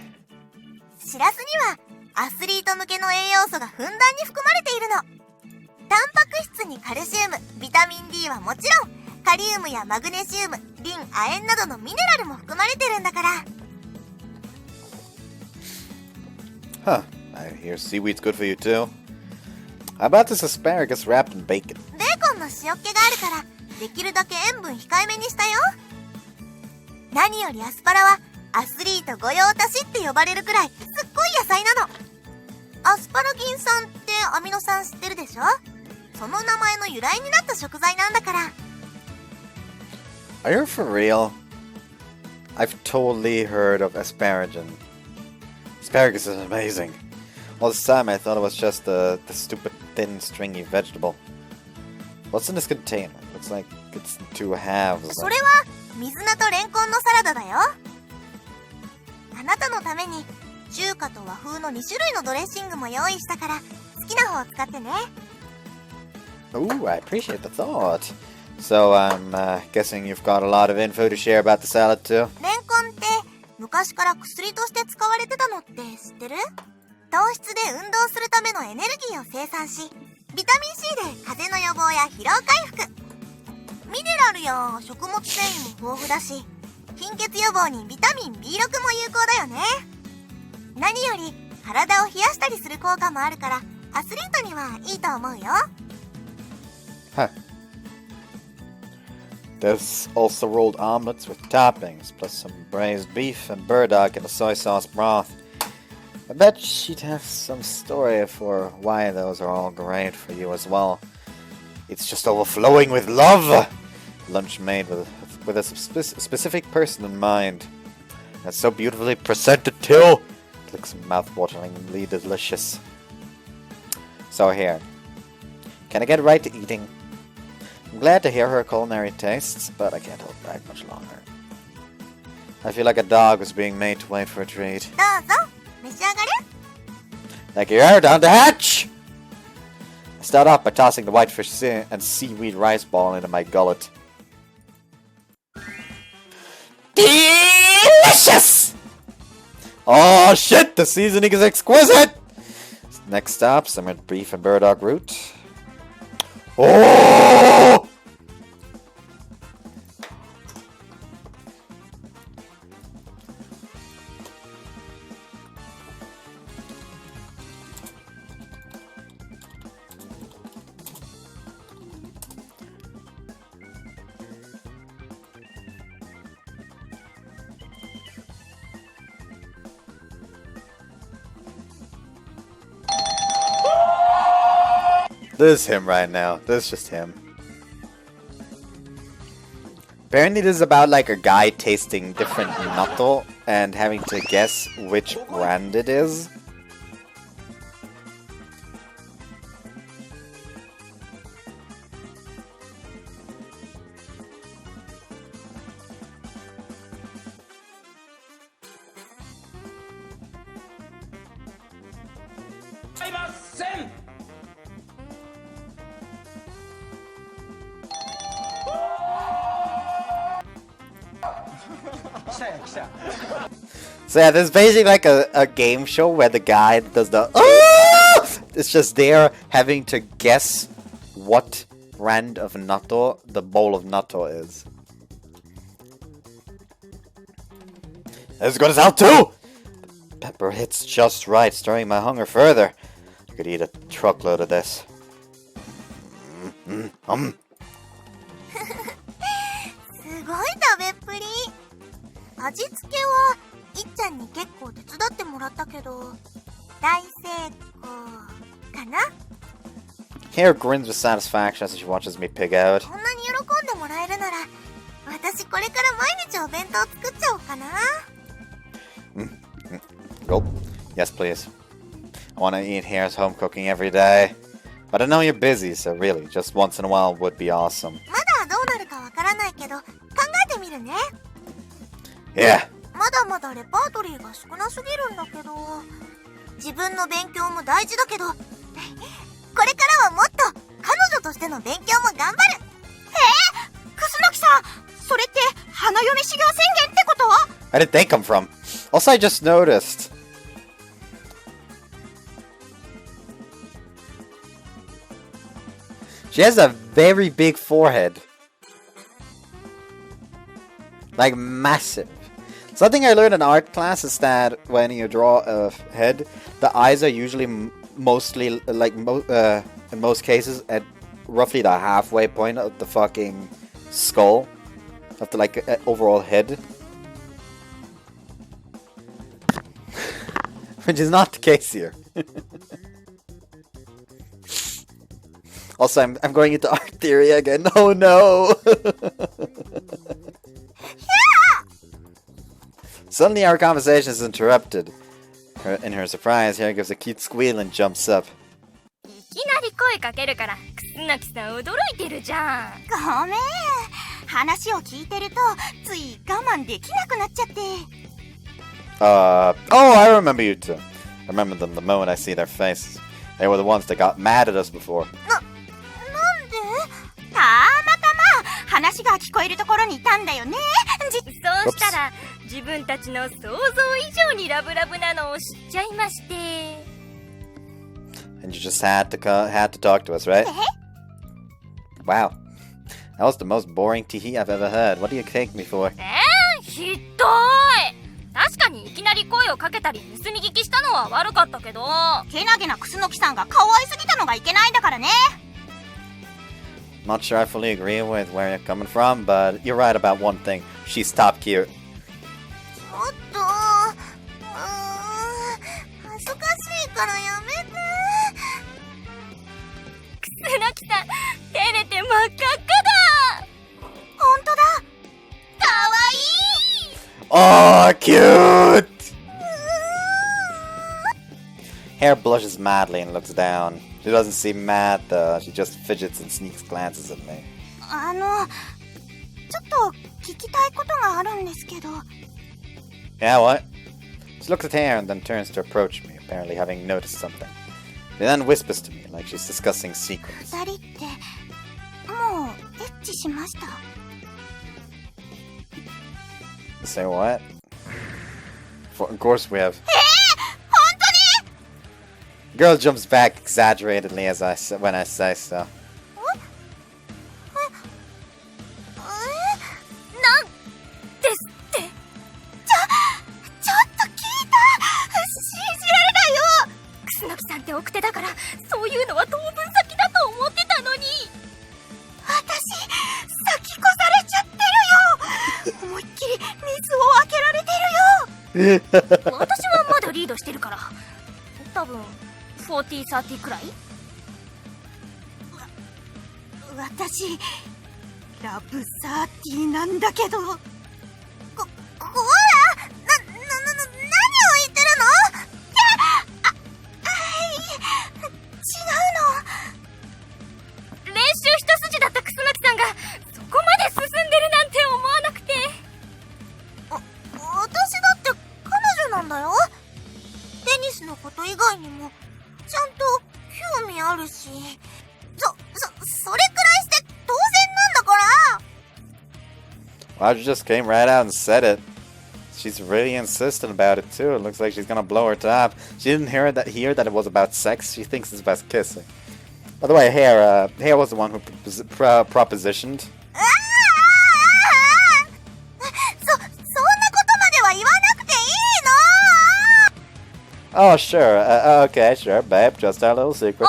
しらすにはアスリート向けの栄養素がふんだんに含まれているの。タンパク質にカルシウム、ビタミン D はもちろん、カリウムやマグネシウム、リン、亜鉛などのミネラルも含まれてるんだから。Huh, I hear seaweed's good for you too. How about this asparagus wrapped in bacon? ベーコンの塩っ気があるから、できるだけ塩分控えめにしたよ。何よりアスパラはアスリート御用達って呼ばれるくらいすっごい野菜なの。アスパラギン酸ってアミノ酸知ってるでしょ？その名前の由来になった食材なんだから。Are you for real? I've totally heard of asparagus. Asparagus is amazing. All this time I thought it was just the stupid thin stringy vegetable. What's in this container? Looks like it's in two halves. それは水菜とレンコンのサラダだよ。あなたのために中華と和風の2種類のドレッシングも用意したから好きな方を使ってね。 Ooh, I appreciate the thought. So I'm guessing you've got a lot of info to share about the salad too? レンコンって昔から薬として使われてたのって知ってる？糖質で運動するためのエネルギーを生産し、ビタミン C で風邪の予防や疲労回復。ミネラルや食物繊維も豊富だし、貧血予防にビタミン B6 も有効だよね。何より体を冷やしたりする効果もあるから、アスリートにはいいと思うよ。 Huh. There's also rolled omelets with toppings, plus some braised beef and burdock in a soy sauce broth. I bet she'd have some story for why those are all great for you as well. It's just overflowing with love! Lunch made with a specific person in mind. That's so beautifully presented too! It looks mouth-wateringly delicious. So here. Can I get right to eating? I'm glad to hear her culinary tastes, but I can't hold back much longer. I feel like a dog was being made to wait for a treat. どうぞ召し上がれ。 Like you are down the hatch! I start off by tossing the whitefish and seaweed rice ball into my gullet. Delicious! Oh shit, the seasoning is exquisite! Next stop, simmered beef and burdock root. Oh! This is him right now. This is just him. Apparently this is about like a guy tasting different natto and having to guess which brand it is. So yeah, this is basically like a game show where the guy does the it's just there having to guess what brand of natto the bowl of natto is. This is gonna sound too! Pepper hits just right, stirring my hunger further. I could eat a truckload of this. すごい食べっぷり。味付けはいっちゃんに結構手伝ってもらったけど、大成功かな。 Hare grins with satisfaction as she watches me pig out. こんなに喜んでもらえるなら、私これから毎日お弁当作っちゃおうかな。Gulp. Yes, please. I want to eat Hare's home cooking every day. But I know you're busy, so really, just once in a while would be awesome. まだどうなるかわからないけど、考えてみるね。 Yeah. まだまだレパートリーが少なすぎるんだけど、自分の勉強も大事だけど、これからはもっと彼女としての勉強も頑張る。楠さん、それって花嫁修行宣言ってこと？ Where did they come from? Also, I just noticed. She has a very big forehead. Like, massive. Something I learned in art class is that when you draw a head, the eyes are usually mostly, like, in most cases, at roughly the halfway point of the fucking skull. Of the, like, overall head. Which is not the case here. Also, I'm going into art theory again. Oh no! Suddenly our conversation is interrupted. In her surprise, Hare gives a cute squeal and jumps up. いきなり声かけるから楠木さん驚いてるじゃん。ごめん。話を聞いてると、つい我慢できなくなっちゃって。Oh, I remember you two. I remember them the moment I see their faces. They were the ones that got mad at us before. なんで？たまたま話が聞こえるところにいたんだよね。そうしたら自分たちの想像以上にラブラブなのを知っちゃいまして。And you just had to talk to us, right? Wow. That was the most boring tee I've ever heard. What do you take me for? ひどい。確かにいきなり声をかけたり盗み聞きしたのは悪かったけど、けなげな楠木さんが可愛すぎたのがいけないんだからね。Not sure I fully agree with where you're coming from, but you're right about one thing. She's top cute. ちょっと、恥ずかしいからやめて。楠木さん、照れて真っ赤っかだ。ほんとだ。かわいい。Oh, cute! Hare blushes madly and looks down. She doesn't seem mad though. She just fidgets and sneaks glances at me. ちょっと聞きたいことがあるんですけど。Yeah, what? She looks at Hare and then turns to approach me, apparently having noticed something. She then whispers to me like she's discussing secrets. 二人ってもうエッチしました？ Say what? Of course we have. 本当に？ Girl jumps back exaggeratedly when I say so. なんですって。ちょっと聞いた。信じられないよ。楠木さんって奥手だからそういうのは当分先だと思ってたのに。私先越されちゃってるよ。思いっきり水を開けられてるよ。私はまだリードしてるから、多分40、30くらい。私ラブ30なんだけど。こら、何を言ってるの？違うの。練習一筋だった楠木さんがそこまで進んでるなんて思わなくて。私だって彼女なんだよ。テニスのこと以外にもちゃんと興味あるし、それくらいして当然なんだから。Well, she just came right out and said it. She's really insistent about it too. It looks like she's gonna blow her top. She didn't hear that it was about sex. She thinks it's about kissing. By the way, Hare was the one who propositioned. そんなことまでは言わなくていいの。 Oh, sure. Okay, sure, babe. Just our little secret.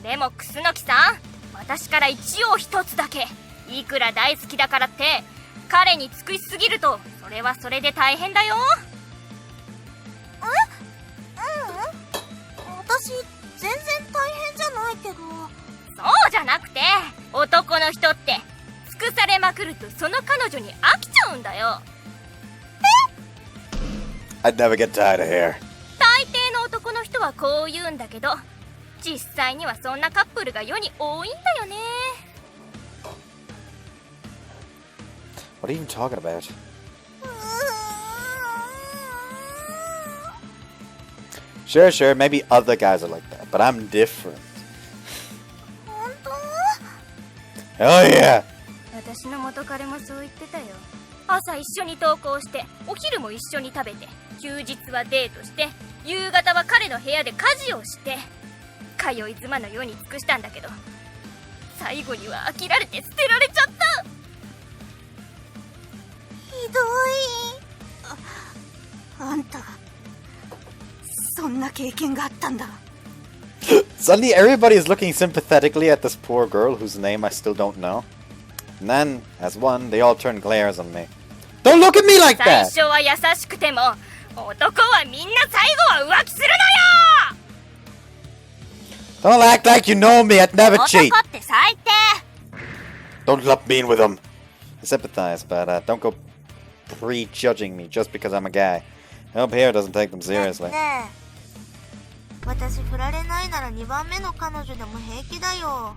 でも楠木さん、私から一応一つだけ。いくら大好きだからって彼に尽くしすぎるとそれはそれで大変だよ。私全然大変じゃないけど。そうじゃなくて、男の人って尽くされまくるとその彼女に飽きちゃうんだよ。I'd never get tired of Hare. 大抵の男の人はこう言うんだけど、実際にはそんなカップルが世に多いんだよね。What are you even talking about? Sure, maybe other guys are like that, but I'm different. 本当？ Hell yeah! 私の元彼もそう言ってたよ。朝一緒に登校して、お昼も一緒に食べて、休日はデートして、夕方は彼の部屋で家事をして、通い妻のように尽くしたんだけど、最後には飽きられて捨てられちゃった。ひどい。あんたそんな経験があったんだ。 Suddenly everybody is looking sympathetically at this poor girl whose name I still don't know. And then, as one, they all turn glares on me. Don't look at me like 最 that! 初は優しくても、男はみんな最後は浮気するのよ。 Don't act like you know me, I'd never 男 cheat! って最低。 Don't love being with them. I sympathize, but don't go prejudging me just because I'm a guy. I hope Hare doesn't take them seriously. ねえ、私振られないなら2番目の彼女でも平気だよ。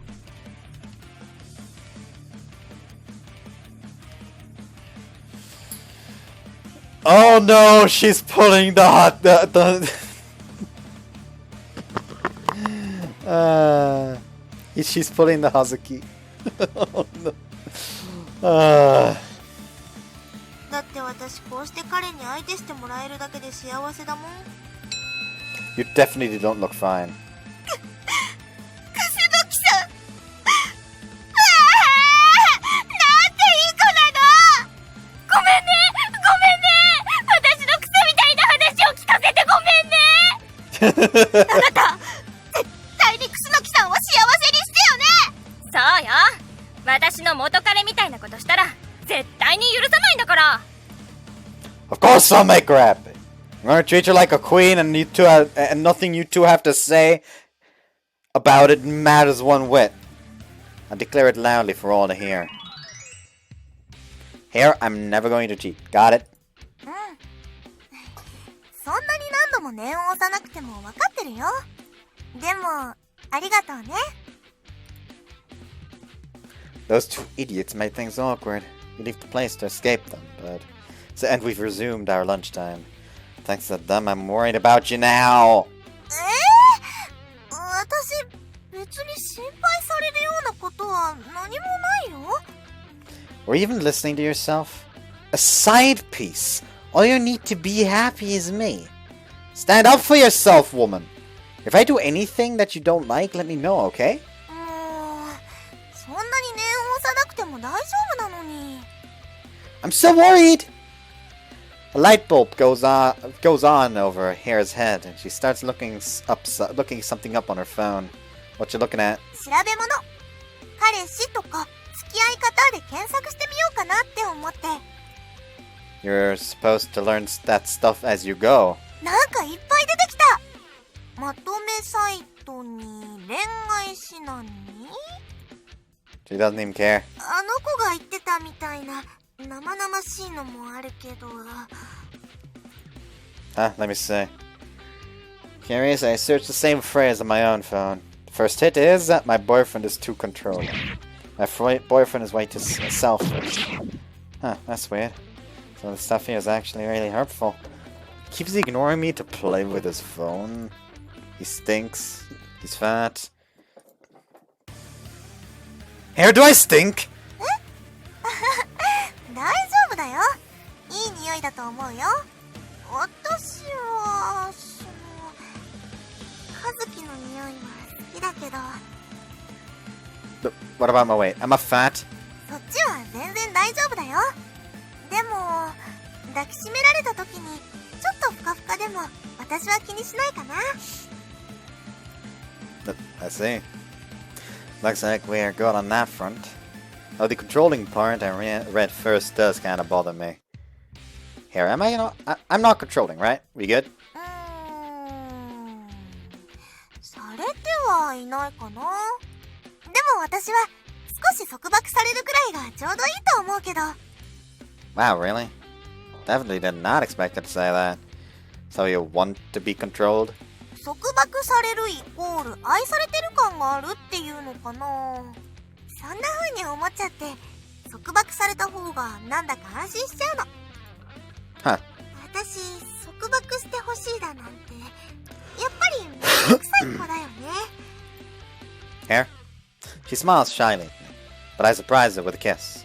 Oh no, she's pulling the she's pulling the Hazuki. Oh no. だって私こうして彼に相手してもらえるだけで幸せだもん。You definitely don't look fine. クスノキさん、なんていい子なの。ごめんね私のクソみたいな話を聞かせてごめんね。あなた絶対にクスノキさんを幸せにしてよね。そうよ、私の元彼みたいなことしたら絶対に許さないんだから。 Of course I'll make her happy. I'm gonna treat her like a queen, and and nothing you two have to say about it matters one whit. I declare it loudly for all to hear. Here, I'm never going to cheat. Got it? うん。そんなに何度も念を押さなくても分かってるよ。でも、ありがとうね。Those two idiots made things awkward. We leave the place to escape them, and we've resumed our lunchtime. Thanks to them, I'm worried about you now. 私、別に心配されるようなことは何もないよ。Or even listening to yourself? A side piece. All you need to be happy is me. Stand up for yourself, woman. If I do anything that you don't like, let me know, okay? そんなに念を押さなくても大丈夫なのに。I'm so worried! A light bulb goes on over Hare's head, and she starts looking something up on her phone. What you looking at? 調べ物。彼氏とか付き合い方で検索してみようかなって思って。You're supposed to learn that stuff as you go. なんかいっぱい出てきた。まとめサイトに恋愛指南に。She doesn't even care. あの子が言ってたみたいな生々しいのもあるけど。Let me see. Curious, I searched the same phrase on my own phone. The first hit is that my boyfriend is too controlling. My boyfriend is way too selfish. Huh, that's weird. Some of the stuff here is actually really hurtful. Keeps ignoring me to play with his phone. He stinks. He's fat. Hair, do I stink? 大丈夫だよ。いい匂いだと思うよ。私は葉月の匂いは好きだけど。What about my weight? Am I fat? そっちは全然大丈夫だよ。でも抱きしめられた時にちょっとふかふかでも私は気にしないかな。I see. Looks like we are good on that front. Oh, the controlling part I read first does kind of bother me. Here, am I? I'm not controlling, right? We good? されてはいないかな。でも私は少し束縛されるくらいがちょうどいいと思うけど。Wow, really? Definitely did not expect her to say that. So you want to be controlled? 束縛されるイコール愛されてる感があるっていうのかな。そんな風に思っちゃって束縛された方がなんだか安心しちゃうの。Huh. 私束縛してほしいだなんてやっぱりめんどくさい子だよね。Here? She smiles shyly at me, but I surprise her with a kiss.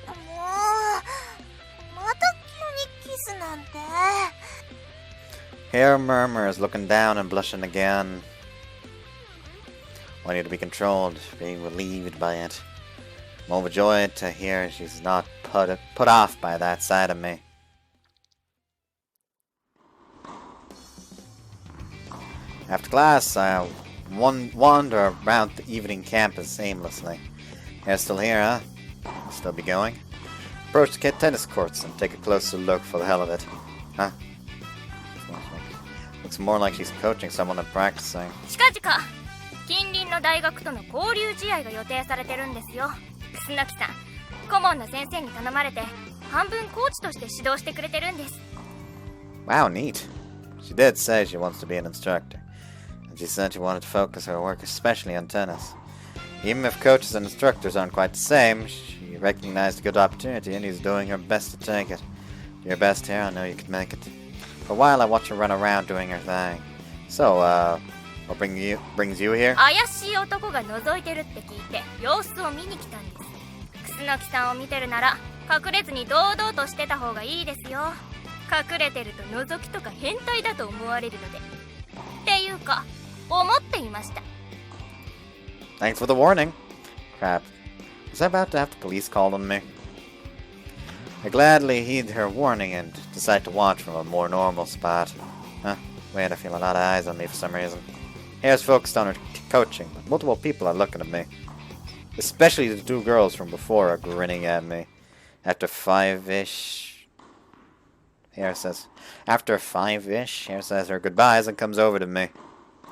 もうまた急にキスなんて。Hair murmurs, looking down and blushing again. Wanting to be controlled, being relieved by it. I'm overjoyed to hear she's not put off by that side of me. After class, I wander around the evening campus aimlessly. Hair's still here, huh? Still be going? Approach the tennis courts and take a closer look for the hell of it. Huh? Looks more like she's coaching someone and practicing. 近々近隣の大学との交流試合が予定されてるんですよ。楠木さん、顧問の先生に頼まれて半分コーチとして指導してくれてるんです。 Wow, neat. She did say she wants to be an instructor. And she said she wanted to focus her work especially on tennis. Even if coaches and instructors aren't quite the same, she recognized a good opportunity and is doing her best to take it. Do your best here, I know you can make it. For a while I watched her run around doing her thing. So, what brings you here? 怪しい男が覗いてるって聞いて様子を見に来たんです。楠木さんを見てるなら隠れずに堂々としてた方がいいですよ。隠れてると覗きとか変態だと思われるので。っていうか思っていました。 Thanks for the warning. Crap. Was I about to have the police called on me? I gladly heed her warning and decide to watch from a more normal spot. Huh? Wait, I feel a lot of eyes on me for some reason. Hare's focused on her coaching, but multiple people are looking at me. Especially the two girls from before are grinning at me. After 5-ish... Hare says... After 5-ish, Hare says her goodbyes and comes over to me.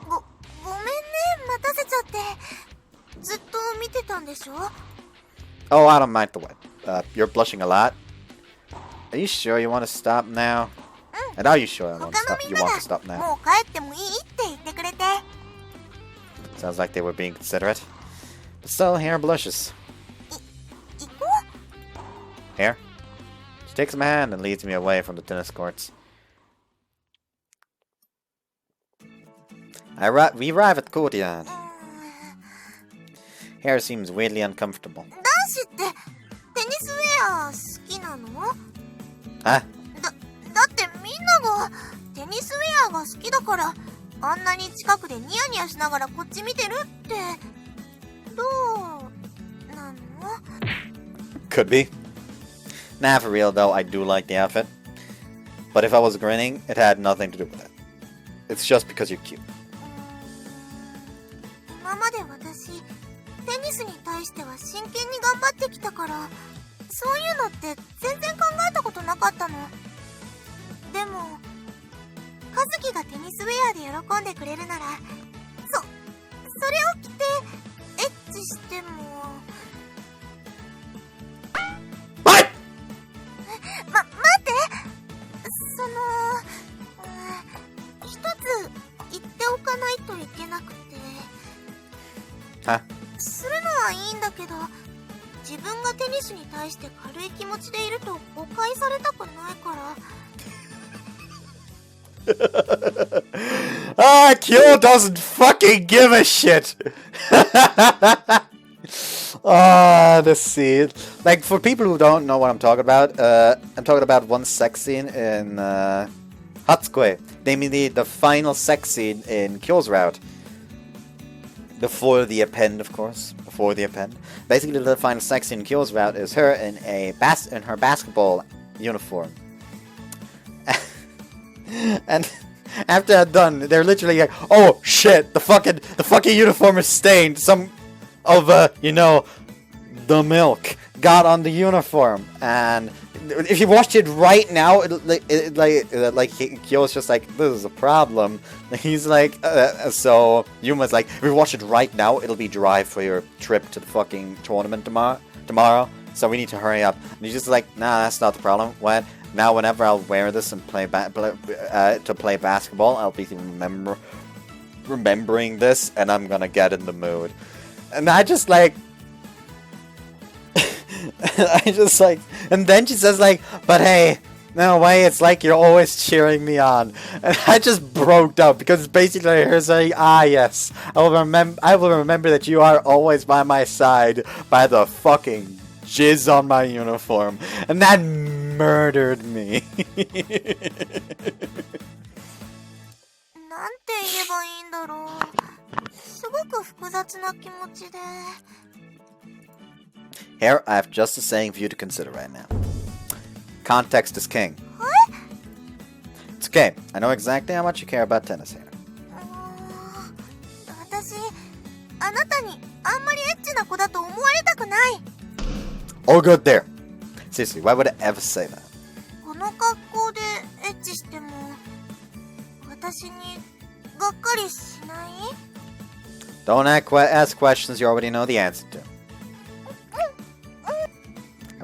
ごめんね、待たせちゃって。ずっと見てたんでしょ? Oh, I don't mind the wet. You're blushing a lot. Are you sure you want to stop now? And are you sure you want to stop now? もう帰ってもいいって言ってくれて。Sounds like they were being considerate. But still, Hare blushes. 行こう? Hare? She takes my hand and leads me away from the tennis courts. We arrive at the courtyard. Hare seems weirdly uncomfortable. 男子ってテニスウェア好きなの? あ? だってみんながテニスウェアが好きだからあんなに近くでニヤニヤしながらこっち見てるってどうなの? Could be. Nah, for real though, I do like the outfit. But if I was grinning, it had nothing to do with it. It's just because you're cute. 今まで私テニスに対しては真剣に頑張ってきたからそういうのって全然考えたことなかったの。でも和樹がテニスウェアで喜んでくれるならそれを着てエッチしても待って一つ言っておかないといけなくてするのはいいんだけど自分がテニスに対して軽い気持ちでいると誤解されたくないから。Kyo doesn't fucking give a shit. This scene. Like, for people who don't know what I'm talking about, I'm talking about one sex scene in Hatsukoi. Namely, the final sex scene in Kyo's Route. Before the append, of course. Before the append. Basically, the final sex scene in Kyo's Route is her in her basketball uniform. And after that's done, they're literally like, "Oh shit! The fucking uniform is stained. Some of the milk got on the uniform." And if you watch it right now, Kyo's just like, "This is a problem." He's like, so Yuma's like, "If you watch it right now, it'll be dry for your trip to the fucking tournament tomorrow. So we need to hurry up." And he's just like, "Nah, that's not the problem. Whenever I'll wear this and play basketball, I'll be remembering this, and I'm gonna get in the mood." And I just like, and then she says like, "But hey, no way, it's like you're always cheering me on." And I just broke down because basically her saying, yes, I will remember that you are always by my side by the fucking jizz on my uniform. And that murdered me. なんて言えばいいんだろう。すごく複雑な気持ちで。Here, I have just a saying for you to consider right now. Context is king. What? It's okay. I know exactly how much you care about tennis here. 私、あなたにあんまりエッチな子だと思われたくない。All good there. Seriously, why would I ever say that? この格好でエッチしても私にがっかりしない？ Don't ask questions you already know the answer to.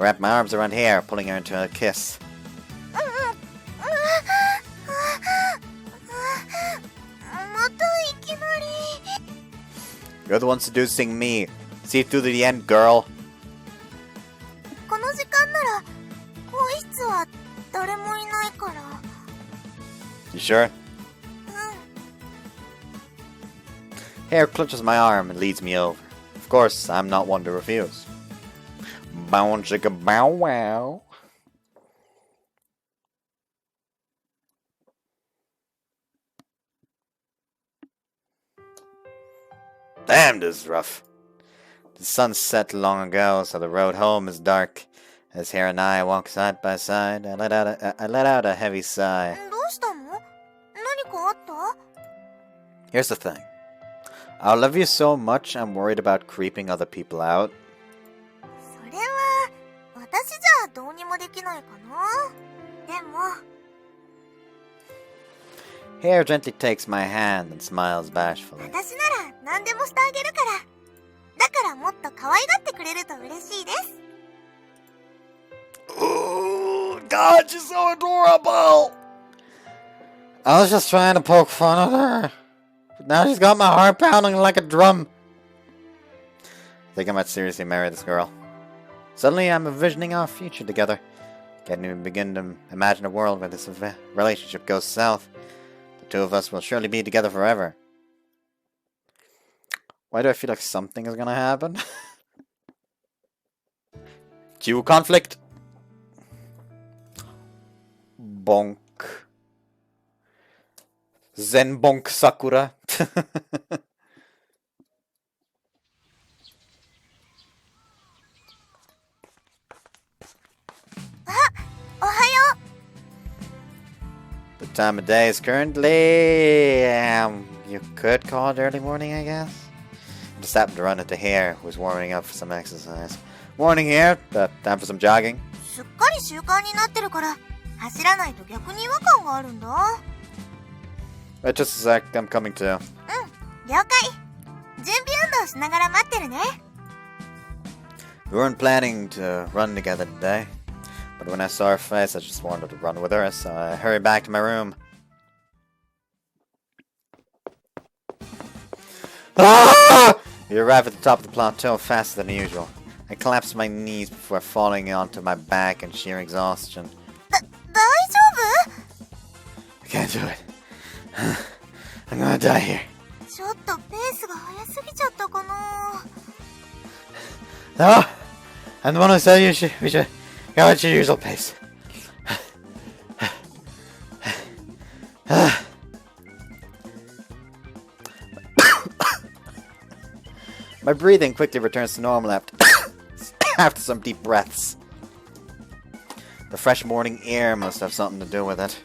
I wrap my arms around Hare, pulling her into a kiss. You're the one seducing me. See through to the end, girl. この時間なら更衣室は誰もいないから。 You sure? Hare clutches my arm and leads me over. Of course, I'm not one to refuse. Bow chicka bow wow. Damn, this is rough. The sun set long ago, so the road home is dark. As Hare and I walk side by side, I let out a heavy sigh. どうしたの？何かあった？ Here's the thing. I love you so much, I'm worried about creeping other people out. それは私じゃどうにもできないかな。でも Hare gently takes my hand and smiles bashfully. 私なら何でもしてあげるから。だからもっと可愛がってくれると嬉しいです。 Oh, God, she's so adorable! I was just trying to poke fun at her. But now she's got my heart pounding like a drum. I think I might seriously marry this girl. Suddenly I'm envisioning our future together. Can't even begin to imagine a world where this relationship goes south. The two of us will surely be together forever. Why do I feel like something is gonna happen? Cue conflict. Bonk. Zen bonk Sakura. おはよ The time of day is currently... you could call it early morning, I guess? I just happened to run into Hare, who was warming up for some exercise. Morning, Hare. Time for some jogging. う。すっかり習慣になってるから走らないと逆に違和感があるんだ。 Just a sec, I'm coming too. 了解。準備運動しながら待ってるね。 We weren't planning to run together today, but when I saw her face, I just wanted to run with her, so I hurried back to my room. Ah! We arrived at the top of the plateau faster than usual. I collapsed my knees before falling onto my back in sheer exhaustion. 大丈 I can't do it. I'm gonna die here. 夫？ちょっとペースが速すぎちゃったかな。 No! I'm the one who said we should go at your usual pace. My breathing quickly returns to normal after some deep breaths. The fresh morning air must have something to do with it.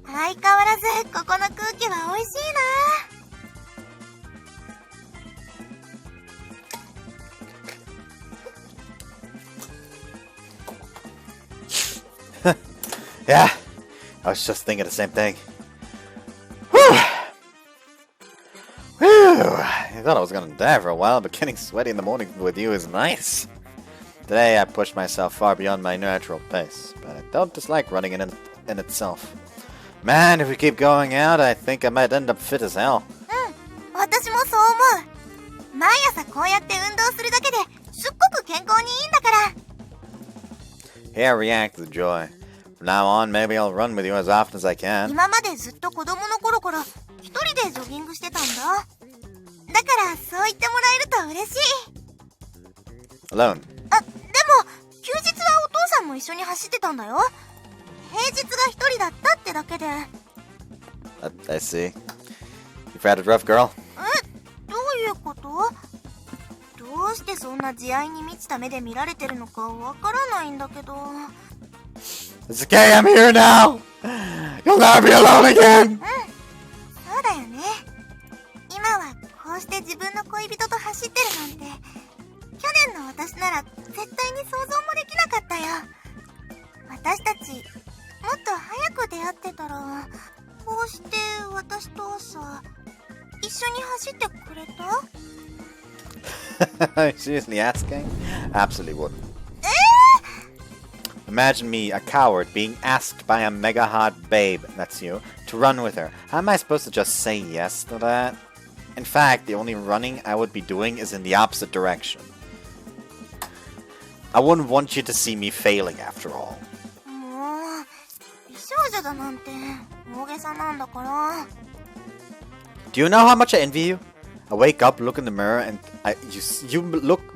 相変わらずここの空気は美味しいな。 Yeah, I was just thinking the same thing. Whew! Whew! I thought I was gonna die for a while, but getting sweaty in the morning with you is nice. Today I pushed myself far beyond my natural pace, but I don't dislike running in itself. Man, if we keep going out, I think I might end up fit as hell. 私もそう思う。毎朝こうやって運動するだけですっごく健康にいいんだから。 Hare reacts with joy. From now on, maybe I'll run with you as often as I can. 今までずっと子供の頃から一人でジョギングしてたんだ。だからそう言ってもらえると嬉しい。 Alone. あ、でも休日はお父さんも一緒に走ってたんだよ。平日が一人だったってだけで。 I see. You've had it rough, girl. どういうこと？どうしてそんな慈愛に満ちた目で見られてるのかわからないんだけど。 It's okay, I'm here now! You'll never be alone again! そうだよね。今はこうして自分の恋人と走ってるなんて、去年の私なら絶対に想像もできなかったよ。私たちもっと早く出会ってたら、こうして私と朝一緒に走ってくれた？ Seriously asking? Absolutely wouldn't. Imagine me, a coward, being asked by a mega hot babe, that's you, to run with her. How am I supposed to just say yes to that? In fact, the only running I would be doing is in the opposite direction. I wouldn't want you to see me failing after all. もう、美少女だなんて大げさなんだから。 Do you know how much I envy you? I wake up, look in the mirror, and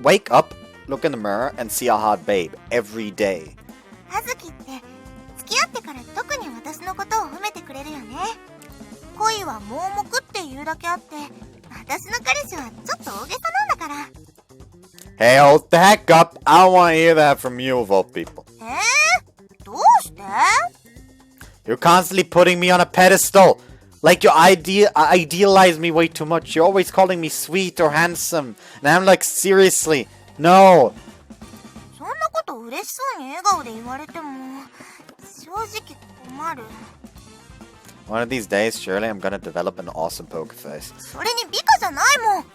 wake up, look in the mirror, and see a hot babe every day. 葉月って付き合ってから特に私のことを褒めてくれるよね。恋は盲目って言うだけあって、私の彼氏はちょっと大げさなんだから。 Hey, hold the heck up! I don't want to hear that from you of all people. どうして？ You're constantly putting me on a pedestal. Like you idealize me way too much. You're always calling me sweet or handsome. And I'm like, seriously, no. そんなこと嬉しそうに笑顔で言われても正直困る。 One of these days, surely I'm gonna develop an awesome poker face. それに美化じゃないもん。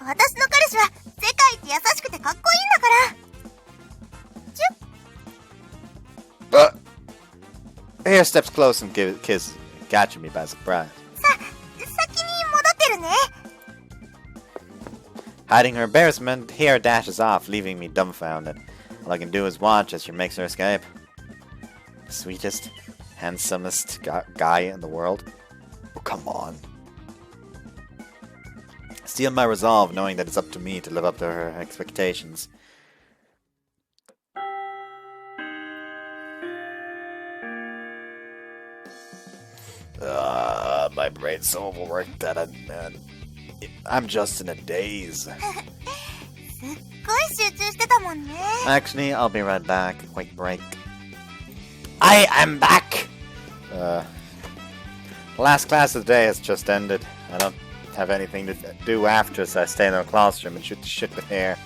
私の彼氏は世界一優しくてかっこいいんだから。チュッ。Here steps close and kisses, catching me by surprise. 先に戻ってるね。 Hiding her embarrassment, Hare dashes off, leaving me dumbfounded. All I can do is watch as she makes her escape. The sweetest, handsomest guy in the world? Oh, come on. Steal my resolve, knowing that it's up to me to live up to her expectations. My brain's so overworked that I'm just in a daze. すっごい集中してたもんね。 Actually, I'll be right back. Quick break. I am back! The last class of the day has just ended. I don't have anything to do after, so I stay in the classroom and shoot the shit with Hare.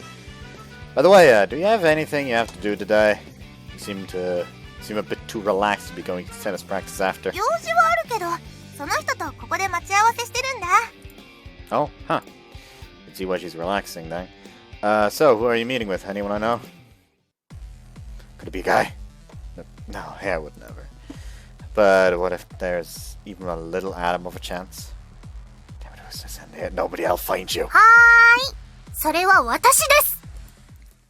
By the way, do you have anything you have to do today? You seem a bit too relaxed to be going to tennis practice after. 用事はあるけど、その人とここで待ち合わせしてるんだ。 Oh, huh. Let's see why she's relaxing then. So, who are you meeting with? Anyone I know? Could it be a guy? No, Hare would never. But what if there's even a little atom of a chance? Damn it, who's this in here? Nobody, I'll find you. はーい。それは私です。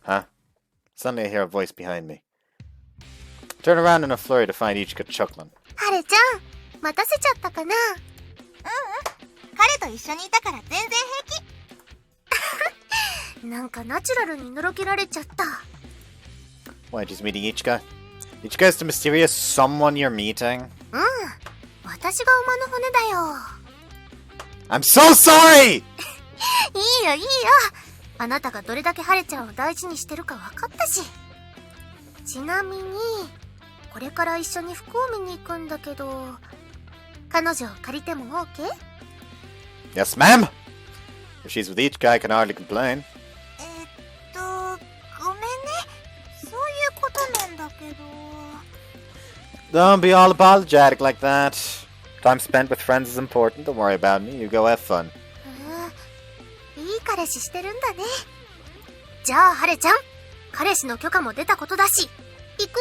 Huh? Suddenly I hear a voice behind me. Turn around in a flurry to find Ichika chuckling. ハルちゃん、待たせちゃったかな？彼と一緒にいたから全然平気。なんかナチュラルにのろけられちゃった。 Why, just meeting Ichika? Ichika is the mysterious someone you're meeting? 私が馬の骨だよ。 I'm so sorry! いいよいいよ。あなたがどれだけハレちゃんを大事にしてるか分かったし。ちなみに、これから一緒に服を見に行くんだけど、彼女を借りても OK？ Yes, ma'am! If she's with Ichika, I can hardly complain. ごめんね。そういうことなんだけど。 Don't be all apologetic like that. Time spent with friends is important. Don't worry about me. You go have fun. いい彼氏してるんだね。じゃあハレちゃん、彼氏の許可も出たことだし、行く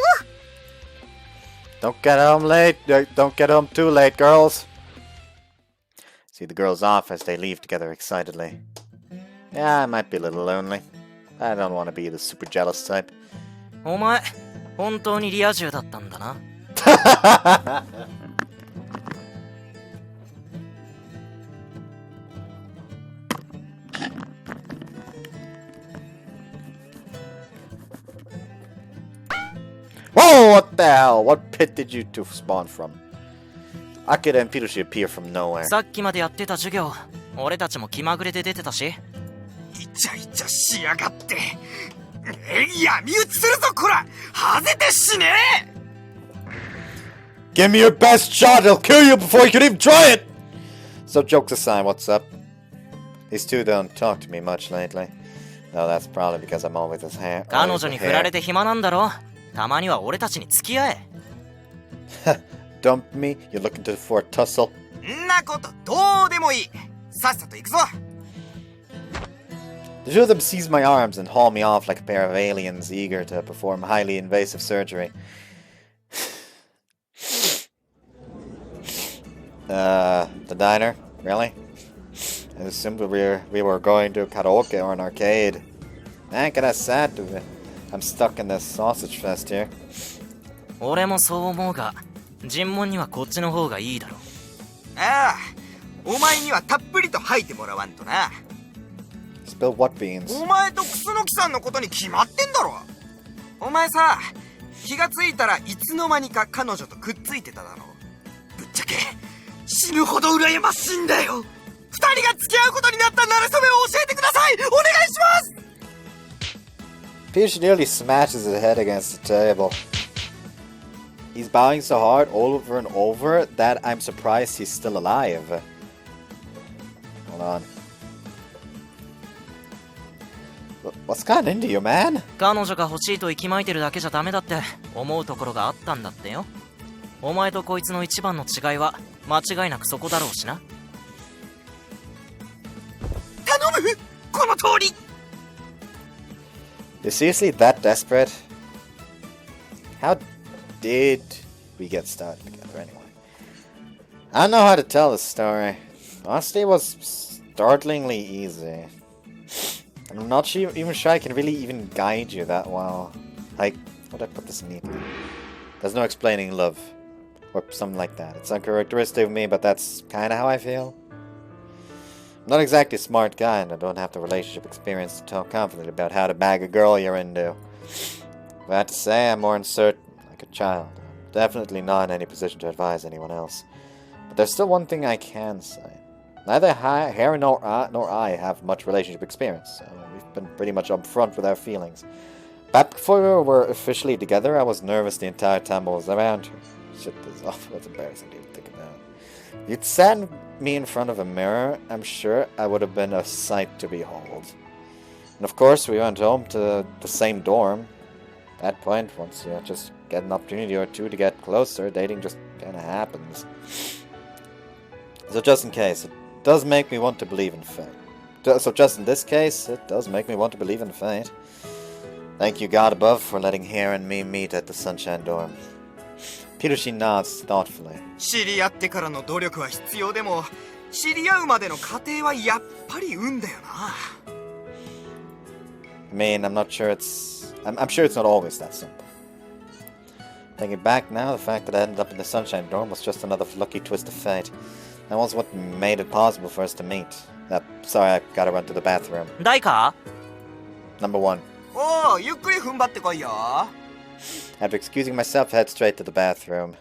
わ。 Don't get home late. Don't get home too late, girls. See the girls off as they leave together excitedly. Yeah, I might be a little lonely. I don't want to be the super jealous type. お前、本当にリア充だったんだな。Whoa, what the hell? What pit did you two spawn from? Akira and Pirushi appear from nowhere. さっきまでやってた授業、俺たちも気まぐれで出てたし。イチャイチャしやがって。闇討ちするぞこら。はぜて死ね。 Give me your best shot, I'll kill you before you can even try it! So jokes aside, what's up? These two don't talk to me much lately. No, that's probably because I'm always with his hair. 彼女に振られて暇なんだろ。たまには俺たちに付き合え。Dump me? You're looking for a tussle? んなことどうでもいい。さっさと行くぞ。The two of them seize my arms and haul me off like a pair of aliens eager to perform highly invasive surgery. The diner? Really? I assumed we were going to karaoke or an arcade. Kinda sad to I'm stuck in this sausage fest here. 俺もそう思うが、尋問にはこっちの方がいいだろう。ああ、お前にはたっぷりと吐いてもらわんとな。Spill what beans? お前とクスノキさんのことに決まってんだろ。お前さ、気がついたらいつの間にか彼女とくっついてただろ。ぶっちゃけ死ぬほど羨ましいんだよ。二人が付き合うことになった馴れ初めを教えてください。お願いします。Peach nearly smashes his head against the table. He's bowing so hard over and over that I'm surprised he's still alive. Hold on. What's gotten into you, man? 彼女が欲しいと息巻いてるだけじゃダメだって思うところがあったんだってよ。お前とこいつの一番の違いは間違いなくそこだろうしな。頼む、この通り。You're seriously that desperate? How did we get started together anyway? I don't know how to tell this story. Honestly, it was startlingly easy. I'm not even sure I can really even guide you that well. Like, how would I put this neatly? There's no explaining love. Or something like that. It's uncharacteristic of me, but that's kinda how I feel. I'm not exactly a smart guy, and I don't have the relationship experience to talk confidently about how to bag a girl you're into. If I had to say, I'm more uncertain, like a child. I'm definitely not in any position to advise anyone else. But there's still one thing I can say. Neither Hare nor I have much relationship experience, so we've been pretty much upfront with our feelings. Back before we were officially together, I was nervous the entire time I was around her. Shit, this is awful. It's embarrassing to even think about. If you'd sat me in front of a mirror, I'm sure I would have been a sight to behold. And of course, we went home to the same dorm. At that point, once you just get an opportunity or two to get closer, dating just kinda happens. So just in case, it does make me want to believe in fate. So just in this case, it does make me want to believe in fate. Thank you, God above, for letting Hare and me meet at the Sunshine Dorm. Pirushi nods thoughtfully. 知り合ってからの努力は必要でも、知り合うまでの過程はやっぱり運だよな。I mean, I'm sure it's not always that simple. Thinking back now, the fact that I ended up in the Sunshine Dorm was just another lucky twist of fate. That was what made it possible for us to meet. Sorry, I gotta run to the bathroom. 大か Number 1. おお、ゆっくり踏ん張ってこいよ。After excusing myself, I head straight to the bathroom.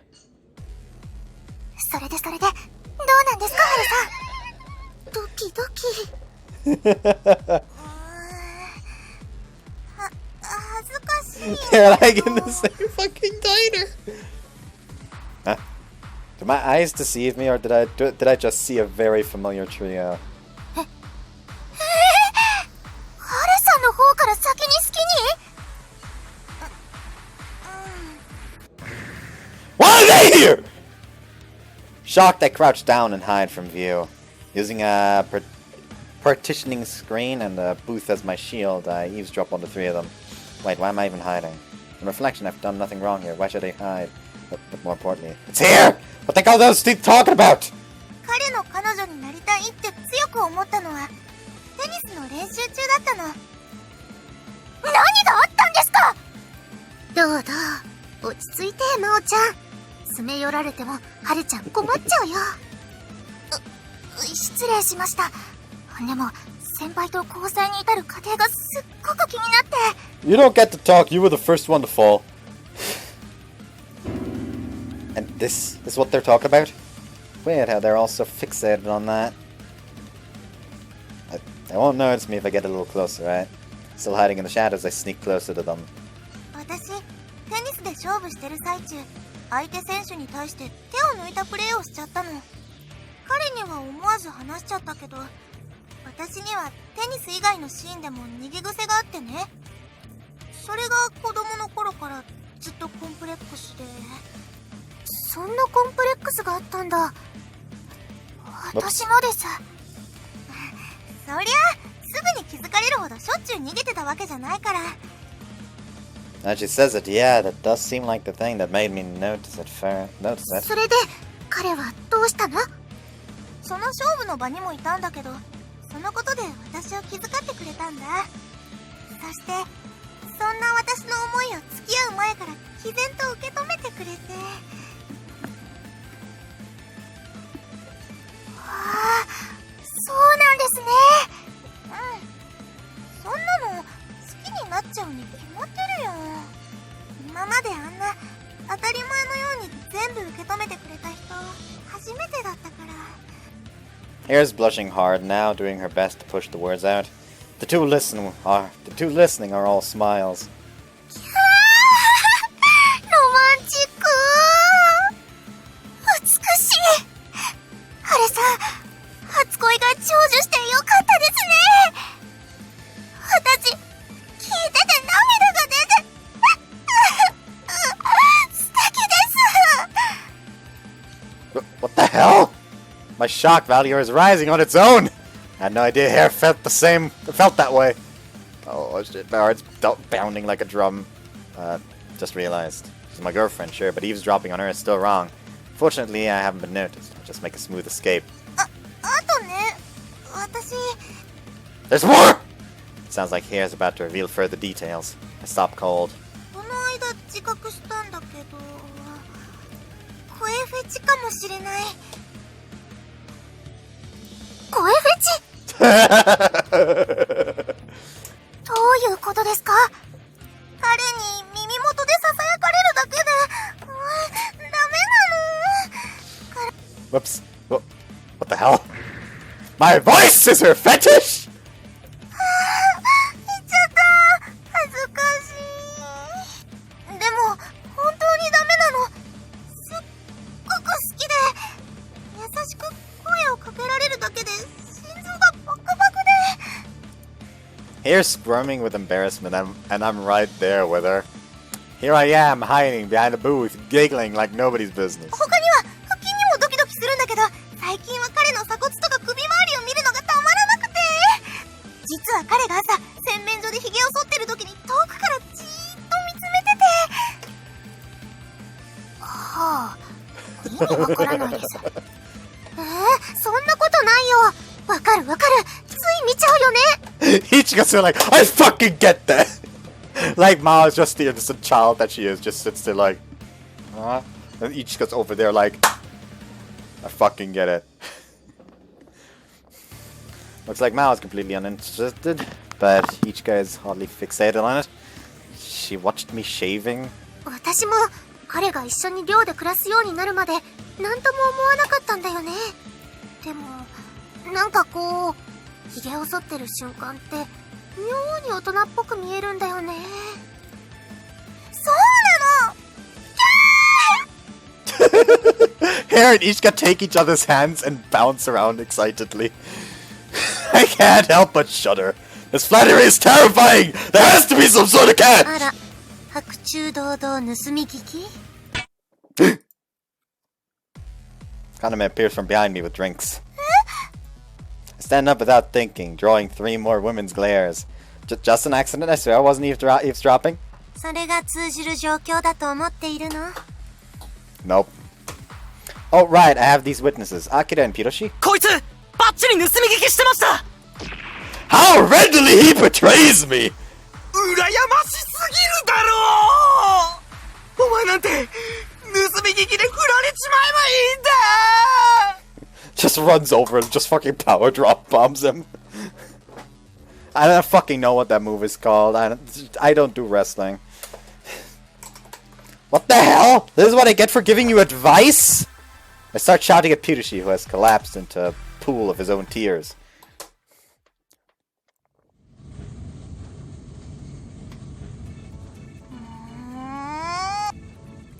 それでどうなんですか、ハルさん。ドキドキ。恥ずかしい。They're like in the same fucking diner. Huh? Did my eyes deceive me, or did I just see a very familiar trio? ハルさんの方から先に好きにWhy are they here? Shocked, I crouch down and hide from view. Using a partitioning screen and a booth as my shield, I eavesdrop on the three of them. Wait, why am I even hiding? In reflection, I've done nothing wrong here. Why should I hide? But more importantly, it's here! What the hell are those two talking about? 彼の彼女になりたいって強く思ったのはテニスの練習中だったの。何があったんですか？どう落ち着いて、真央ちゃん。詰め寄られてもハルちゃん困っちゃうよ。失礼しました。でも先輩と交際に至る過程がすっごく気になって。 You don't get to talk, you were the first one to fall. And this is what they're talking about? Weird how they're all so fixated on that. They won't notice me if I get a little closer, right? Still hiding in the shadows, I sneak closer to them. 私、テニスで勝負してる最中、相手選手に対して手を抜いたプレーをしちゃったの。彼には思わず話しちゃったけど、私にはテニス以外のシーンでも逃げ癖があってね。それが子供の頃からずっとコンプレックスで。そんなコンプレックスがあったんだ。私もです。そりゃすぐに気づかれるほどしょっちゅう逃げてたわけじゃないから。 Now she says it, yeah, that does seem like the thing that made me notice it. それで彼はどうしたの？その勝負の場にもいたんだけど、そのことで私を気遣ってくれたんだ。そしてそんな私の思いを付き合う前から毅然と受け止めてくれて。わあ、そうなんですね。そんなの好きになっちゃうに決まってるよ。今まであんな当たり前のように全部受け止めてくれた人初めてだったから。 Hare's blushing hard now, doing her best to push the words out. The two listening are all smiles. ロマンチック。美しい。ハレさん、初恋が成就してよかったですね。私、聞いてて涙が出て素敵です。 What the hell? My shock value is rising on its own. I had no idea Hare felt that way. Oh shit, my heart's pounding like a drum. Just realized. She's my girlfriend, sure, but eavesdropping on her is still wrong. Fortunately, I haven't been noticed. I'll just make a smooth escape. あとね、私 There's more! Sounds like Hare's about to reveal further details. I stop cold. この間自覚したんだけど、声フェチかもしれない。声フェチ？どういうことですか？彼に耳元でささやかれるだけで、ダメなの。 Whoops. What the hell? My voice is her fetish? 言っちゃった。恥ずかしい。でも本当にダメなの。すっごく好きで、優しく声をかけられるだけで心臓がバクバクで。 Hare's squirming with embarrassment, and I'm right there with her. Here I am, hiding behind a booth, giggling like nobody's business. 他には腹筋にもドキドキするんだけど、最近は彼の鎖骨とか首周りを見るのがたまらなくて。実は彼が朝洗面所でヒゲを剃ってる時に遠くからじーっと見つめてて。はあ、意味わからないです。そんなことないよ。わかるわかる。つい見ちゃうよね。Ichigo's like, I fucking get that! Like Mao is just the innocent child that she is, just sits there like, huh? And Ichigo's over there like, I fucking get it. Looks like Mao is completely uninterested, but Ichigo is hardly fixated on it. She watched me shaving. 私も彼が一緒に寮で暮らすようになるまで何とも思わなかったんだよね。でもなんかこうヒゲを剃ってる瞬間って妙に大人っぽく見えるんだよね。そうなの。 Hare and Ichigo take each other's hands and bounce around excitedly. I can't help but shudder. This flattery is terrifying! There has to be some sort of catch! あら、白昼堂々盗み聞き？ Kaname appears from behind me with drinks. I stand up without thinking, drawing 3 more women's glares. Just an accident, I swear I wasn't eavesdropping. それが通じる状況だと思っているの？ Nope. Oh, right, I have these witnesses, Akira and Piroshi. こいつバッチリ盗み聞きしてました。 How readily he betrays me! 羨ましすぎるだろう。お前なんて盗み聞きで振られちまえばいいんだ。 Just runs over and just fucking power drop bombs him. I don't fucking know what that move is called. I don't do wrestling. What the hell? This is what I get for giving you advice? I start shouting at Piroshi, who has collapsed into a pool of his own tears.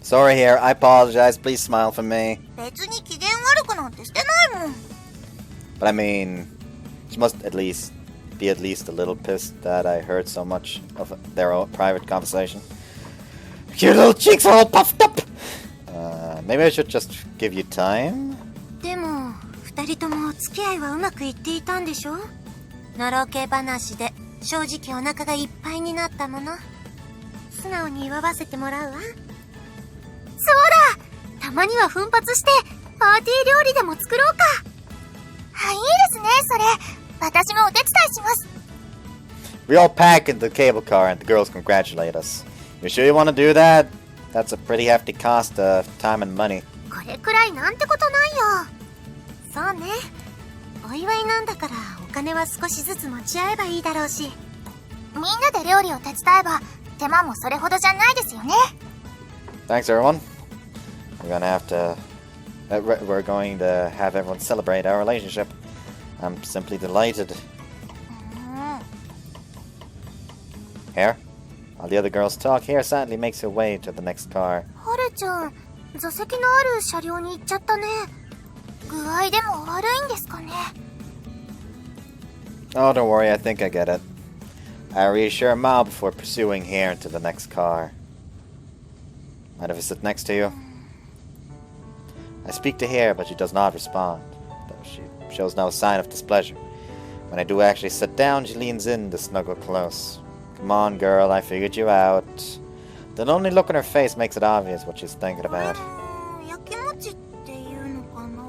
Sorry here, I apologize. Please smile for me. 別に機嫌悪くなんてしてないもん。 But I mean, she must at least be at little pissed that I heard so much of their own private conversation. Your little cheeks are all puffed up! Maybe I should just give you time? でも、二人ともお付き合いはうまくいっていたんでしょ？のろけ話で正直お腹がいっぱいになったもの。素直に祝わせてもらうわ。そうだ、たまには奮発してパーティー料理でも作ろうか。はい、いいですね、それ。私もお手伝いします。 We all pack into the cable car and the girls congratulate us. You sure you want to do that? That's a pretty hefty cost of time and money. これくらいなんてことないよ。そうね。お祝いなんだからお金は少しずつ持ち合えばいいだろうし。みんなで料理を手伝えば手間もそれほどじゃないですよね。 Thanks, everyone. We're going to have everyone celebrate our relationship. I'm simply delighted. Here, while the other girls talk, Hare sadly makes her way to the next car. はるちゃん、座席のある車両に行っちゃったね。具合でも悪いんですかね。 Oh, don't worry, I think I get it. I reassure Mao before pursuing Hare to the next car. Mind if I sit next to you? I speak to Hare, but she does not respond, though she shows no sign of displeasure. When I do actually sit down, she leans in to snuggle close. Come on, girl, I figured you out. The lonely look on her face makes it obvious what she's thinking about. やきもちっていうのかな。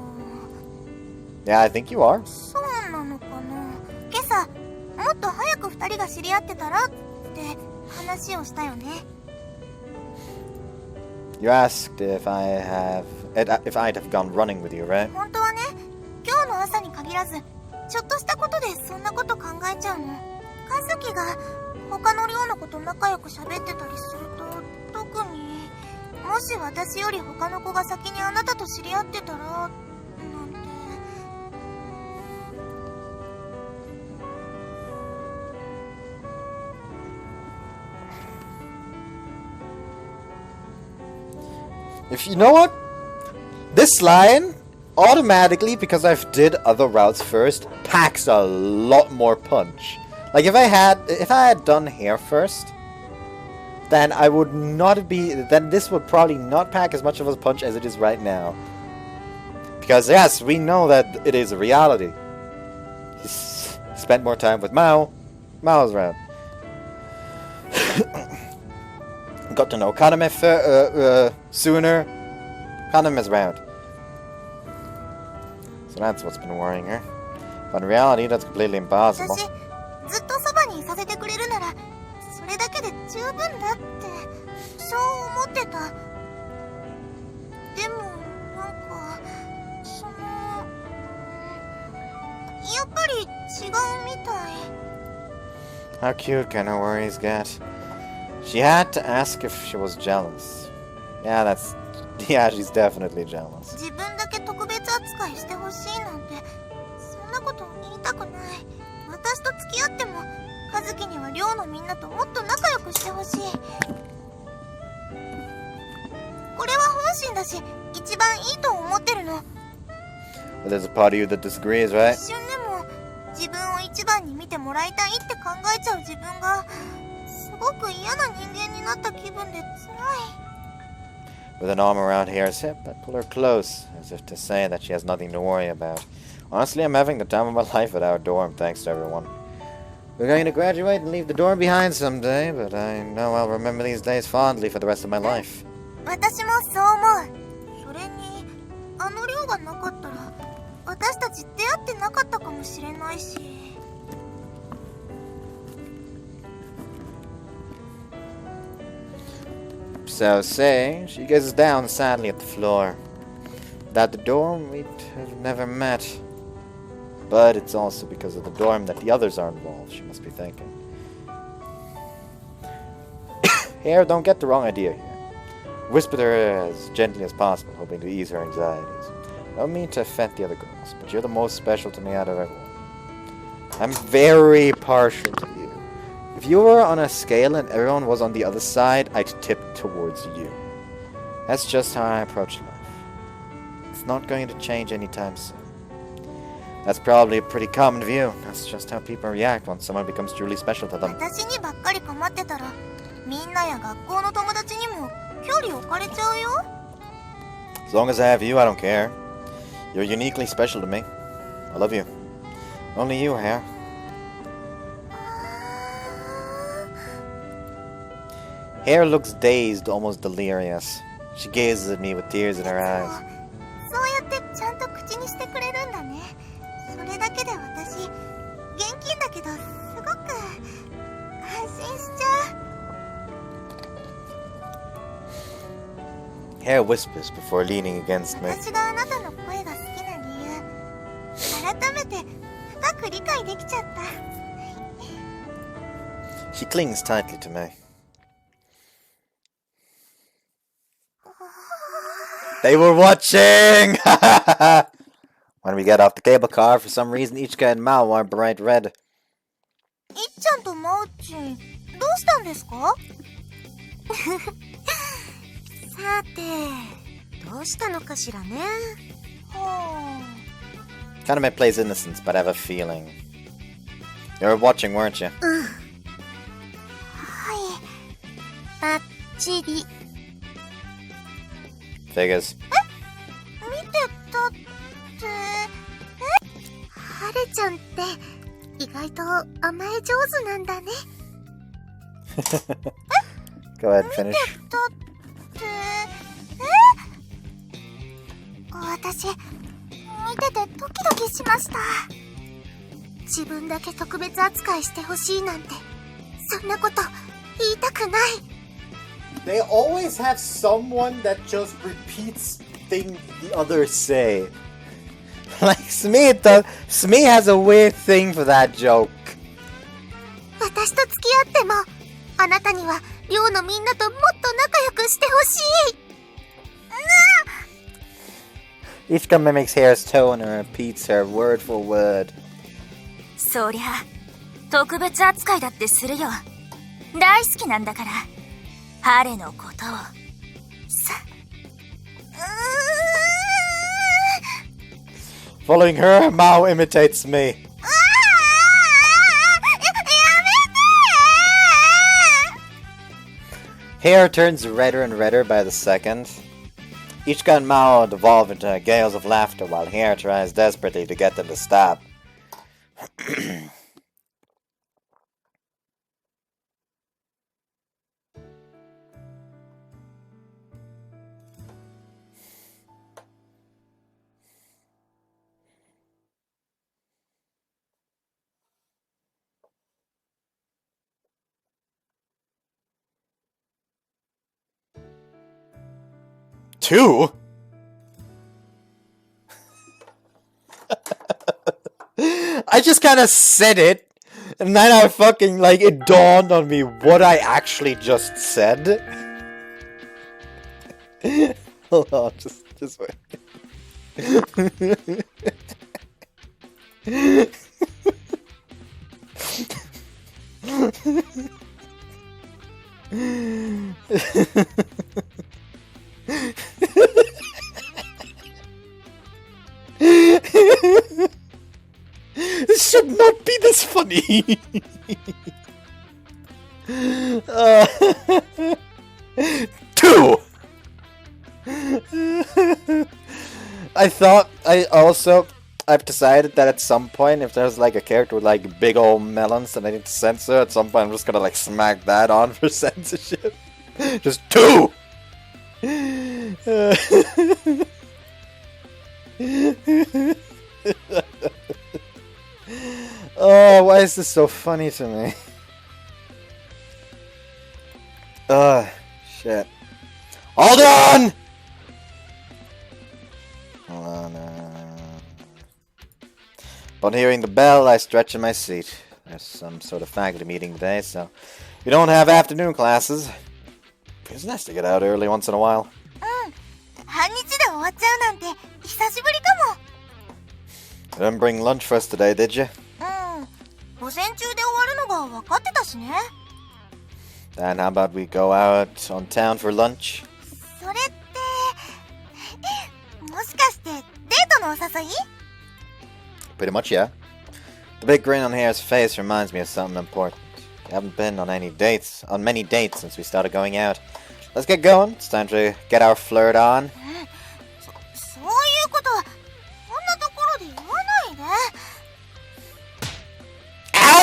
Yeah, I think you are. そうなのかな。今朝、もっと早く二人が知り合ってたらって話をしたよね。 You asked if I'd have gone running with you, right? 本当はね、今日の朝に限らず、ちょっとしたことでそんなこと考えちゃうの。和樹が他の寮の子と仲良く喋ってたりすると、特にもし私より他の子が先にあなたと知り合ってたらなんて。 If you know what? This line, automatically, because I've did other routes first, packs a lot more punch. Like, if I had done Hare first, then I would not be... Then this would probably not pack as much of a punch as it is right now. Because, yes, we know that it is a reality. He spent more time with Mao. Mao's around. Got to know Kaname sooner. Kaname's around. So that's what's been worrying her. But in reality, that's completely impossible. 私ずっとそばにいさせてくれるならそれだけで十分だってそう思ってた。でもなんかそのやっぱり違うみたい。 How cute can her worries get? She had to ask if she was jealous. Yeah, she's definitely jealous. 自分だけ特別扱いしてほしいなんてそんなこと言いたくない。私と付き合っても和樹には寮のみんなともっと仲良くしてほしい。これは本心だし一番いいと思ってるの。 But there's a part of you that disagrees, right? 一瞬でも自分を一番に見てもらいたいって考えちゃう自分がすごく嫌な人間になった気分で辛い。 With an arm around Hare's hip, I pull her close, as if to say that she has nothing to worry about. Honestly, I'm having the time of my life at our dorm, thanks to everyone. We're going to graduate and leave the dorm behind someday, but I know I'll remember these days fondly for the rest of my life. 私もそう思う。それにあの寮がなかったら私たち出会ってなかったかもしれないし。 So saying, she gazes down sadly at the floor. Without the dorm, we'd have never met. But it's also because of the dorm that the others are involved, she must be thinking. Hare, don't get the wrong idea here. Whisper to her as gently as possible, hoping to ease her anxieties. I don't mean to offend the other girls, but you're the most special to me out of everyone. I'm very partial to you. If you were on a scale and everyone was on the other side, I'd tip towards you. That's just how I approach life. It's not going to change anytime soon. That's probably a pretty common view. That's just how people react when someone becomes truly special to them. 私にばっかり構ってたらみんなや学校の友達にも距離置かれちゃうよ。 As long as I have you, I don't care. You're uniquely special to me. I love you. Only you, Hare. Hare looks dazed, almost delirious. She gazes at me with tears in her eyes. そうやってちゃんと口にしてくれるんだね。それだけで私、現金だけど、すごく安心しちゃう。 Hare whispers before leaning against me. 私があなたの声が好きな理由、改めて深く理解できちゃった。 She clings tightly to me. They were watching! When we get off the cable car, for some reason, Ichika and Mao are bright red. いっちゃんとマオチン、どうしたんですか？さて、どうしたのかしらね。は Kind of my plays innocence, but I have a feeling. You were watching, weren't you? あ、はい、バッチリ。 Figures. 見てたって、ハレちゃんって意外と甘え上手なんだね。Go ahead and finish. だって私見ててドキドキしました。自分だけ特別扱いしてほしいなんて、そんなこと言いたくない。 They always have someone that just repeats things the others say. Like Smee has a weird thing for that joke. 私と付き合っても、あなたには寮のみんなともっと仲良くしてほしい。Ichika mimics Hare's tone and repeats her word for word. そりゃ特別扱いだってするよ。大好きなんだから、ハレのことをさ。Following her, Mao imitates me. やめて。 Hare turns redder and redder by the second. Ichika and Mao devolve into gales of laughter while Hare tries desperately to get them to stop. Two? I just kind of said it, and then I fucking, like, it dawned on me what I actually just said. Hold on, just wait. This should not be this funny. Two. I've decided that at some point, if there's like a character with like big old melons that I need to censor, at some point I'm just gonna like smack that on for censorship. Just two. Oh, why is this so funny to me? Shit. Hold on! Hold on, Upon hearing the bell, I stretch in my seat. There's some sort of faculty meeting today, so we don't have afternoon classes. It's nice to get out early once in a while. 半日で終わっちゃうなんて久しぶりか You didn't bring lunch for us today, did you? も。午前中で終わるのが分かってたしね。Then how about we go out on town for lunch? それってもしかしてデートのお誘い？ Pretty much, yeah. The big grin on Hare's face reminds me of something important. We haven't been on many dates since we started going out. Let's get going. It's time to get our flirt on. そういうことこんなところで言わないで。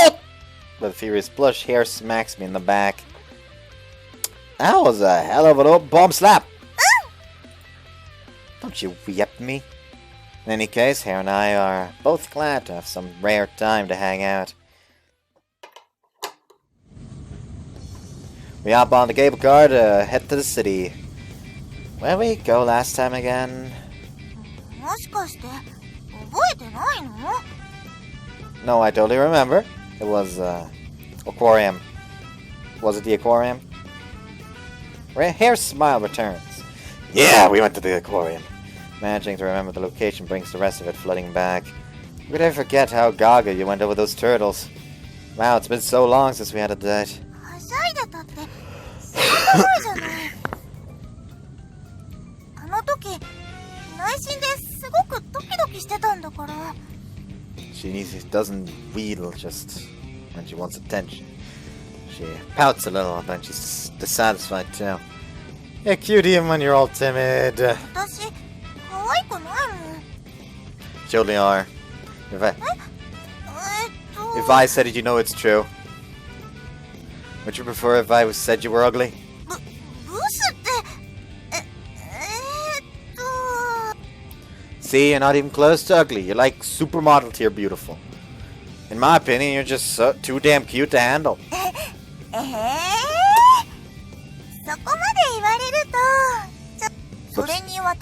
Ow! With a furious blush, Hare smacks me in the back. That was a hell of an old bomb slap. Don't you yep me. In any case, Hare and I are both glad to have some rare time to hang out. We hop on the cable car to head to the city. Where we go last time again? もしかして覚えてないの？ No, I totally remember. It was, aquarium. Was it the aquarium? Hare's smile returns. Yeah, we went to the aquarium. Managing to remember the location brings the rest of it flooding back. Who could ever forget how gaga you went over those turtles? Wow, it's been so long since we had a date. はしゃいでたってすごいじゃない。あの時内心ですごくドキドキしてたんだから。 She doesn't wheedle just when she wants attention. She pouts a little, and then she's dissatisfied too. You're cute even when you're all timid. 私可愛くないもん。 Surely are. If I said it, you know it's true. Would you prefer if I said you were ugly? ブスって、See, you're not even close to ugly. You're like supermodel tier beautiful. In my opinion, you're just too damn cute to handle. そこまで言われると、それに私、本音を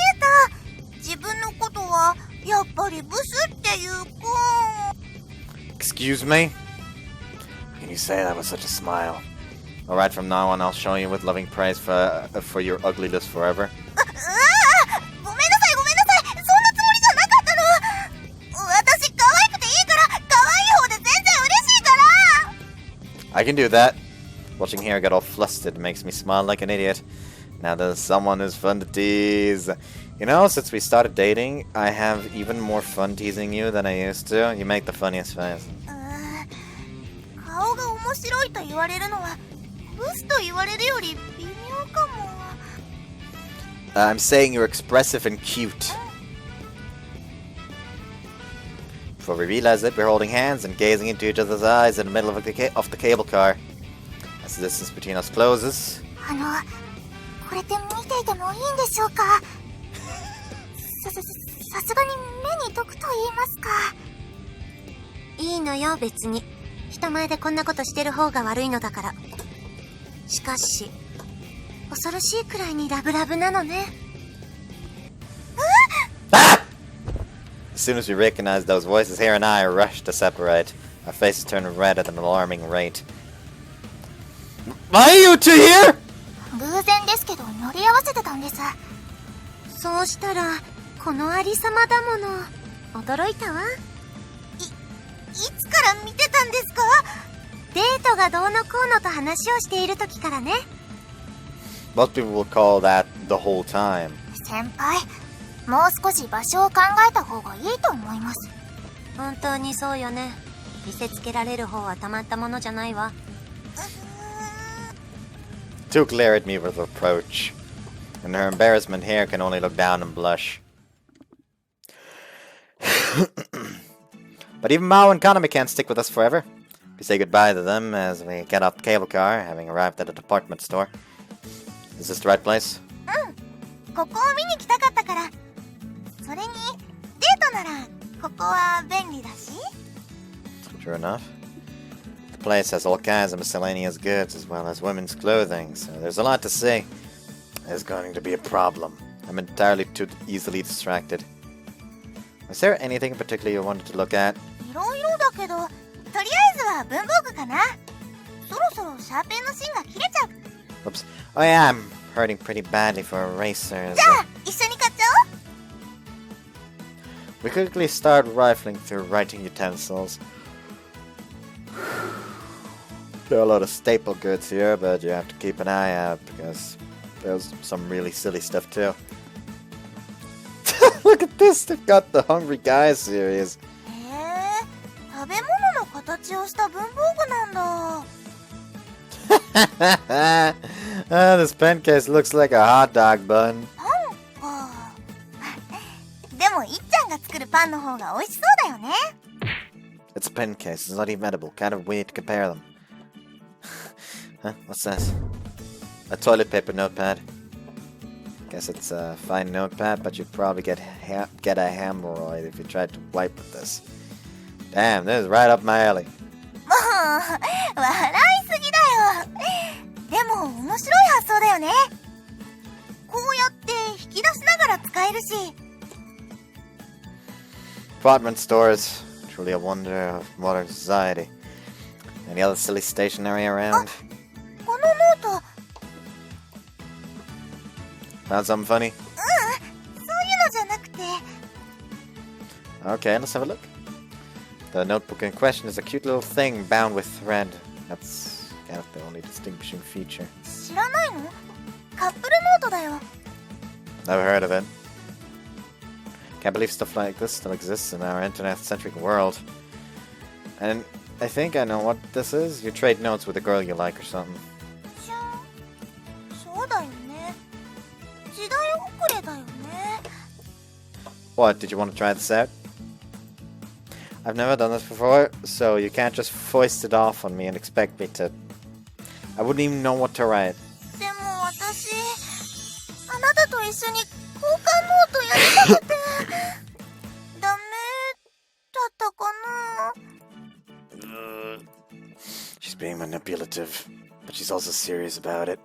言うと、自分のことはやっぱりブスっていうか。 Excuse me? How can you say that with such a smile? Alright, from now on, I'll show you with loving praise for your ugliness forever. ごめんなさい、そんなつもりじゃなかったの。私可愛くていいから、可愛い方で全然嬉しいから。 I can do that. Watching Hare get all flustered makes me smile like an idiot. Now there's someone who's fun to tease. You know, since we started dating, I have even more fun teasing you than I used to. You make the funniest face. 顔が面白いと言われるのは、ブスと言われるより微妙かも。 I'm saying you're expressive and cute. Before we realize it, we're holding hands and gazing into each other's eyes in the middle of the cable car. As the distance between us closes. これって見ていてもいいんでしょうか？さすがに目に毒と言いますか。いいのよ、別に。人前でこんなことしてる方が悪いのだから。しかし、恐ろしいくらいにラブラブなのね。Ah! As soon as we recognize those voices, Hare and I rush to separate. Our faces turn red at an alarming rate. Why are you two here? 偶然ですけど乗り合わせてたんです。そうしたらこのありさまだもの。驚いたわ。いつから見てたんですか？デートがどうのこうのと話をしている時からね。 Most people will call that the whole time. 先輩、もう少し場所を考えた方がいいと思います。本当にそうよね。見せつけられる方はたまったものじゃないわ。To glare at me with reproach. In her embarrassment, Hare can only look down and blush. But even Mao and Kaname can't stick with us forever. We say goodbye to them as we get off the cable car, having arrived at a department store. Is this the right place? ここを見に来たかったから。それに、デートなら、ここは便利だし。 True enough. The place has all kinds of miscellaneous goods as well as women's clothing, so there's a lot to see. There's going to be a problem. I'm entirely too easily distracted. Was there anything in particular you wanted to look at? いろいろだけど、とりあえずは文房具かな。そろそろシャーペンの芯が切れちゃう。 Oops. Oh yeah, I'm hurting pretty badly for erasers. じゃあ、一緒に買っちゃおう。 We quickly start rifling through writing utensils. There are a lot of staple goods here, but you have to keep an eye out because there's some really silly stuff too. Look at this! They've got the Hungry Guys series. へえ、食べ物の形をした文房具なんだ。This pen case looks like a hot dog bun. パンか。でも、いっちゃんが作るパンの方が美味しそうだよね。It's a pen case. It's not even edible. Kind of weird to compare them. Huh? What's that? A toilet paper notepad. Guess it's a fine notepad, but you'd probably get a hemorrhoid if you tried to wipe with this. Damn, this is right up my alley. もう笑いすぎだよ。でも面白い発想だよね。こうやって引き出しながら使えるし。Department stores, truly a wonder of modern society. Any other silly stationery around? このノート。Found something funny? そういうのじゃなくて。 Okay, let's have a look. The notebook in question is a cute little thing bound with thread. That's kind of the only distinguishing feature. 知らないの？カップルノートだよ。 Never heard of it. Can't believe stuff like this still exists in our internet-centric world. And I think I know what this is. You trade notes with a girl you like or something. じゃあ、そうだよね。時代遅れだよね。 What, did you want to try this out? I've never done this before, so you can't just foist it off on me and expect me to... I wouldn't even know what to write. でも私、あなたと一緒に交換ノートやりたくて。ダメだったかな？ She's being manipulative, but she's also serious about it.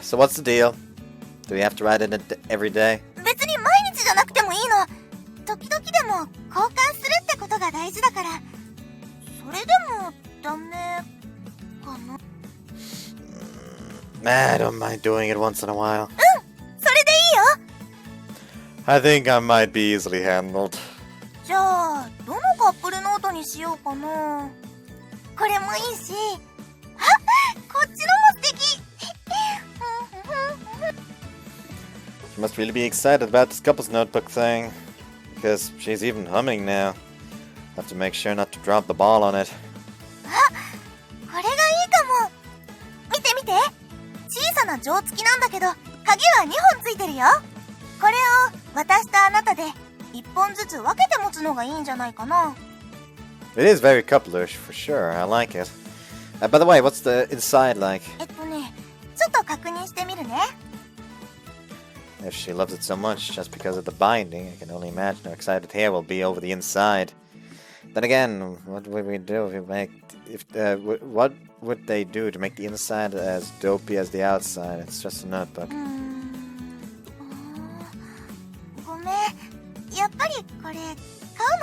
So what's the deal? Do we have to write it every day? 別に毎日じゃなくてもいいの。時々でも交換するってことが大事だから。それでもダメかな。I don't mind doing it once in a while. それでいいよ。 I think I might be easily handled. じゃあ、どのカップルノートにしようかな。これもいいし。あ、こっちのも素敵。 She must really be excited about this couple's notebook thing. Because she's even humming now. Have to make sure not to drop the ball on it. あ、これがいいかも。見て見て。小さな錠付きなんだけど、鍵は2本ついてるよ。これを私とあなたで1本ずつ分けて持つのがいいんじゃないかな。 It is very couplerish for sure. I like it. By the way, what's the inside like? ちょっと確認してみるね。 If she loves it so much just because of the binding, I can only imagine how excited Hare will be over the inside. Then again, what would we do if we make... what would they do to make the inside as dopey as the outside? It's just a notebook. ごめん。やっぱりこれ買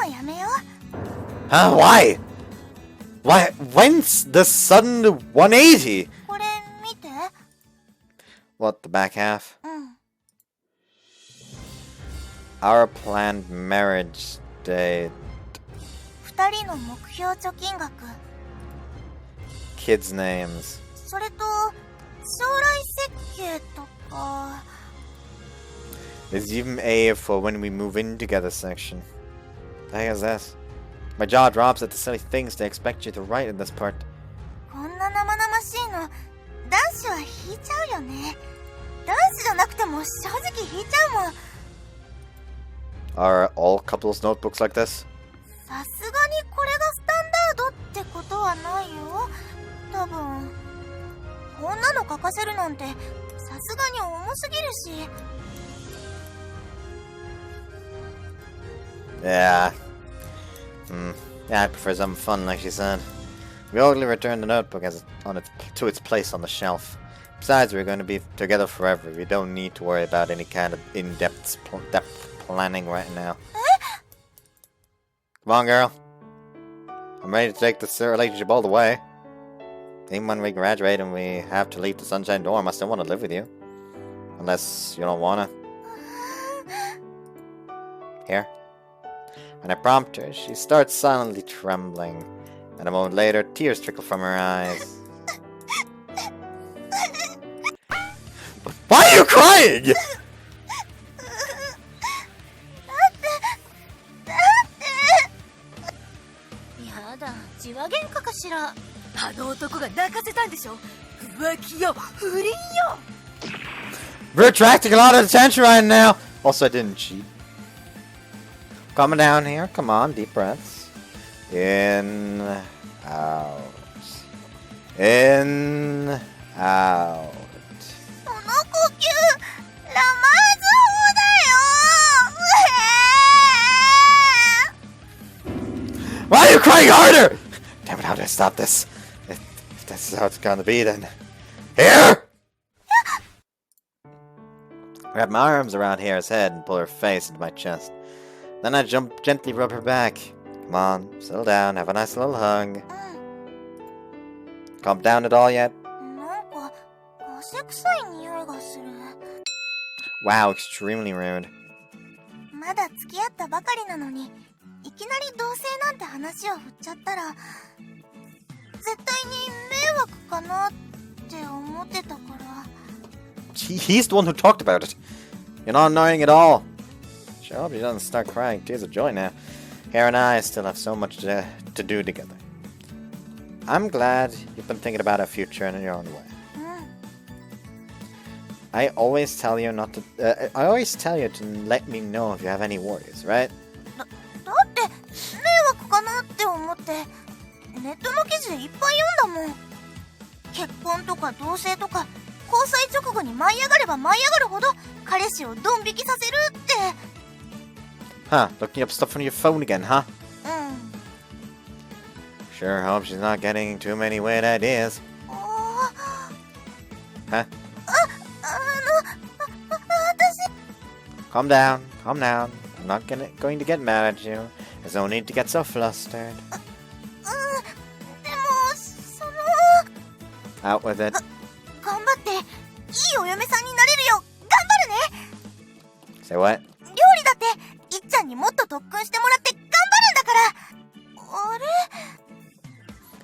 うのやめよう。 Huh? Why? Why? When's the sudden 180? これ見て。 What, the back half? うん。 Our planned marriage date. 2人の目標貯金額。 Kids' names. それと将来設計とか。 There's even a for when we move in together section. The heck is that? My jaw drops at the silly things they expect you to write in this part. こんな生々しいの男子は引いちゃうよね。男子じゃなくても正直引いちゃうもん。 Are all couples notebooks like this? さすがにこれがスタンダードってことはないよ。多分こんなの書かせるなんてさすがに重すぎるし。 Yeah. Yeah, I prefer something fun, like she said. We orderly returned the notebook to its place on the shelf. Besides, we're going to be together forever. We don't need to worry about any kind of in-depth planning right now. Come on, girl. I'm ready to take this relationship all the way. Even when we graduate and we have to leave the Sunshine Dorm, I still want to live with you. Unless you don't wanna. Here. When I prompt her, she starts silently trembling. And a moment later, tears trickle from her eyes. Why are you crying?やだ、痴話喧嘩かしら。あの男が泣かせたんでしょ。浮気よ、不倫よ。 We're attracting a lot of attention right now. Also, I didn't cheat. Coming down here. Come on, deep breaths. In, out. In, out. その呼吸ラマーズ法だよ。 Why are you crying harder? Damn it, how do I stop this? If this is how it's gonna be, then... Here! Wrap my arms around Hare's head and pull her face into my chest. Then I gently rub her back. Come on, settle down, have a nice little hug. Calm down at all yet? なんか汗臭い匂いがする。 Wow, extremely rude. まだ付き合ったばかりなのに、いきなり同棲なんて話を振っちゃったら、絶対に迷惑かなって思ってたから。He's the one who talked about it. You're not annoying at all. Sure hope she doesn't start crying tears of joy now. Hare and I still have so much to do together. I'm glad you've been thinking about our future in your own way. I always tell you not to. I always tell you to let me know if you have any worries, right? だって迷惑かなって思ってネットの記事でいっぱい読んだもん。結婚とか同棲とか交際直後に舞い上がれば舞い上がるほど彼氏をドン引きさせるって。 Huh, looking up stuff on your phone again, huh? うん。 Sure hope she's not getting too many weird ideas. Huh? 私 Calm down, calm down. I'm not going to get mad at you. There's no need to get so flustered. でもその Out with it. 頑張っていいお嫁さんになれるよ。頑張るね。 Say what? 料理だっていっちゃんにもっと特訓してもらって頑張るんだから。あれ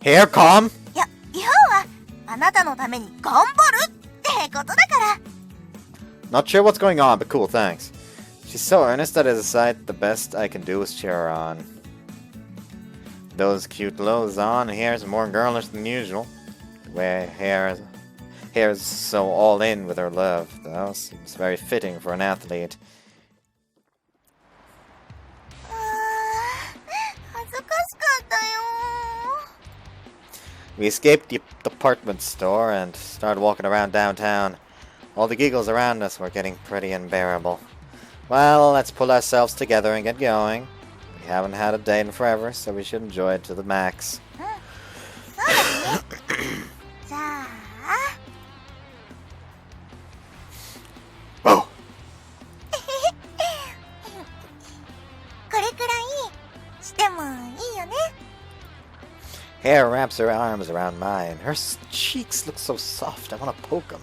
Here, calm! いや、要はあなたのために頑張るってことだから。 Not sure what's going on, but cool, thanks. She's so earnest that I decide the best I can do is cheer her on. Those cute clothes on, and Hare's more girlish than usual. The way Hare's so all in with her love, though, seems very fitting for an athlete. 恥ずかしかったよ。 We escaped the department store and started walking around downtown. All the giggles around us were getting pretty unbearable. Well, let's pull ourselves together and get going. We haven't had a date in forever, so we should enjoy it to the max. そうだね。じゃあ Whoa! これくらいしてもいいよね。 Hare wraps her arms around mine. Her cheeks look so soft, I want to poke them.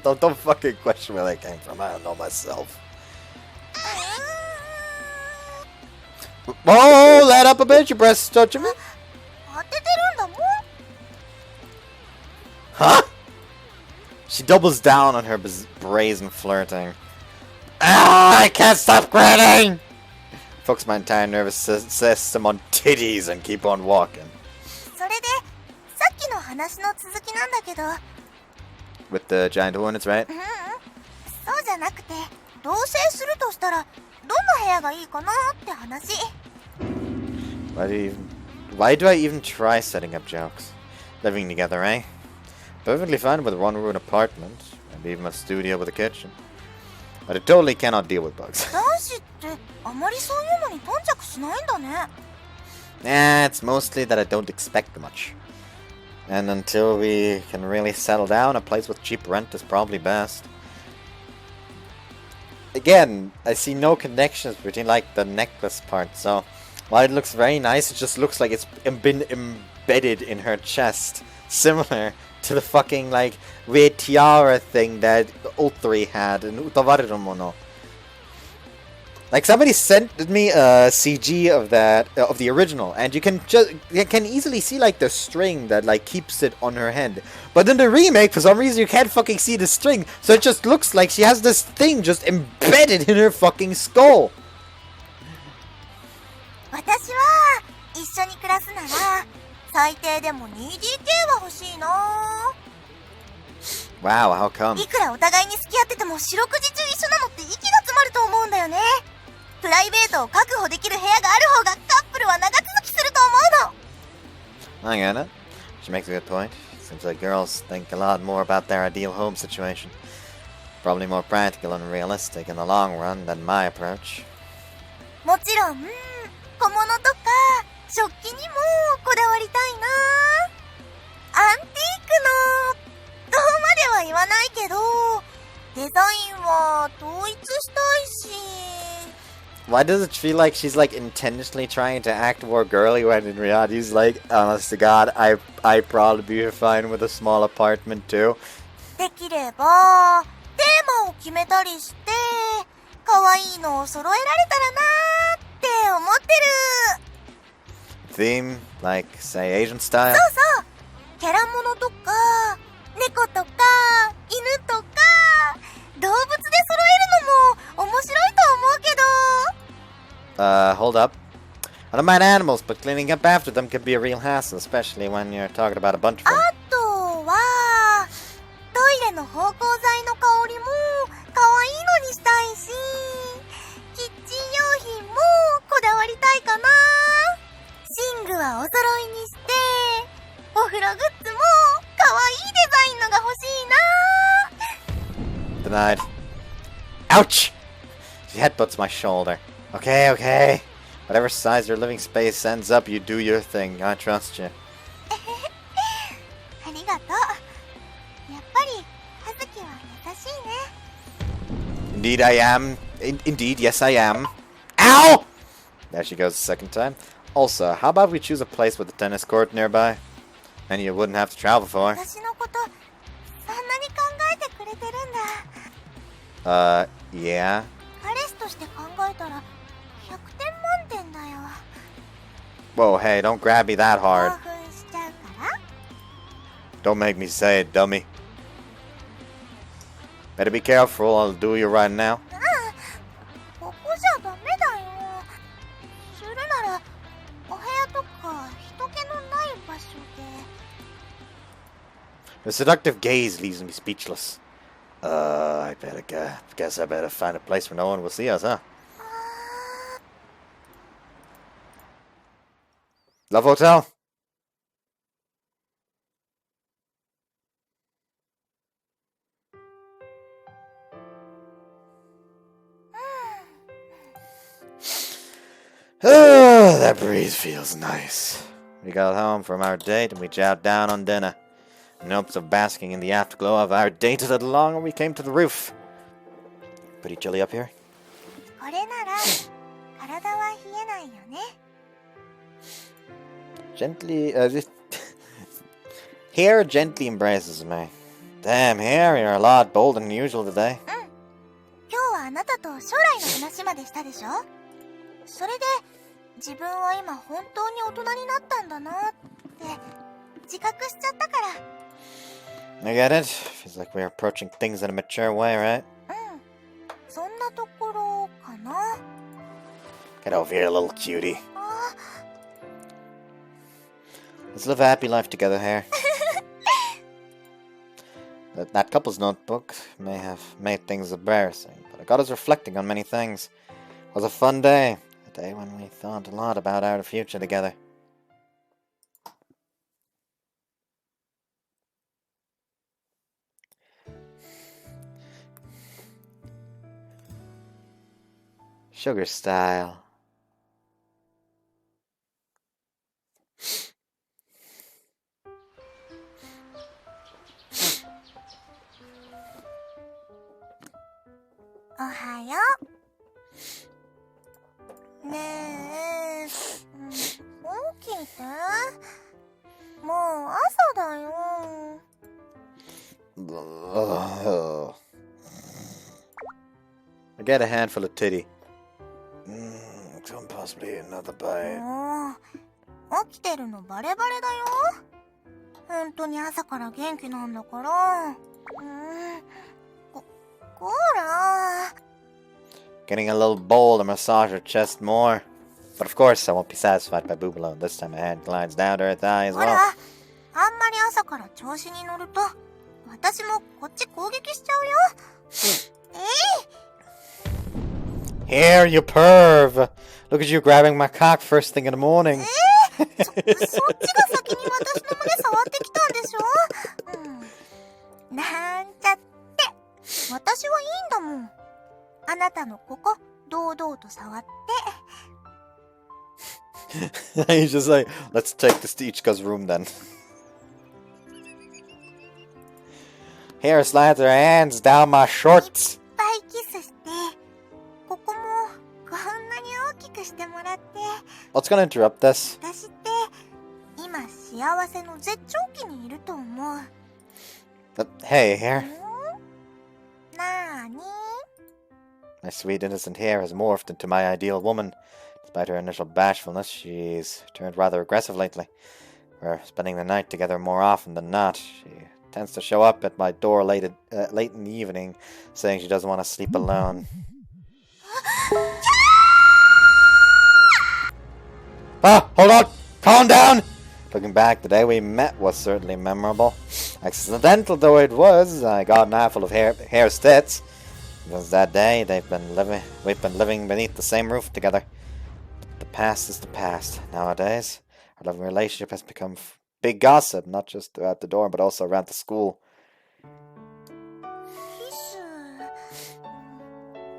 Don't fucking question where they came from, I don't know myself. Oh, let up a bit, your breast's touching me. 当ててるんだもん。 Huh? She doubles down on her brazen flirting. Ah, I can't stop grinning! Focus my entire nervous system on titties and keep on walking. それでさっきの話の続きなんだけど。 With the giant hornets, right? そうじゃなくて同棲するとしたらどんな部屋がいいかなって話。 Why do I even try setting up jokes? Living together, eh? Perfectly fine with a one-room apartment, and even a studio with a kitchen. But I totally cannot deal with bugs. 男子ってあまりそういうのに頓着しないんだね。 It's mostly that I don't expect much. And until we can really settle down, a place with cheap rent is probably best. Again, I see no connections between like the necklace part, so while it looks very nice, it just looks like it's been embedded in her chest. Similar to the fucking like red tiara thing that Ultri had in Utavariromono. Like somebody sent me a CG of that of the original, and you can easily see like the string that like keeps it on her head. But in the remake, for some reason, you can't fucking see the string, so it just looks like she has this thing just embedded in her fucking skull. 私は一緒に暮らすなら最低でも 2DK は欲しいな。 Wow, how come? いくらお互いに付き合ってても四六時中一緒なのって息が詰まると思うんだよね。プライベートを確保できる部屋がある方がカップルは長続きすると思うの。I get it. She makes a good point. Seems like girls think a lot more about their ideal home situation. Probably more practical and realistic in the long run than my approach. もちろん、小物とか食器にもこだわりたいな。アンティークのとまでは言わないけど、デザインは統一したいし。Why does it feel like she's like intentionally trying to act more girly when in reality he's like, honest to God, I'd probably be fine with a small apartment too. できればテーマを決めたりして可愛いのを揃えられたらなーって思ってる。 Theme, like say Asian style? そうそう、キャラものとか猫とか犬とか動物で揃えるのも面白いと思うけど。Hold up. I don't mind animals, but cleaning up after them can be a real hassle, especially when you're talking about a bunch of them. あとはトイレの芳香剤の香りも可愛いのにしたいし、キッチン用品もこだわりたいかな。寝具はお揃いにしてお風呂グッズも可愛いデザインのが欲しいな。 Denied. Ouch! She headbutts my shoulder. Okay, okay. Whatever size your living space ends up, you do your thing. I trust you. ありがとう。やっぱり葉月は優しいね。 Indeed I am. Indeed, yes I am. Ow! There she goes the second time. Also, how about we choose a place with a tennis court nearby? And you wouldn't have to travel for. 私のことそんなに考えてくれてるんだ。Yeah? 彼氏として考えたら100点満点だよ。 Whoa, hey, don't grab me that 興 hard. 奮しちゃうから。 Don't make me say it, dummy. Better be careful, I'll do you right now. ここじゃダメだよ。するならお部屋とか人気のない場所で。 The seductive gaze leaves me speechless. I better guess I better find a place where no one will see us, huh? Love Hotel? Oh, that breeze feels nice. We got home from our date and we chowed down on dinner. In hopes of basking in the afterglow of our date a little longer, we came to the roof. Pretty chilly up here. これなら体は冷えないよね。 Gently, Hare gently embraces me. Damn, Hare, you're a lot bolder than usual today. 今日はあなたと将来の話までしたでしょ。それで自分は今本当に大人になったんだなって自覚しちゃったから。 I get it. Feels like we're approaching things in a mature way, right? そんなところかな。 Get over here, little cutie. あ Let's live a happy life together, Hare. That couple's notebook may have made things embarrassing, but it got us reflecting on many things. It was a fun day. A day when we thought a lot about our future together. Sugar style.おはよう。ねえ、起きて。もう朝だよ。 I get a handful of titty. Couldn't possibly eat another bite. もう起きてるのバレバレだよ。本当に朝から元気なんだから。こら。 Getting a little bowl to massage her chest more. But of course, I won't be satisfied by boob alone. This time my hand glides down to her thigh as ほ well. ら、あんまり朝から調子に乗ると、私もこっち攻撃しちゃうよ。Here, you perv! Look at you grabbing my cock first thing in the morning. そっちが先に私の胸触ってきたんでしょ。なんちゃって。私はいいんだもん。あなたのここ、堂々と触って。He's just like, let's take this to Ichika's room then. Here, slide your hands down my shorts. いっぱいキスして、ここもこんなに大きくしてもらって。What's gonna interrupt this? 私って今幸せの絶頂期にいると思う。Hey, Hare. なーに？ My sweet innocent Hare has morphed into my ideal woman. Despite her initial bashfulness, she's turned rather aggressive lately. We're spending the night together more often than not. She tends to show up at my door late in the evening, saying she doesn't want to sleep alone. Ah, hold on! Calm down! Looking back, the day we met was certainly memorable. Accidental though it was, I got an eyeful of Hare's tits. Since that day, we've been living beneath the same roof together. But the past is the past. Nowadays, our loving relationship has become big gossip, not just throughout the dorm, but also around the school. キ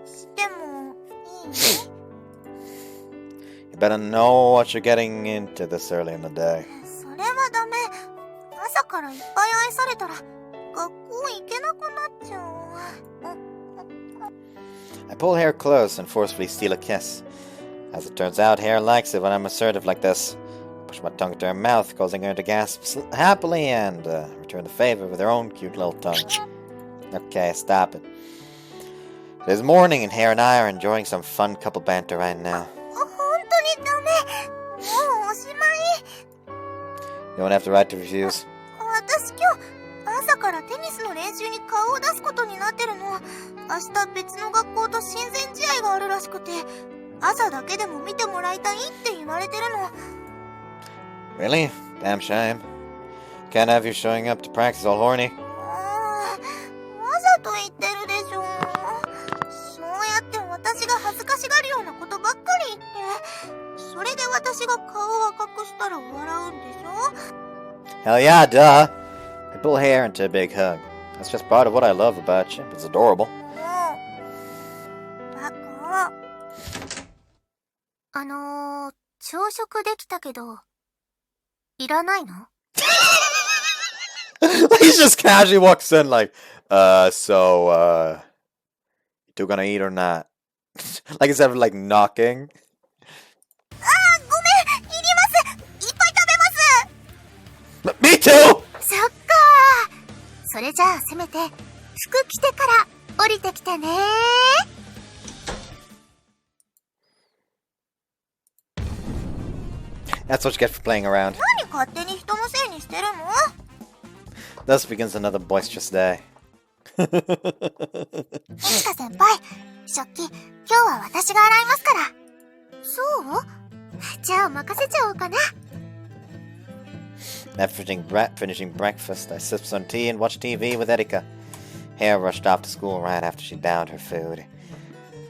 スしてもいい？ You better know what you're getting into this early in the day. それはダメ。朝からいっぱい愛されたら学校行けなくなっちゃう。I pull Hare close and forcefully steal a kiss. As it turns out, Hare likes it when I'm assertive like this. I push my tongue to her mouth, causing her to gasp happily and return the favor with her own cute little tongue. Okay, stop it. It is morning and Hare and I are enjoying some fun couple banter right now. 本当にダメ。もうおしまい。 You don't have the right to refuse. 私今日朝からテニスの練習に顔を出すことになってるの。明日別の学校と親善試合があるらしくて、朝だけでも見てもらいたいって言われてるの。 Really? Damn shame. Can't have you showing up to practice all horny. わざと言ってるでしょ。そうやって私が恥ずかしがるようなことばっかり言って、それで私が顔を赤くしたら笑うんでしょ。 Hell yeah, duh! I pull Hare into a big hug. That's just part of what I love about you. It's adorable. バカ。朝食できたけど、いらないの？ He just casually walks in like, you two gonna eat or not? Like instead of like knocking. ごめん、いります。いっぱい食べます。 Me too! そっか。それじゃあせめて服着てから降りてきてね。 That's what you get for playing around. 何勝手に人のせいにしてるの？ Thus begins another boisterous day. いちか先輩、食器今日は私が洗いますから。そう？じゃあ任せちゃおうかな。 After finishing breakfast, I sip some tea and watch TV with Erika. Hare rushed off to school right after she downed her food.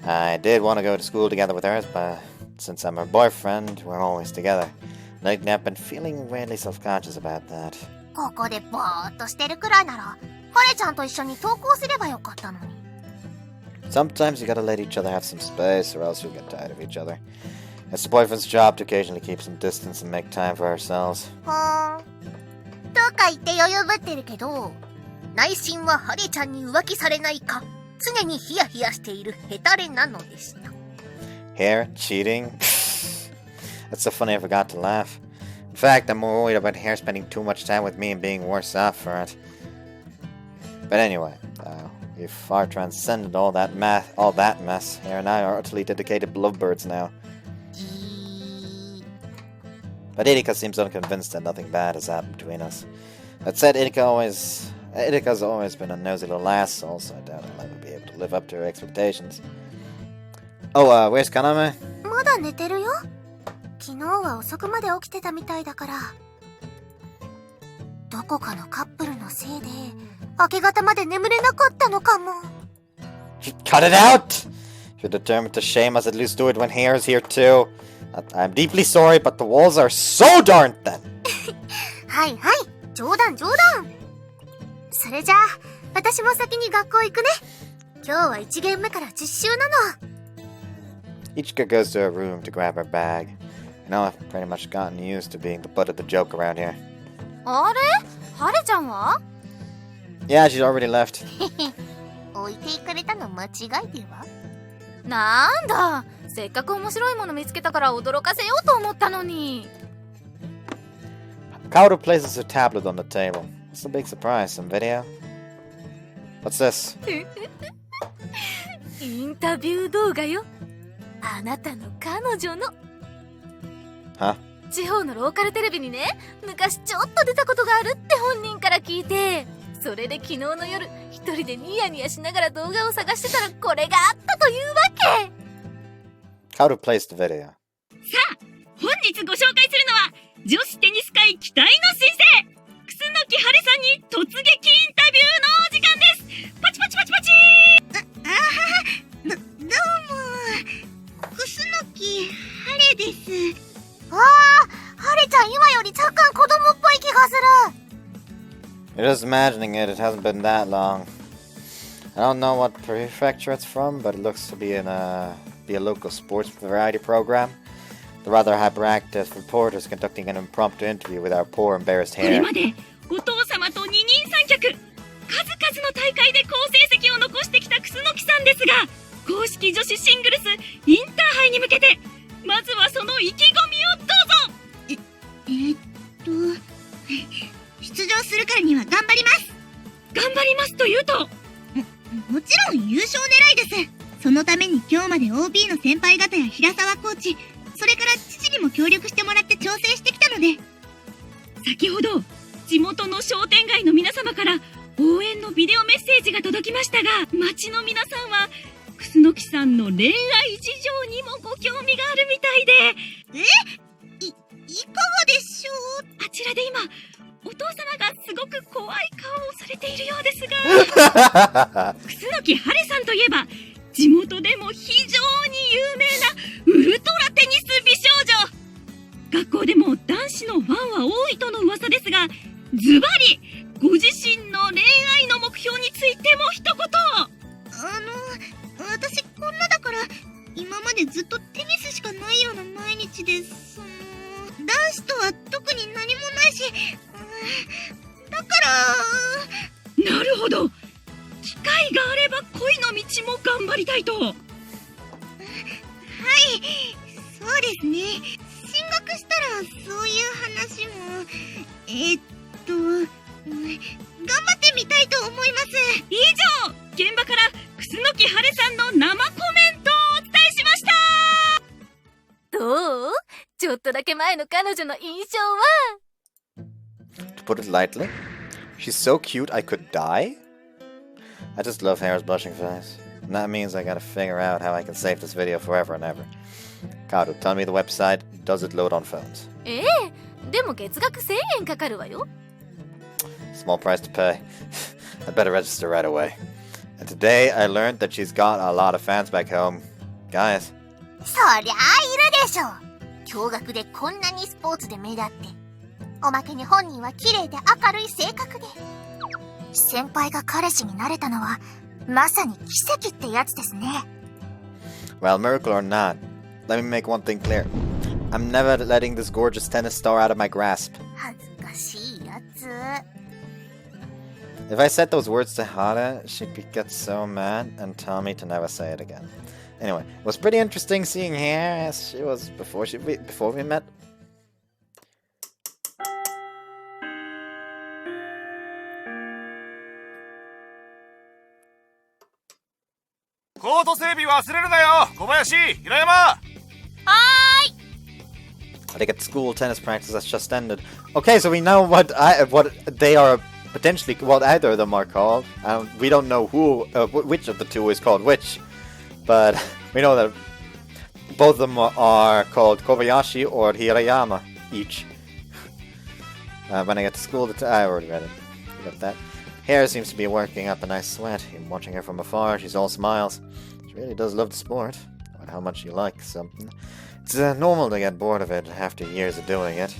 I did want to go to school together with her, but since I'm her boyfriend, we're always together. Lately, I've been feeling really self-conscious about that. ここでぼーっとしてるくらいなら、ハレちゃんと一緒に登校すればよかったのに。 Sometimes you gotta let each other have some space, or else you'll get tired of each other. It's the boyfriend's job to occasionally keep some distance and make time for ourselves. とか言って余裕ぶってるけど、内心はハレちゃんに浮気されないか、常にヒヤヒヤしているヘタレなのでした。 Hare? Cheating? That's so funny I forgot to laugh. In fact, I'm more worried about Hare spending too much time with me and being worse off for it. But anyway, we've far transcended all that mess. Hare and I are utterly dedicated lovebirds now. But Erika seems unconvinced that nothing bad has happened between us. That said, Erika's always been a nosy little ass, also I doubt I'll ever be able to live up to her expectations. Oh, where's Kaname? まだ寝てるよ。昨日は遅くまで起きてたみたいだから。どこかのカップルのせいで、明け方まで眠れなかったのかも。Cut it out! If you're determined to shame us, at least do it when Hare's here too. I'm deeply sorry, but the walls are so darn thin. はいはい、冗談冗談。それじゃあ、私も先に学校行くね。今日は1限目から実習なの。Ichika goes to her room to grab her bag. You know, I've pretty much gotten used to being the butt of the joke around here. あれハレちゃんは Yeah, she's already left. 置いていかれたの間違いでは？なんだ、せっかく面白いもの見つけたから驚かせようと思ったのに。Kaoru places her tablet on the table. What's the big surprise? Some video? What's this? インタビュー動画よ。あなたの彼女の。Huh? 地方のローカルテレビにね、昔ちょっと出たことがあるって本人から聞いて、それで昨日の夜一人でニヤニヤしながら動画を探してたらこれがあったというわけ。 Kaoru plays the video. さあ、本日ご紹介するのは女子テニス界期待の新星楠木晴さんに突撃インタビューのお時間です。パチパチパチパチどうも、楠木晴です。ああ、晴ちゃん今より若干子供っぽい気がする。 You're just imagining it. It hasn't been that long. I don't know what prefecture it's from, but it looks to be a local sports variety program. The rather hyperactive reporter is conducting an impromptu interview with our poor, embarrassed これ hair. までお父様と二人三脚数々の大会で好成績を残してきた楠木さんですが、公式女子シングルスインターハイに向けてまずはその意気込みをどうぞ。出場するからには頑張ります。頑張りますというと、もちろん優勝狙いです。そのために今日まで OB の先輩方や平沢コーチ、それから父にも協力してもらって調整してきたので。先ほど地元の商店街の皆様から応援のビデオメッセージが届きましたが、町の皆さんは楠木さんの恋愛事情にもご興味があるみたいで。いかがでしょう？あちらで今お父様がすごく怖い顔をされているようですが楠木晴さんといえば地元でも非常に有名なウルトラテニス美少女。学校でも男子のファンは多いとの噂ですが、ズバリご自身の恋愛の目標についても一言。私こんなだから今までずっとテニスしかないような毎日です。男子とは特に何もないし、だからなるほど、機会があれば恋の道も頑張りたいと。はい、そうですね。進学したらそういう話も頑張ってみたいと思います。以上、現場から楠木晴さんの生コメントをお伝えしました。どう？ちょっとだけ前の彼女の印象は？ To put it lightly, she's so cute I could die? I just love Hera's blushing face. And that means I gotta figure out how I can save this video forever and ever. Kaoru, tell me the website. Does it load on phones? でも月額1000円かかるわよ。 Small price to pay. I'd better register right away. And today I learned that she's got a lot of fans back home. Guys. そりゃあいるでしょ。驚愕でこんなにスポーツで目立って。おまけに本人は綺麗で明るい性格で。先輩が彼氏になれたのはまさに奇跡ってやつですね。 Well, miracle or not, let me make one thing clear. I'm never letting this gorgeous tennis star out of my grasp. 恥ずかしいやつ。 If I said those words to Hara, she'd get so mad and tell me to never say it again. Anyway, it was pretty interesting seeing her as she was before we met. コート整備忘れるなよ、小林、平山。I think at school tennis practice that's just ended. Okay, so we know what they are potentially, what either of them are called. We don't know which of the two is called which, but we know that both of them are called Kobayashi or Hirayama each. When I get to school, I already read it. You got that? Hare seems to be working up a nice sweat. I'm watching her from afar. She's all smiles. She really does love the sport. No matter how much she likes something. It's normal to get bored of it after years of doing it.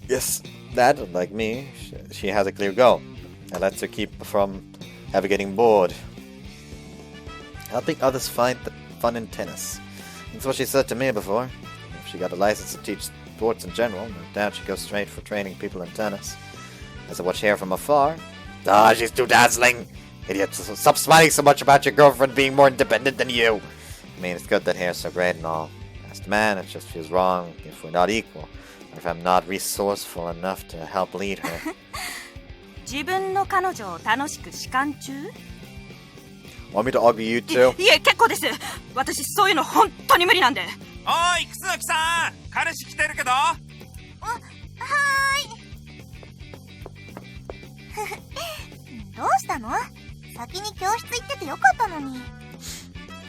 Yes, that, like me, she has a clear goal. That lets her keep from ever getting bored. Helping others find the fun in tennis. That's what she said to me before. If she got a license to teach sports in general, no doubt she'd go straight for training people in tennis. As I watch Hare from afar, she's too dazzling! Idiot, stop smiling so much about your girlfriend being more independent than you! I mean, it's good that Hare's so great and all. As a man, it just feels wrong if we're not equal, or if I'm not resourceful enough to help lead her. 自分の彼女を楽しく弛緩中？ Want me to argue you too? いえ、結構です。私、そういうの本当に無理なんで。おい、楠木さん、彼氏来てるけど。はーい。どうしたの？先に教室行っててよかったのに。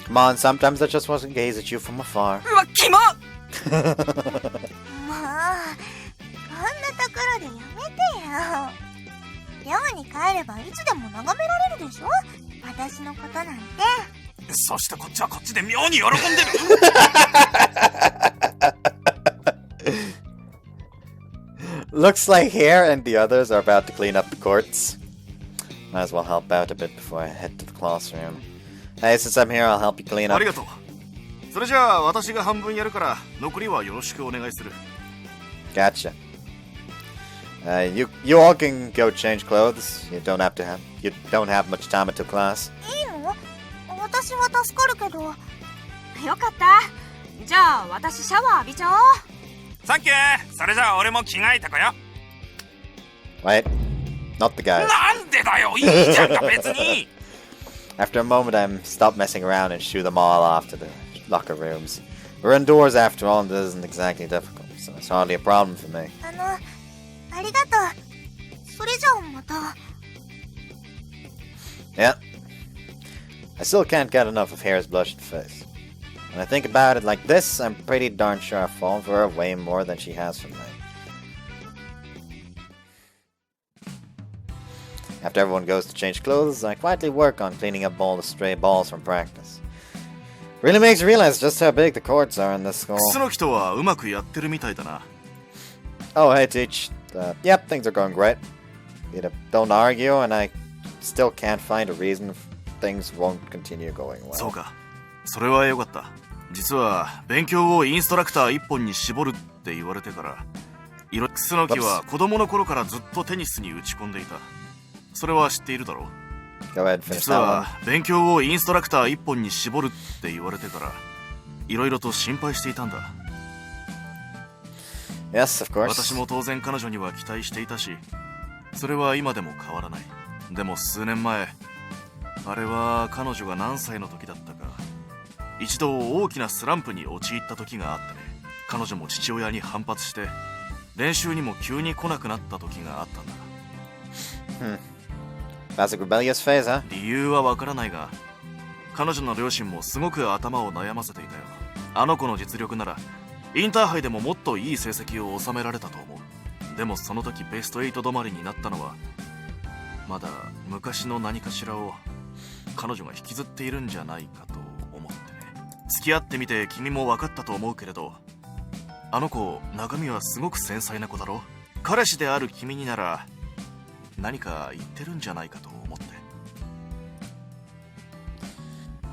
Come on, sometimes I just want to gaze at you from afar. うわ、キモ！もう、こんなところでやめてよ。寮に帰ればいつでも眺められるでしょ？私のことなんて。そしてこっちはこっちで妙に喜んでる。Looks like Hare and the others are about to clean up the courts. Might as well help out a bit before I head to the classroom. Hey, since I'm here, I'll help you clean up. ありがとう。それじゃあ私が半分やるから残りはよろしくお願いする。Gotcha. You all can go change clothes. You don't have much time until class. いいの？私は助かるけど。よかった。じゃあ、私シャワー浴びちゃおう。サンキュー。それじゃあ俺も着替えたこよ。Wait, not the guys. なんでだよ、いいじゃんか別に。After a moment, I stop messing around and shoo them all off to the locker rooms. We're indoors after all, and this isn't exactly difficult, so it's hardly a problem for me. ありがとう。それじゃあまた。Yeah. I still can't get enough of Hare's blushed face. When I think about it like this, I'm pretty darn sure I've fallen for her way more than she has for me. After everyone goes to change clothes, I quietly work on cleaning up all the stray balls from practice. Really makes you realize just how big the courts are in this school. 楠木とはうまくやってるみたいだな。Oh, hey, Teach. Yep, things are going great. Don't argue, and I still can't find a reason things won't continue going well. そうか。それはよかった。実は勉強をインストラクター一本に絞るって言われてから、楠木は子供の頃からずっとテニスに打ち込んでいた。それは知っているだろう。 Go ahead, finish 実 that は one. 勉強をインストラクター一本に絞るって言われてから、いろいろと心配していたんだ。Yes, of course. 私も当然彼女には期待していたし、それは今でも変わらない。でも数年前、あれは彼女が何歳の時だったか、一度大きなスランプに陥った時があってね。彼女も父親に反発して練習にも急に来なくなった時があったんだ。Classic rebellious phase, huh? 理由はわからないが、彼女の両親もすごく頭を悩ませていたよ。あの子の実力ならインターハイでももっといい成績を収められたと思う。でもその時ベスト8止まりになったのは、まだ昔の何かしらを彼女が引きずっているんじゃないかと思ってね。付き合ってみて君も分かったと思うけれど、あの子中身はすごく繊細な子だろ。彼氏である君になら何か言ってるんじゃないかと思って。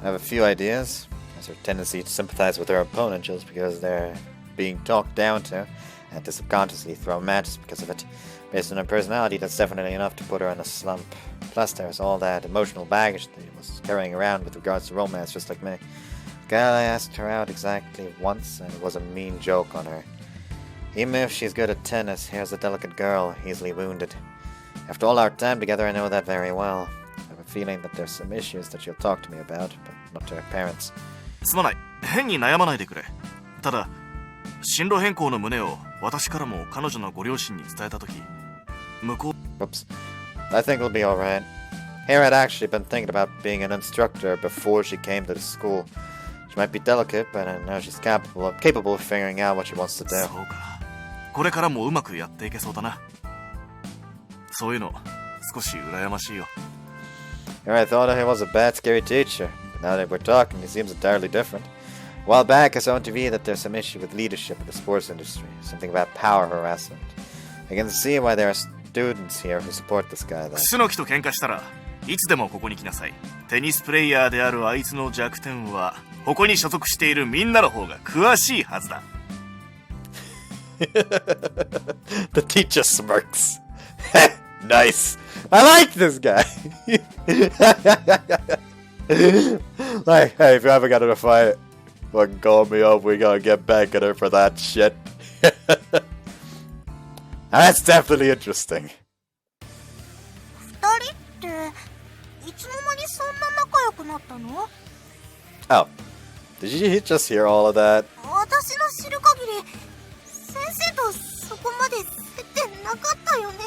I have a few ideas. There's her tendency to sympathize with her opponent just because they're being talked down to, and to subconsciously throw matches because of it. Based on her personality, that's definitely enough to put her in a slump. Plus, there's all that emotional baggage that she was carrying around with regards to romance, just like me. God, I asked her out exactly once, and it was a mean joke on her. Even if she's good at tennis, here's a delicate girl, easily wounded. After all our time together, I know that very well. I have a feeling that there's some issues that she'll talk to me about, but not to her parents. すまない。変に悩まないでくれ。ただ、進路変更の旨を私からも彼女のご両親に伝えたとき、向こう。 Whoops. I think we'll be alright. Hare had actually been thinking about being an instructor before she came to the school. She might be delicate, but I know she's capable of figuring out what she wants to do. そうか。これからもうまくやっていけそうだな。そういうの、少し羨ましいよ。Here I thought he was a bad, scary teacher, but now that we're talking, he seems entirely different. A while back, I saw on TV that there's some issue with leadership in the sports industry. Something about power harassment. I can see why there are students here who support this guy, though. 楠木と喧嘩したらいつでもここに来なさい。テニスプレイヤーであるあいつの弱点はここに所属しているみんなの方が詳しいはずだ。The teacher smirks. Nice. I like this guy. Like, hey, if you ever got in a fight, fucking call me up. We gotta get back at her for that shit. That's definitely interesting. 二人っていつの間にそんな仲良くなったの？ Oh, did you just hear all of that? 私の知る限り先生とそこまで接点なかったよね。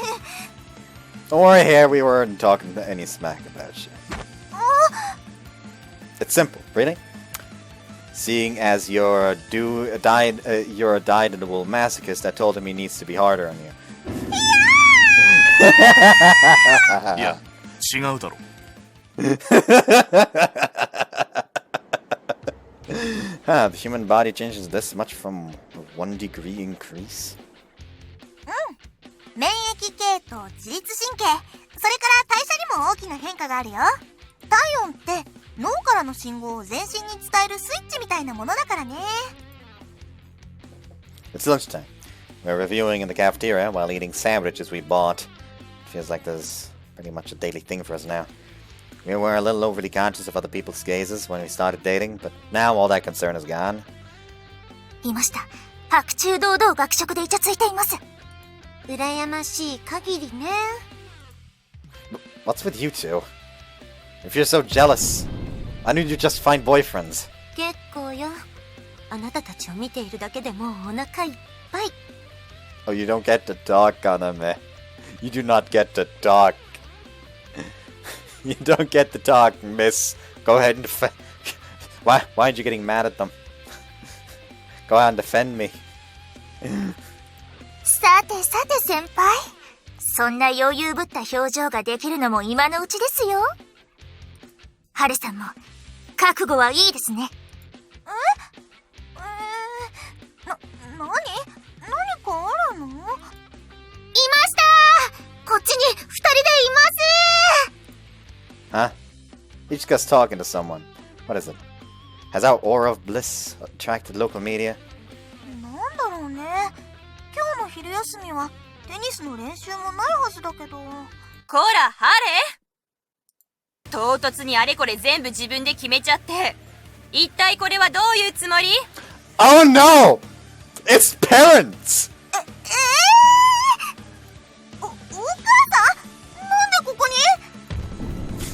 Don't worry here, we weren't talking any smack about shit. It's simple, really. Seeing as you're a dyed-in-the-wool masochist, I told him he needs to be harder on you. いや、違うだろ。Huh, the human body changes this much from a 1 degree increase? 免疫系統、自律神経、それから代謝にも大きな変化があるよ。体温って脳からの信号を全身に伝えるスイッチみたいなものだからね。 It's lunchtime. We're reviewing in the cafeteria while eating sandwiches we bought. Feels like there's pretty much a daily thing for us now. We were a little overly conscious of other people's gazes when we started dating, but now all that concern is gone. いました。白昼堂々学食でイチャついています。羨ましい限りね。What's with you two? If you're so jealous, why don't you just find boyfriends? 結構よ。あなたたちを見ているだけでもうお腹いっぱい。Oh, you don't get to talk, Kaname. You do not get to talk. You don't get to talk, miss. Go ahead and defend. Why aren't you getting mad at them? Go ahead and defend me. さてさて先輩。そんな余裕ぶった表情ができるのも今のうちですよ。ハルさんも覚悟はいいですね。何かあるの？いましたー！こっちに2人でいます！ Huh? You just talking to someone. What is it? Has our aura of bliss attracted local media? なんだろうね。今日の昼休みはテニスの練習もないはずだけど。こら、ハレ！唐突にあれこれ全部自分で決めちゃって。一体これはどういうつもり？ Oh no! It's parents! お母さん？なんでここに？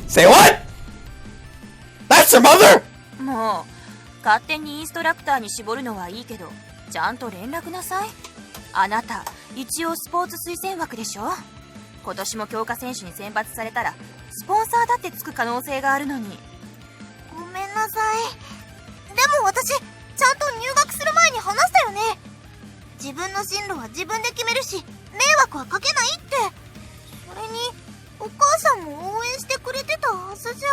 Say what? That's your mother! もう、勝手にインストラクターに絞るのはいいけど、ちゃんと連絡なさい。あなた、一応スポーツ推薦枠でしょ？今年も強化選手に選抜されたら、スポンサーだってつく可能性があるのに。ごめんなさい。でも私、ちゃんと入学する前に話したよね。自分の進路は自分で決めるし、迷惑はかけないって。それに、お母さんも応援してくれてたはずじゃ。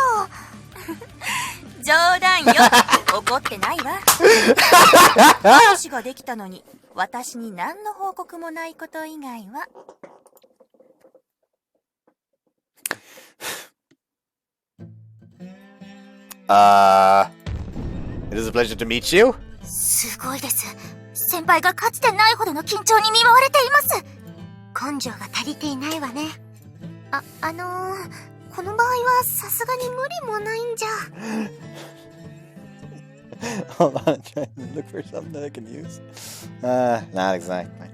冗談よ。怒ってないわ。話ができたのに、私に何の報告もないこと以外は。It is a pleasure to meet you. すごいです。先輩がかつてないほどの緊張に見舞われています。根性が足りていないわね。この場合はさすがに無理もないんじゃ。Hold on, I'm trying to look for something I can use. Not exactly.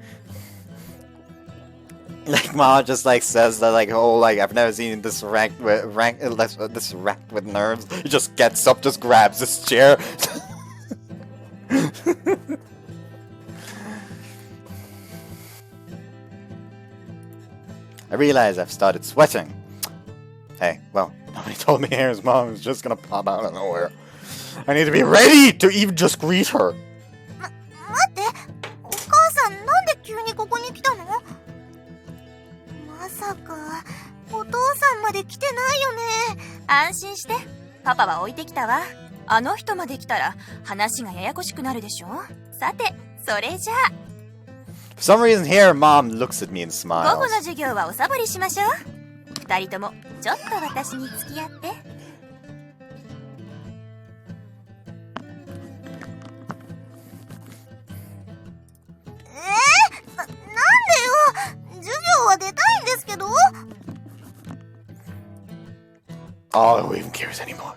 Like Mom just like says that like, oh, like I've never seen this racked with nerves. He just gets up, just grabs his chair. I realize I've started sweating. Hey, well, nobody told me Hare's mom was just gonna pop out of nowhere. I need to be ready to even just greet her. 待って、お母さんなんで急にここに来たの？まさか、お父さんまで来てないよね。安心して、パパは置いてきたわ。あの人まで来たら話がややこしくなるでしょ。さて、それじゃあ For some reason here, Mom looks at me and 午 smiles. 後の授業はおサボりしましょう。二人ともちょっと私に付き合って。なんでよ。授業は出たいんですけど。Oh, who even cares anymore?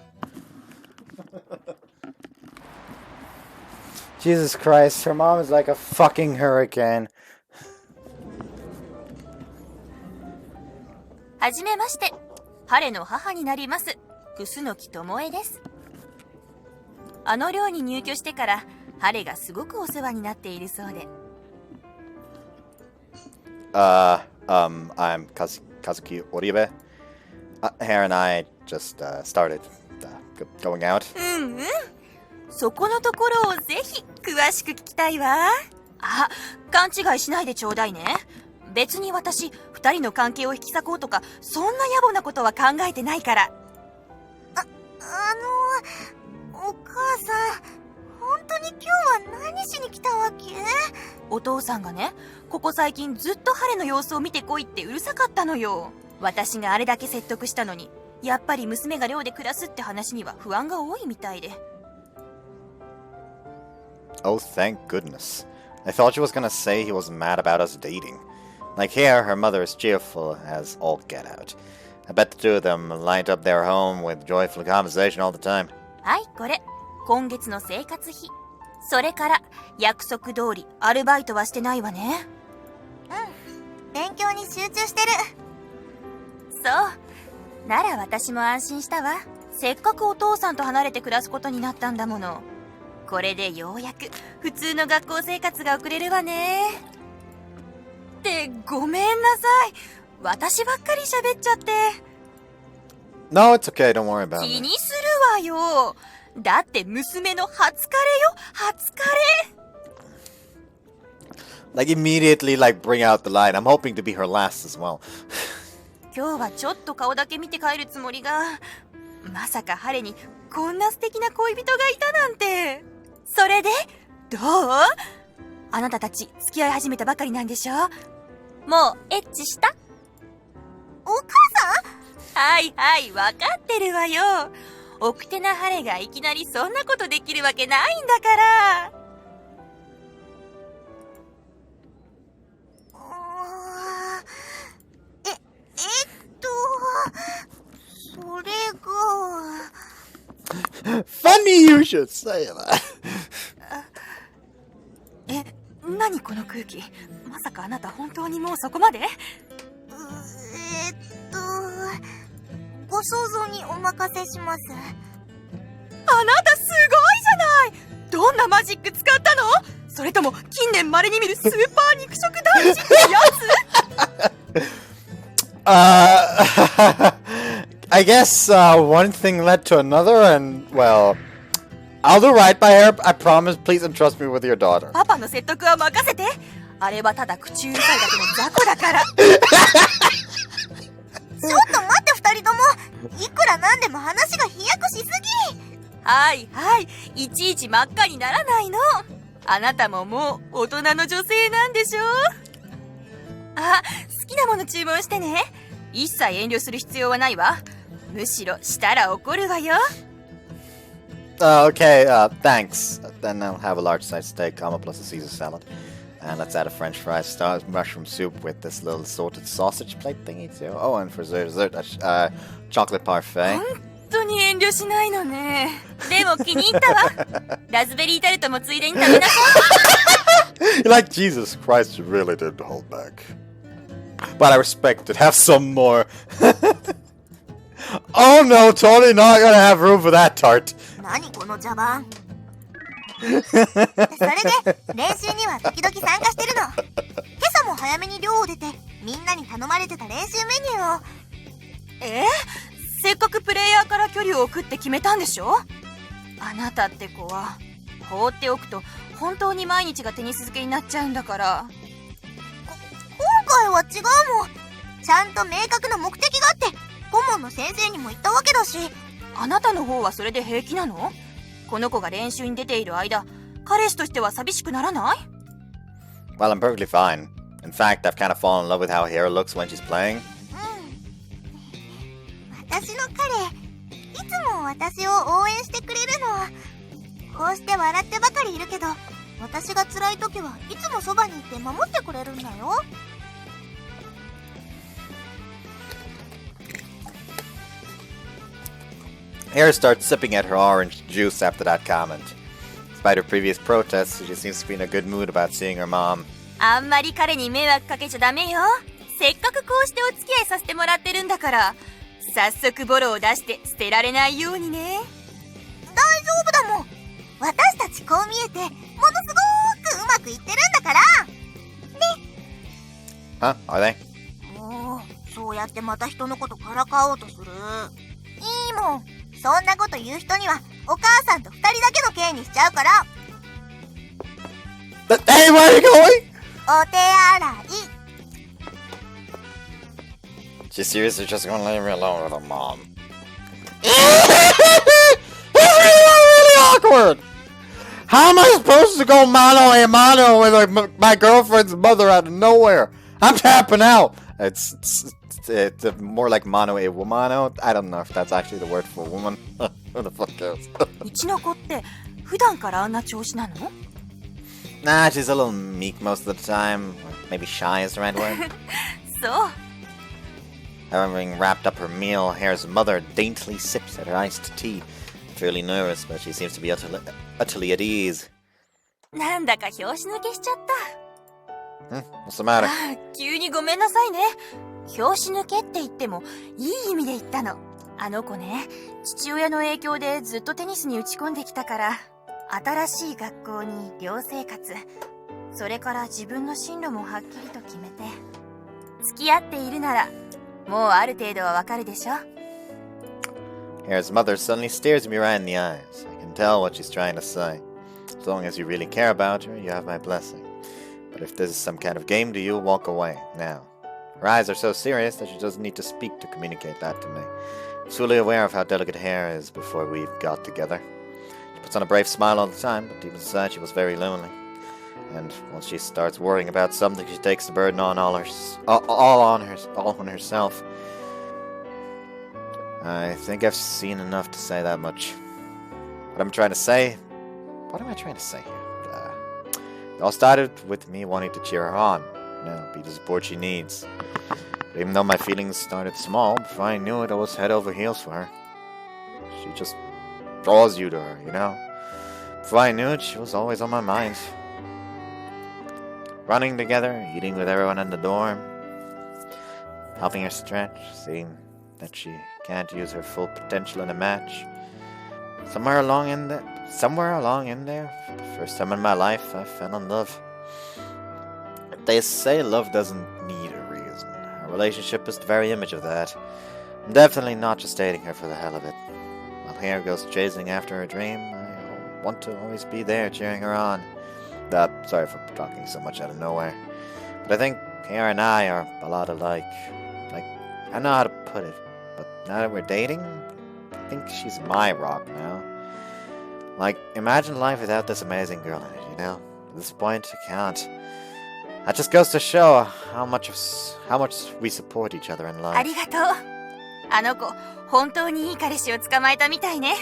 Jesus Christ, her mom is like a fucking hurricane. はじめまして。彼の母になります。楠木智恵です。あの寮に入居してから、彼がすごくお世話になっているそうで。I'm Kazuki Oribe. Hare and I just started going out. うんうん。そこのところをぜひ詳しく聞きたいわ。あ、勘違いしないでちょうだいね。別に私、二人の関係を引き裂こうとか、そんな野暮なことは考えてないから。お母さん、本当に今日は何しに来たわけ？お父さんがね、ここ最近ずっと彼の様子を見てこいってうるさかったのよ。私があれだけ説得したのに、やっぱり娘が寮で暮らすって話には不安が多いみたいで。Oh, thank goodness. I thought she was gonna say he was mad about us dating. Like here, her mother is cheerful as all get out. I bet the two of them light up their home with joyful conversation all the time. はい、これ。今月の生活費。それから、約束通りアルバイトはしてないわね。うん。勉強に集中してる。そう。なら私も安心したわ。せっかくお父さんと離れて暮らすことになったんだもの。これでようやく普通の学校生活が送れるわね。ってごめんなさい。私ばっかり喋っちゃって。No, it's okay. Don't worry about 気 it. にするわよ。だって娘の初カレよ。初カレ。Like immediately, like bring out the line. I'm hoping to be her last as well. 今日はちょっと顔だけ見て帰るつもりが、まさか彼にこんな素敵な恋人がいたなんて。それでどう？あなたたち付き合い始めたばかりなんでしょ？もうエッチした？お母さん？はいはい、わかってるわよ。奥手なハレがいきなりそんなことできるわけないんだから。それが Funny you should say that. 何この空気。まさかあなた本当にもうそこまで？ご想像にお任せします。あなたすごいじゃない。どんなマジック使ったの？それとも近年稀に見るスーパー肉食男子ってやつ？I guess one thing led to another, and well, I'll do right by her. I promise. Please entrust me with your daughter. パパの説得は任せて。あれはただ口うるさいだけの雑魚だから。ちょっと待って二人とも。いくらなんでも話が飛躍しすぎ。はいはい、いちいち真っ赤にならないの。あなたももう大人の女性なんでしょ？あ、好きなもの注文してね。一切遠慮する必要はないわ。むしろしたら怒るわよ。Okay, thanks. Then I'll have a large size steak, comma plus a Caesar salad. And let's add a French fry, stars, mushroom soup with this little salted sausage plate thingy too. Oh, and for dessert, chocolate parfait. 本当に遠慮しないのね。でも気に入ったわ。ラズベリータルトもついでに食べなさい。You're like, Jesus Christ, you really did hold back. But I respect it. Have some more. Oh no, totally not gonna have room for that tart. 何この茶番。それで練習には時々参加してるの。今朝も早めに寮を出てみんなに頼まれてた練習メニューを。せっかくプレイヤーから距離を置くって決めたんでしょ？あなたって子は放っておくと本当に毎日がテニス漬けになっちゃうんだから。今回は違うもん。ちゃんと明確な目的があって顧問の先生にも言ったわけだし。あなたの方はそれで平気なの？この子が練習に出ている間、彼氏としては寂しくならない？ Well, I'm perfectly fine. In fact, I've kind of fallen in love with how Hare looks when she's playing. 私の彼、いつも私を応援してくれるの。こうして笑ってばかりいるけど、私が辛い時はいつもそばにいて守ってくれるんだよ。Hare starts sipping at her orange juice after that comment. Despite her previous protests, she seems to be in a good mood about seeing her mom. あんまり彼に迷惑かけちゃダメよ。せっかくこうしてお付き合いさせてもらってるんだから、早速ボロを出して捨てられないようにね。大丈夫だもん。私たちこう見えて、ものすごーくうまくいってるんだから。ね。Huh? Are they? もう、そうやってまた人のことからかおうとする。いいもん。そんなこと言う人には、お母さんと二人だけの刑にしちゃうから。Hey, where are you going? お手洗い。 She's seriously just gonna leave me alone with her mom. This is really awkward! How am I supposed to go mano a mano with like, my girlfriend's mother out of nowhere? I'm tapping out! It's more like mano a womano. I don't know if that's actually the word for woman. Who the fuck cares? うちの子って普段からあんな調子なの？ Nah, she's a little meek most of the time. Maybe shy is the right word. そう。 Having wrapped up her meal, Hare's mother daintily sips at her iced tea. Fairly nervous, but she seems to be utterly at ease. なんだか拍子抜けしちゃった。What's the matter? 急にごめんなさいね。拍子抜けって言ってもいい意味で言ったの。あの子ね、父親の影響でずっとテニスに打ち込んできたから、新しい学校に寮生活、それから自分の進路もはっきりと決めて、付き合っているなら、もうある程度はわかるでしょ。 Hare's mother suddenly stares me right in the eyes. I can tell what she's trying to say. As long as you really care about her, you have my blessing. But if this is some kind of game to you, walk away, now. Her eyes are so serious that she doesn't need to speak to communicate that to me. I'm fully aware of how delicate Hare is before we've got together. She puts on a brave smile all the time, but deep inside she was very lonely. And once she starts worrying about something, she takes the burden on all on herself. I think I've seen enough to say that much. What am I trying to say here? It all started with me wanting to cheer her on, be the support she needs. But even though my feelings started small, before I knew it, I was head over heels for her. She just draws you to her, Before I knew it, she was always on my mind. Running together, eating with everyone in the dorm, helping her stretch, seeing that she can't use her full potential in a match. Somewhere along in there, for the first time in my life, I fell in love. They say love doesn't need a reason. Our relationship is the very image of that. I'm definitely not just dating her for the hell of it. While Hare goes chasing after her dream, I want to always be there cheering her on. Sorry for talking so much out of nowhere. But I think Hare and I are a lot alike. Like, I don't know how to put it, but now that we're dating, I think she's my rock now. Like, imagine life without this amazing girl in it, At this point, I can't. That just goes to show how much we support each other in life. ありがとう。あの子、本当にいい彼氏を捕まえたみたいね。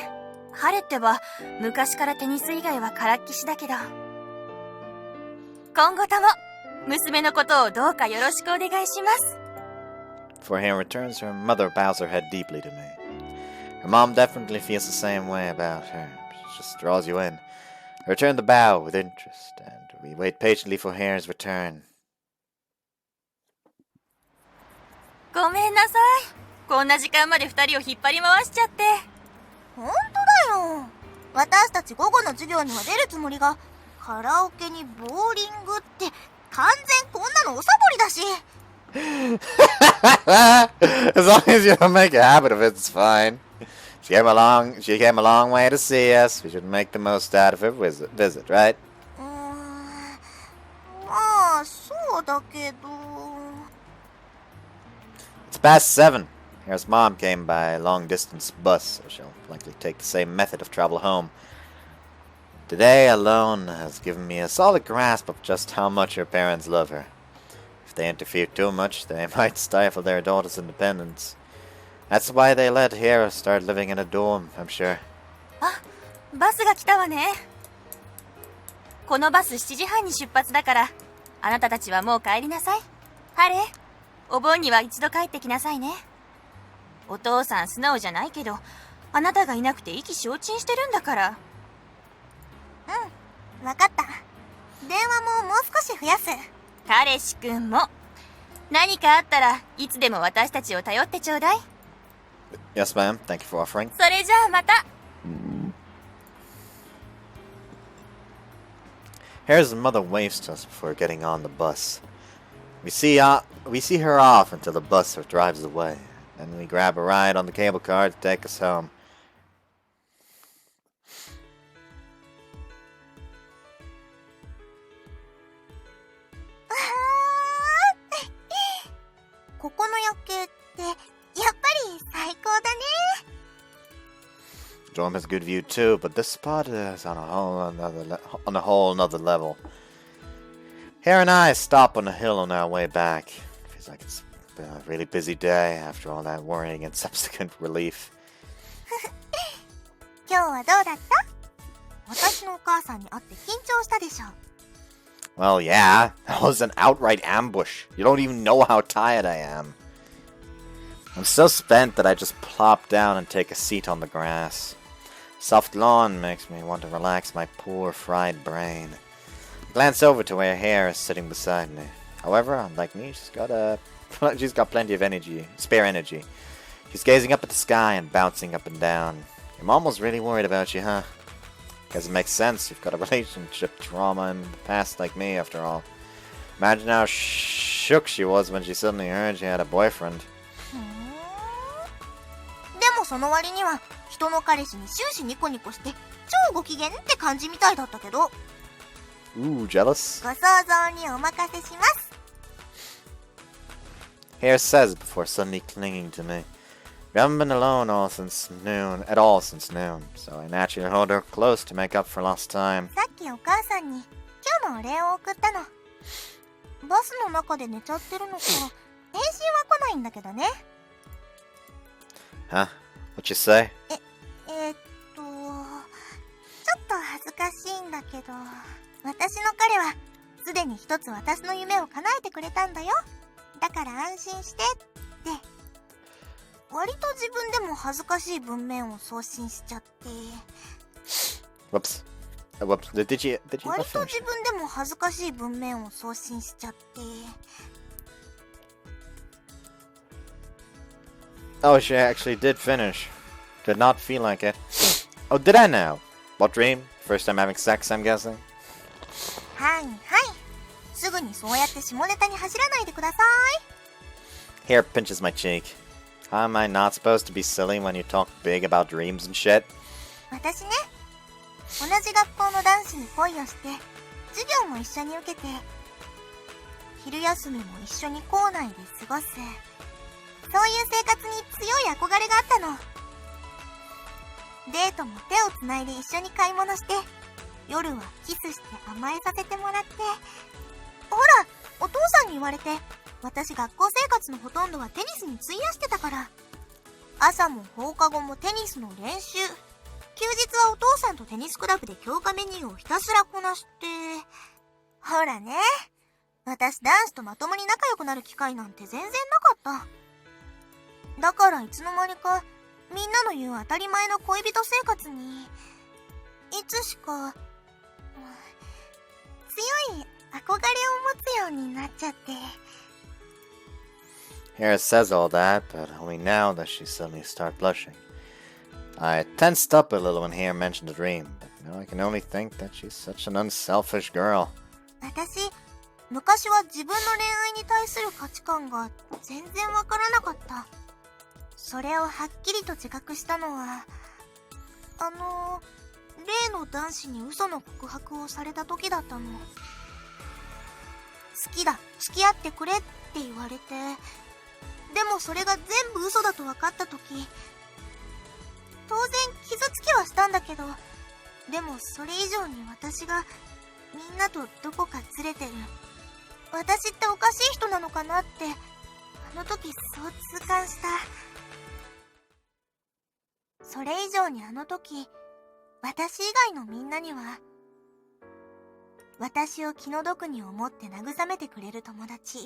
彼ってば、昔からテニス以外はからっきしだけど。今後とも、娘のことをどうかよろしくお願いします。 Before Hare returns, her mother bows her head deeply to me. Her mom definitely feels the same way about her. She just draws you in. I return the bow with interest, and we wait patiently for Hare's return. ごめんなさい。こんな時間まで二人を引っ張り回しちゃって。本当だよ。私たち午後の授業には出るつもりが、カラオケにボーリングって完全こんなのおサボりだし。As long as you don't make a habit of it, it's fine. She came a long way to see us. We should make the most out of her visit, right? まあ、そうだけど。It's past 7. Hare's mom came by a long-distance bus, so she'll likely take the same method of travel home. Today alone has given me a solid grasp of just how much her parents love her. If they interfere too much, they might stifle their daughter's independence. That's why they let Hera start living in a dorm, I'm sure. あ、バスが来たわね。このバス7時半に出発だから、あなたたちはもう帰りなさい。ハレ、お盆には一度帰ってきなさいね。お父さん素直じゃないけど、あなたがいなくて意気消沈してるんだから。うん、わかった。電話ももう少し増やす。彼氏くんも。何かあったらいつでも私たちを頼ってちょうだい。Yes, ma'am. Thank you for offering. それじゃあまた。Hera's mother waves to us before getting on the bus. We see her off until the bus drives away. Then we grab a ride on the cable car to take us home. ここの夜景ってやっぱり最高だね。Dorm has a good view too, but this spot is on a whole nother level. Hera and I stop on a hill on our way back. Feels like it's been a really busy day after all that worrying and subsequent relief. 今日はどうだった？私のお母さんに会って緊張したでしょ。Well, yeah, that was an outright ambush. You don't even know how tired I am. I'm so spent that I just plop down and take a seat on the grass. Soft lawn makes me want to relax my poor fried brain. I glance over to where Hare is sitting beside me. However, unlike me, she's got plenty of energy, spare energy. She's gazing up at the sky and bouncing up and down. Your mom was really worried about you, huh? Guess it makes sense. You've got a relationship trauma in the past like me, after all. Imagine how shook she was when she suddenly heard she had a boyfriend. でもその割には人の彼氏に終始ニコニコして超ご機嫌って感じみたいだったけど。Ooh, jealous? ご想像にお任せします。Hare says before suddenly clinging to me. We haven't been alone since noon, so I naturally hold her close to make up for lost time. さっきお母さんに今日のお礼を送ったの。バスの中で寝ちゃってるのか、返信は来ないんだけどね。Huh? What you say? ちょっと恥ずかしいんだけど、私の彼はすでに一つ私の夢を叶えてくれたんだよ。だから安心してって。割と自分でも恥ずかしい文面を送信しちゃって。Whoops. Did you 割と finish? 自分でも恥ずかしい文面を送信しちゃって。Oh, she actually did finish. Did not feel like it. Oh, did I now? What dream? First time having sex, I'm guessing? はいはい。すぐにそうやって下ネタに走らないでください。Hair pinches my cheek. How am I not supposed to be silly when you talk big about dreams and shit? 私ね、同じ学校の男子に恋をして、授業も一緒に受けて、昼休みも一緒に校内で過ごす。そういう生活に強い憧れがあったの。デートも手をつないで一緒に買い物して、夜はキスして甘えさせてもらって、ほら、お父さんに言われて、私学校生活のほとんどはテニスに費やしてたから。朝も放課後もテニスの練習。休日はお父さんとテニスクラブで強化メニューをひたすらこなして。ほらね、私男子とまともに仲良くなる機会なんて全然なかった。だからいつの間にかみんなの言う当たり前の恋人生活にいつしか強い憧れを持つようになっちゃって。 Hera says all that, but only now does she suddenly start blushing. I tensed up a little when Hera mentioned the dream, but now I can only think that she's such an unselfish girl. 私、昔は自分の恋愛に対する価値観が全然わからなかった。それをはっきりと自覚したのは、例の男子に嘘の告白をされた時だったの。好きだ、付き合ってくれって言われて、でもそれが全部嘘だと分かった時、当然傷つきはしたんだけど、でもそれ以上に私がみんなとどこかずれてる。私っておかしい人なのかなって、あの時そう痛感した。それ以上にあの時、私以外のみんなには、私を気の毒に思って慰めてくれる友達、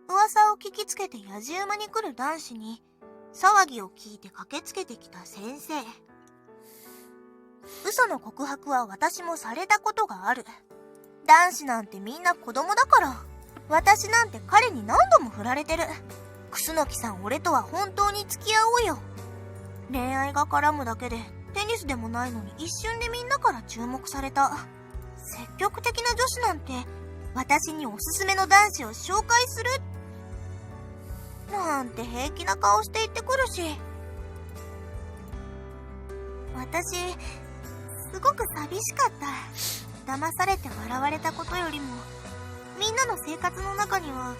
噂を聞きつけてやじ馬に来る男子に、騒ぎを聞いて駆けつけてきた先生。嘘の告白は私もされたことがある。男子なんてみんな子供だから。私なんて彼に何度も振られてる。楠木さん、俺とは本当に付き合おうよ。恋愛が絡むだけでテニスでもないのに一瞬でみんなから注目された。積極的な女子なんて私におすすめの男子を紹介するなんて平気な顔して言ってくるし、私すごく寂しかった。騙されて笑われたことよりも、みんなの生活の中には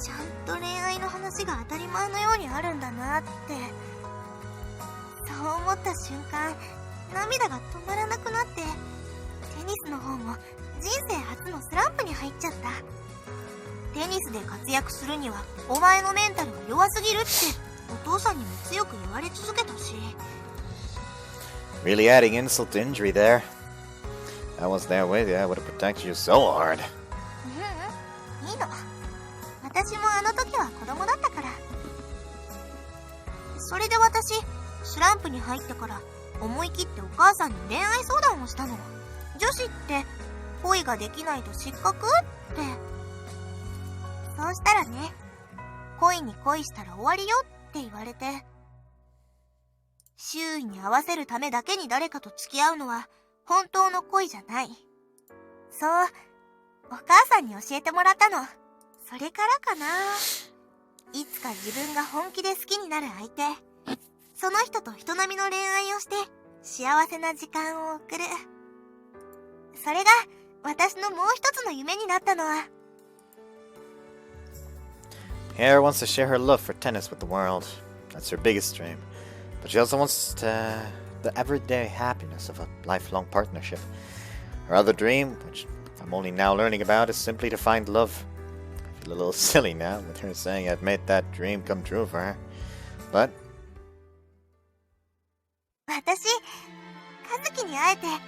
ちゃんと恋愛の話が当たり前のようにあるんだなって。そう思った瞬間、涙が止まらなくなって、テニスの方も人生初のスランプに入っちゃった。テニスで活躍するにはお前のメンタルが弱すぎるってお父さんにも強く言われ続けたし。 Really adding insult to injury there. I was there with you. I would have protected you so hard. いいの。私もあの時は子供だったから。それで私、スランプに入ってから思い切ってお母さんに恋愛相談をしたの。女子って恋ができないと失格って。そうしたらね、恋に恋したら終わりよって言われて、周囲に合わせるためだけに誰かと付き合うのは本当の恋じゃない。そう、お母さんに教えてもらったの。それからかな。いつか自分が本気で好きになる相手、その人と人並みの恋愛をして幸せな時間を送る。それが私のもう一つの夢になったのは。Hare wants to share her love for tennis with the world. That's her biggest dream. But she also wants the everyday happiness of a lifelong partnership. Her other dream, which I'm only now learning about, is simply to find love. I feel a little silly now with her saying I'd made that dream come true for her. But 私、和樹に会えて本当に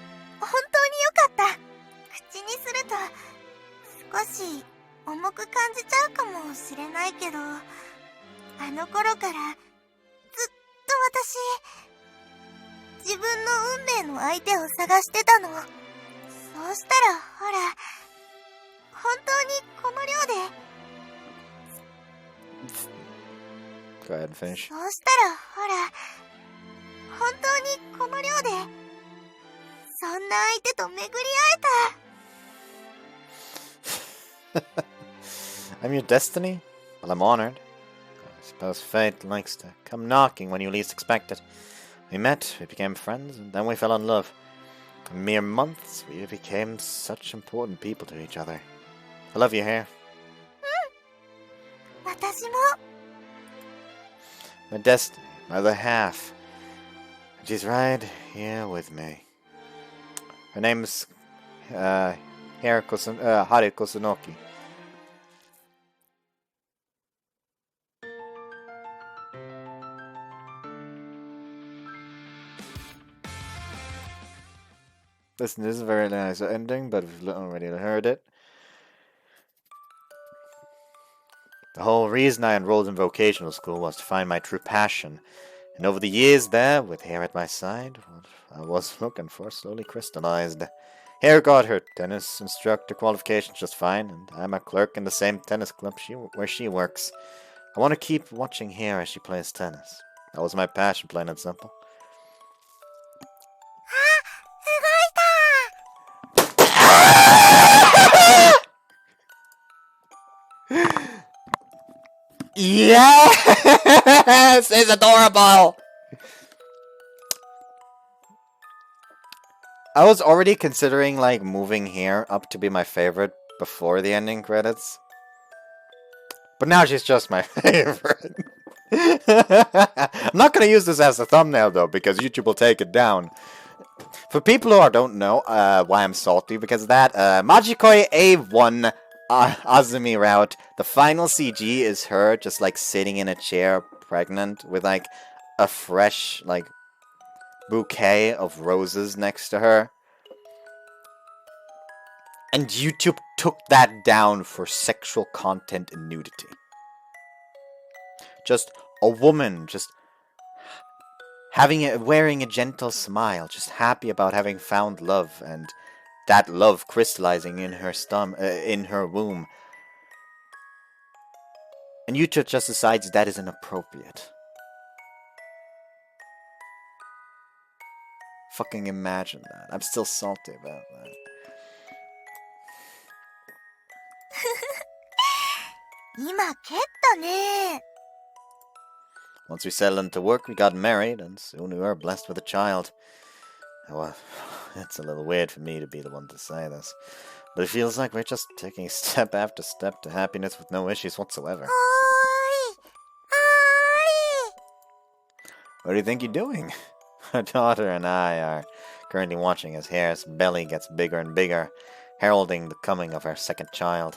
良かった。口にすると少し重く感じちゃうかもしれないけど、あの頃からずっと私、自分の運命の相手を探してたの。そうしたらほら、本当にこの量で。 go ahead and finish. そうしたらほら、本当にこの量で、そんな相手と巡り会えた。I'm your destiny? Well, I'm honored. I suppose fate likes to come knocking when you least expect it. We met, we became friends, and then we fell in love. In mere months, we became such important people to each other. I love you, Hare. 私も。 My destiny, my other half. And she's right here with me. Her name's Hare Kosunoki. Listen, this is a very nice ending, but we've already heard it. The whole reason I enrolled in vocational school was to find my true passion. And over the years there, with Hare at my side, what I was looking for slowly crystallized. Hare got her tennis instructor qualifications just fine, and I'm a clerk in the same tennis club where she works. I want to keep watching Hare as she plays tennis. That was my passion, plain and simple. Yes! It's adorable! I was already considering like moving here up to be my favorite before the ending credits. But now she's just my favorite. I'm not going to use this as a thumbnail, though, because YouTube will take it down. For people who don't know why I'm salty, because of that, Majikoi A1 Azumi Route, the final CG is her just, like, sitting in a chair, pregnant, with, like, a fresh, like, bouquet of roses next to her. And YouTube took that down for sexual content and nudity. Just a woman, just wearing a gentle smile, just happy about having found love, and that love crystallizing in her in her womb. And YouTube just decides that is inappropriate. Fucking imagine that. I'm still salty about that. 今蹴ったね。 Once we settled into work, we got married, and soon we were blessed with a child. Well, it's a little weird for me to be the one to say this, but it feels like we're just taking step after step to happiness with no issues whatsoever. はーい。はーい。 What do you think you're doing? Our daughter and I are currently watching as Hare's belly gets bigger and bigger, heralding the coming of our second child.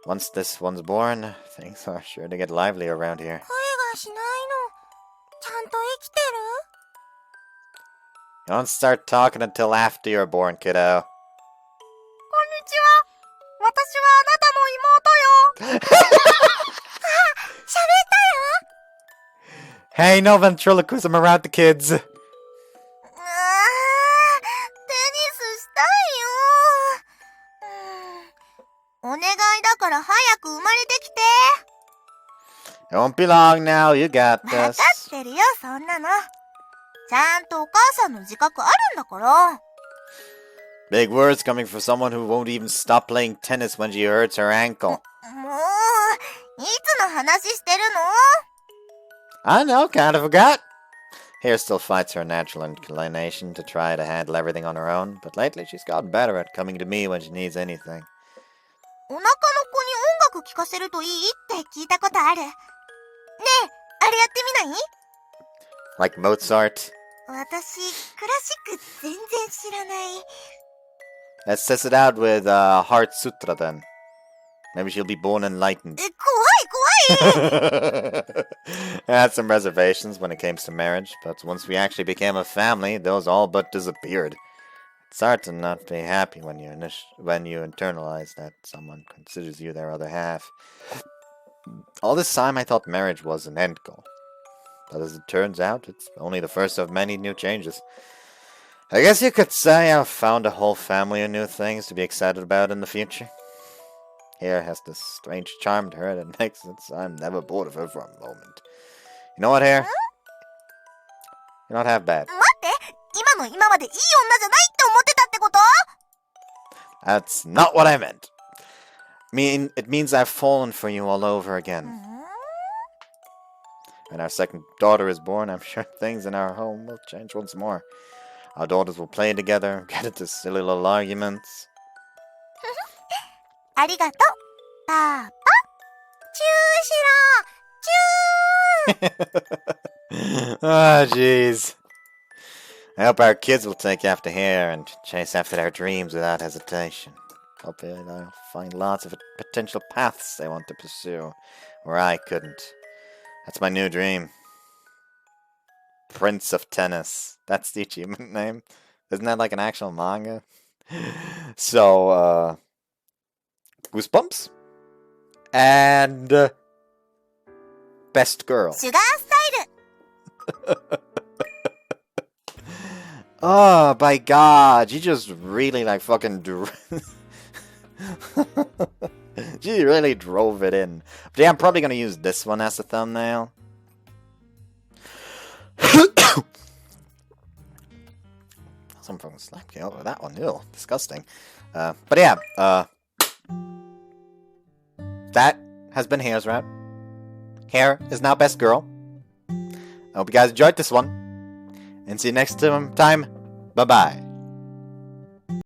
Once this one's born, things are sure to get lively around here. 声がしないの。ちゃんと生きてる？ You don't start talking until after you're born, kiddo. こんにちは。私はあなたの妹よ。あ、喋ったよ。 Hey, no ventriloquism around the kids. テニスしたいよ。お願いだから早く生まれてきて。 It won't be long now, you got わか this. ってるよ、そんなの。ちゃんとお母さんの自覚あるんだから。 Big words coming from someone who won't even stop playing tennis when she hurts her ankle. もう、いつの話してるの？ I know, kind of forgot. Hare still fights her natural inclination to try to handle everything on her own, but lately she's gotten better at coming to me when she needs anything. お腹の子に音楽聴かせるといいって聞いたことある。ねえ、あれやってみない？ Like Mozart. 私、クラシック全然知らない。 Let's test it out with Heart Sutra then. Maybe she'll be born enlightened. 怖い怖い。 I had some reservations when it came to marriage, but once we actually became a family, those all but disappeared. It's hard to not be happy when you internalize that someone considers you their other half. All this time I thought marriage was an end goal. But as it turns out, it's only the first of many new changes. I guess you could say I've found a whole family of new things to be excited about in the future. Hare has this strange charm to her that makes it so I'm never bored of her for a moment. You know what, Hare? You're not half bad. 待って、今の今までいい女じゃないって思ってたってこと？ That's not what I meant. It means I've fallen for you all over again. When our second daughter is born, I'm sure things in our home will change once more. Our daughters will play together, get into silly little arguments. ありがとう、パパ。チューしろ、チュー。 Ah, jeez. I hope our kids will take after Hare and chase after their dreams without hesitation. Hopefully they'll find lots of potential paths they want to pursue, where I couldn't. That's my new dream. Prince of Tennis. That's the achievement name. Isn't that like an actual manga? So, Goosebumps. And, Best Girl. シュガースタイル。 Oh, my God. You just really, like, fucking... She really drove it in. But yeah, I'm probably gonna use this one as a thumbnail. Some fucking slap kill over that one. Ew, disgusting. But yeah, that has been Hare's Route. Hare is now Best Girl. I hope you guys enjoyed this one. And see you next time. Bye-bye.